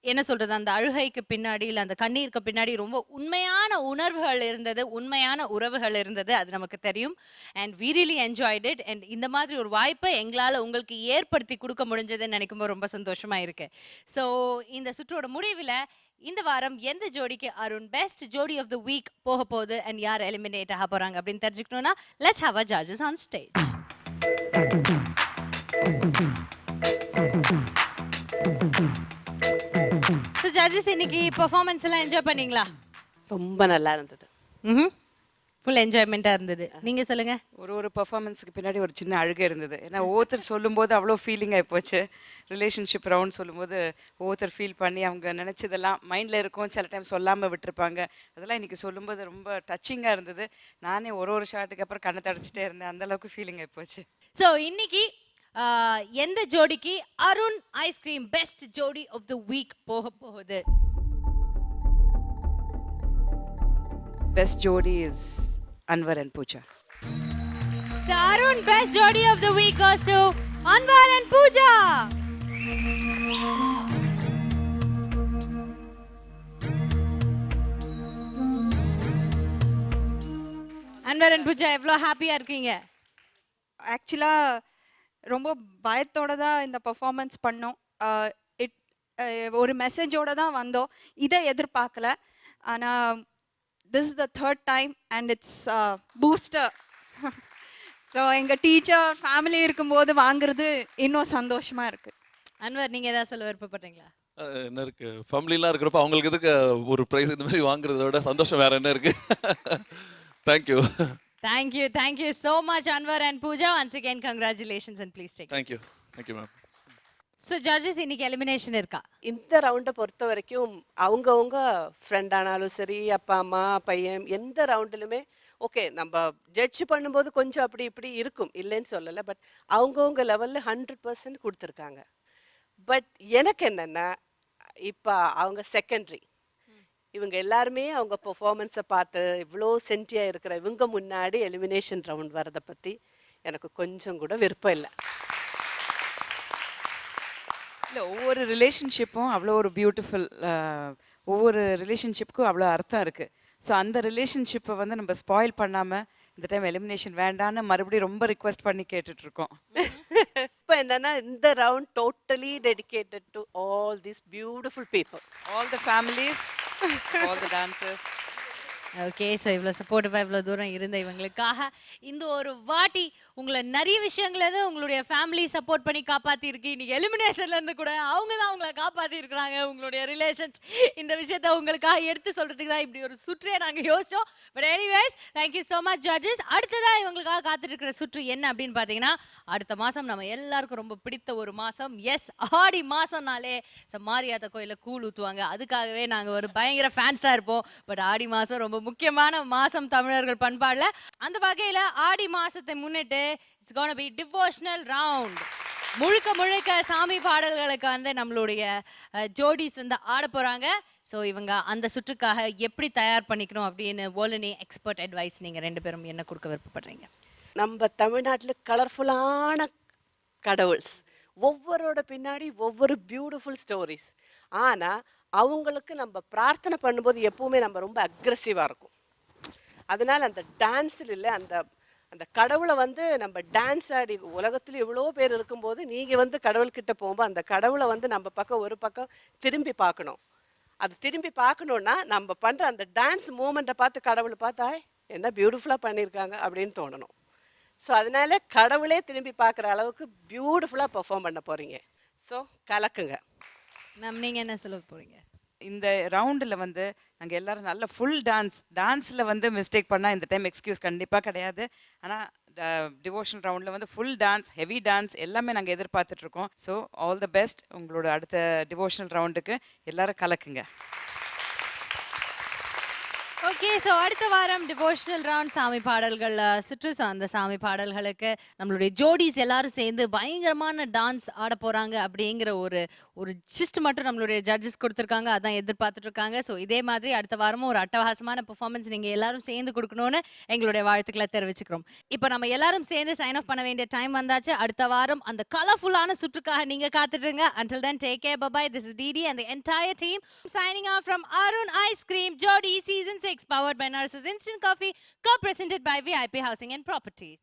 என்ன சொல்றது, அந்த அழுகைக்கு பின்னாடி இல்லை அந்த கண்ணீருக்கு பின்னாடி ரொம்ப உண்மையான உணர்வுகள் இருந்தது, உண்மையான உறவுகள் இருந்தது. அது நமக்கு தெரியும். And we really enjoyed it. And இந்த மாதிரி ஒரு வாய்ப்பை எங்களால் உங்களுக்கு ஏற்படுத்தி கொடுக்க முடிஞ்சதுன்னு நினைக்கும்போது ரொம்ப சந்தோஷமா இருக்கு. ஸோ இந்த சுற்றோட முடிவில் இந்த வாரம் எந்த ஜோடிக்கு அருண் பெஸ்ட் ஜோடி ஆஃப் த வீக் போக போகுது அண்ட் யார் எலிமினேட் ஆக போறாங்க அப்படின்னு தெரிஞ்சுக்கணும்னா let's have our judges on stage. So judges இன்னைக்கு பெர்ஃபார்மன்ஸ் எல்லாம் என்ஜாய் பண்ணீங்களா? ரொம்ப நல்லா இருந்தது. ஃபுல் என்ஜாய்மெண்ட்டாக இருந்தது. நீங்கள் சொல்லுங்க. ஒரு பெர்ஃபார்மன்ஸுக்கு பின்னாடி ஒரு சின்ன அழுகை இருந்தது. ஏன்னா ஒவ்வொருத்தர் சொல்லும்போது அவ்வளோ ஃபீலிங் ஆகி போச்சு. ரிலேஷன்ஷிப் ரவுண்ட் சொல்லும்போது ஒவ்வொருத்தர் ஃபீல் பண்ணி அவங்க நினச்சதெல்லாம் மைண்டில் இருக்கும். சில டைம் சொல்லாமல் விட்டுருப்பாங்க. அதெல்லாம் இன்றைக்கி சொல்லும்போது ரொம்ப டச்சிங்காக இருந்தது. நானே ஒரு ஷாட்டுக்கு அப்புறம் கண்ணை தடைச்சிட்டே இருந்தேன். அந்தளவுக்கு ஃபீலிங் ஆகி போச்சு. ஸோ இன்னைக்கு எந்த ஜோடிக்கு அருண் ஐஸ்கிரீம் பெஸ்ட் ஜோடி ஆஃப் த வீக் போக போகுது? பெஸ்ட் ஜோடி is Anwar and Pooja. So Arun best jodi of the week goes to Anwar and Pooja. Anwar and Pooja எவ்வளோ ஹாப்பியா இருக்கீங்க? ஆக்சுவலாக ரொம்ப பயத்தோட தான் இந்த பர்ஃபார்மன்ஸ் பண்ணோம். ஒரு மெசேஜோட தான் வந்தோம். இதை எதிர்பார்க்கல. ஆனால் this is the third time and it's booster. So எங்கள் டீச்சர் ஃபேமிலி இருக்கும்போது வாங்குறது இன்னும் சந்தோஷமாக இருக்குது. அன்வர், நீங்கள் ஏதாவது சொல்ல விருப்பப்படுறீங்களா? என்ன இருக்கு, ஃபேமிலிலாம் இருக்கிறப்ப அவங்களுக்கு எதுக்கு ஒரு ப்ரைஸ் இந்த மாதிரி வாங்குறத விட சந்தோஷம் வேற என்ன இருக்கு. Thank you. Thank you so much, Anwar and Pooja. Once again, congratulations and please take. Thank you ma'am. So judges, இன்னைக்கு எலிமினேஷன் இருக்கா? இந்த ரவுண்டை பொறுத்த வரைக்கும் அவங்கவுங்க ஃப்ரெண்ட் ஆனாலும் சரி, அப்பா அம்மா பையன், எந்த ரவுண்டிலுமே ஓகே நம்ம ஜட்ஜ் பண்ணும்போது கொஞ்சம் அப்படி இப்படி இருக்கும், இல்லைன்னு சொல்லலை. பட் அவங்கவுங்க லெவலில் 100% கொடுத்துருக்காங்க. பட் எனக்கு என்னென்னா இப்போ அவங்க செகண்டரி, இவங்க எல்லாருமே அவங்க பெர்ஃபார்மன்ஸை பார்த்து இவ்வளோ சென்டியாக இருக்கிற இவங்க முன்னாடி எலிமினேஷன் ரவுண்ட் வரதை பற்றி எனக்கு கொஞ்சம் கூட விருப்பம் இல்லை. இல்லை, ஒவ்வொரு ரிலேஷன்ஷிப்பும் அவ்வளோ ஒரு பியூட்டிஃபுல், ஒவ்வொரு ரிலேஷன்ஷிப்புக்கும் அவ்வளோ அர்த்தம் இருக்குது. ஸோ அந்த ரிலேஷன்ஷிப்பை வந்து நம்ம ஸ்பாயில் பண்ணாமல் இந்த டைம் எலிமினேஷன் வேண்டான்னு மறுபடியும் ரொம்ப ரிக்வெஸ்ட் பண்ணி கேட்டுட்ருக்கோம். இப்போ என்னன்னா இந்த round totally dedicated to all these beautiful people, all the families, all the dancers. Okay, so இவ்வளோ சப்போர்ட்டிவாக இவ்வளோ தூரம் இருந்த இவங்களுக்காக இந்த ஒரு வாட்டி உங்களை நிறைய விஷயங்களது உங்களுடைய ஃபேமிலி சப்போர்ட் பண்ணி காப்பாற்றிருக்கு. இன்னைக்கு எலிமினேஷன்லேருந்து கூட அவங்க தான் உங்களை காப்பாற்றிருக்கிறாங்க. உங்களுடைய ரிலேஷன்ஸ் இந்த விஷயத்த உங்களுக்காக எடுத்து சொல்கிறதுக்கு தான் இப்படி ஒரு சுற்றே நாங்கள் யோசித்தோம். But anyways, thank you so much judges. அடுத்ததாக இவங்களுக்காக காத்துட்ருக்கிற சுற்று என்ன அப்படின்னு பார்த்தீங்கன்னா, அடுத்த மாதம் நம்ம எல்லாருக்கும் ரொம்ப பிடித்த ஒரு மாதம். எஸ், ஆடி மாதம்னாலே மாரியாத்தா கோயிலில் கூழ் ஊற்றுவாங்க. அதுக்காகவே நாங்கள் ஒரு பயங்கர ஃபேன்ஸாக இருப்போம். பட் ஆடி மாதம் ரொம்ப முக்கியமான மாசம் தமிழர்கள் பண்பாடுல. அந்த வகையில ஆடி மாசத்தை முன்னிட்டு it's gonna be devotional round. முழுக்க சாமி பாடல்களுக்கு வந்து நம்மளுடைய ஜோடிஸ் வந்து ஆட போறாங்க. ஸோ இவங்க அந்த சுற்றுக்காக எப்படி தயார் பண்ணிக்கணும் அப்படின்னு ஓலனி எக்ஸ்பர்ட் அட்வைஸ் நீங்க ரெண்டு பேரும் என்ன கொடுக்க விருப்பப்படுறீங்க? நம்ம தமிழ்நாட்டில் கலர்ஃபுல்லான கடவுள்ஸ், ஒவ்வொருட பின்னாடி ஒவ்வொரு பியூட்டிஃபுல் ஸ்டோரிஸ். ஆனால் அவங்களுக்கு நம்ம பிரார்த்தனை பண்ணும்போது எப்பவுமே நம்ம ரொம்ப அக்ரெசிவாக இருக்கும். அதனால் அந்த டான்ஸில் இல்லை, அந்த அந்த கடவுளை வந்து நம்ம டான்ஸ் ஆடி உலகத்தில் எவ்வளோ பேர் இருக்கும்போது நீங்கள் வந்து கடவுள்கிட்ட போகும்போது அந்த கடவுளை வந்து நம்ம பக்கம் ஒரு பக்கம் திரும்பி பார்க்கணும். அது திரும்பி பார்க்கணுன்னா நம்ம பண்ணுற அந்த டான்ஸ் மூமெண்ட்டை பார்த்து கடவுளை பார்த்தா என்ன பியூட்டிஃபுல்லாக பண்ணியிருக்காங்க அப்படின்னு தோணணும். ஸோ அதனால கடவுளே திரும்பி பார்க்குற அளவுக்கு பியூட்டிஃபுல்லாக பெர்ஃபார்ம் பண்ண போகிறீங்க. ஸோ கலக்குங்க மேம். நீங்கள் என்ன சொல்ல போகிறீங்க? இந்த ரவுண்டில் வந்து நாங்கள் எல்லோரும் நல்ல ஃபுல் டான்ஸில் வந்து மிஸ்டேக் பண்ணால் இந்த டைம் எக்ஸ்கியூஸ் கண்டிப்பாக கிடையாது. ஆனால் டிவோஷனல் ரவுண்டில் வந்து ஃபுல் டான்ஸ், ஹெவி டான்ஸ் எல்லாமே நாங்கள் எதிர்பார்த்துட்ருக்கோம். So all the best. உங்களோட அடுத்த டிவோஷனல் ரவுண்டுக்கு எல்லோரும் கலக்குங்க. ஓகே, ஸோ அடுத்த வாரம் டிவோஷனல் ரவுண்ட் சாமி பாடல்கள் சுற்று. அந்த சாமி பாடல்களுக்கு நம்மளுடைய ஜோடிஸ் எல்லாரும் சேர்ந்து பயங்கரமான டான்ஸ் ஆட போகிறாங்க அப்படிங்கிற ஒரு ஜிஸ்ட் மட்டும் நம்மளுடைய ஜட்ஜஸ் கொடுத்துருக்காங்க. அதான் எதிர்பார்த்துட்டு இருக்காங்க. ஸோ இதே மாதிரி அடுத்த வாரமும் ஒரு அட்டகாசமான பெர்ஃபார்மன்ஸ் நீங்கள் எல்லாரும் சேர்ந்து கொடுக்கணும்னு எங்களுடைய வாழ்த்துக்களை தெரிவிச்சுக்கிறோம். இப்போ நம்ம எல்லாரும் சேர்ந்து சைன் ஆஃப் பண்ண வேண்டிய டைம் வந்தாச்சு. அடுத்த வாரம் அந்த கலர்ஃபுல்லான சுற்றுக்காக நீங்கள் காத்துட்டுருங்க. Until then, take care, bye-bye. This is Didi and the entire team signing off from Arun Ice Cream Jodi Season 6, powered by Narcissus Instant Coffee, co-presented by VIP Housing and Properties.